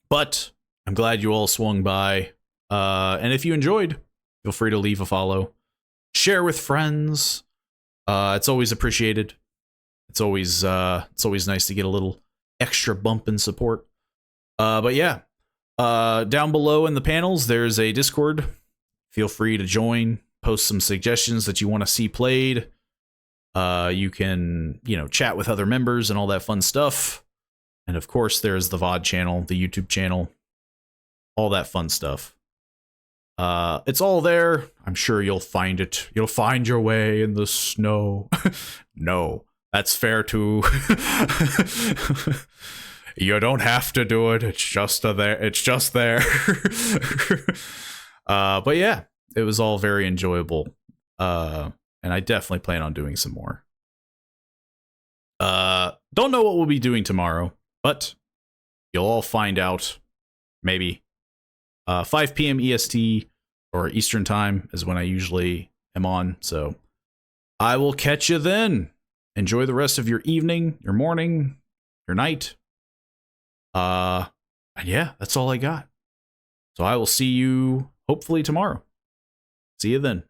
But I'm glad you all swung by. And if you enjoyed, feel free to leave a follow. Share with friends. It's always appreciated. It's always nice to get a little extra bump in support. But yeah, down below in the panels, there's a Discord. Feel free to join. Post some suggestions that you want to see played. You can, chat with other members and all that fun stuff. And of course, there's the VOD channel, the YouTube channel, all that fun stuff. It's all there. I'm sure you'll find it. You'll find your way in the snow. No, that's fair too. You don't have to do it. It's just there. It's just there. But yeah, it was all very enjoyable. And I definitely plan on doing some more. Don't know what we'll be doing tomorrow, but you'll all find out. Maybe 5 p.m. EST or Eastern time is when I usually am on. So I will catch you then. Enjoy the rest of your evening, your morning, your night. And yeah, that's all I got. So I will see you hopefully tomorrow. See you then.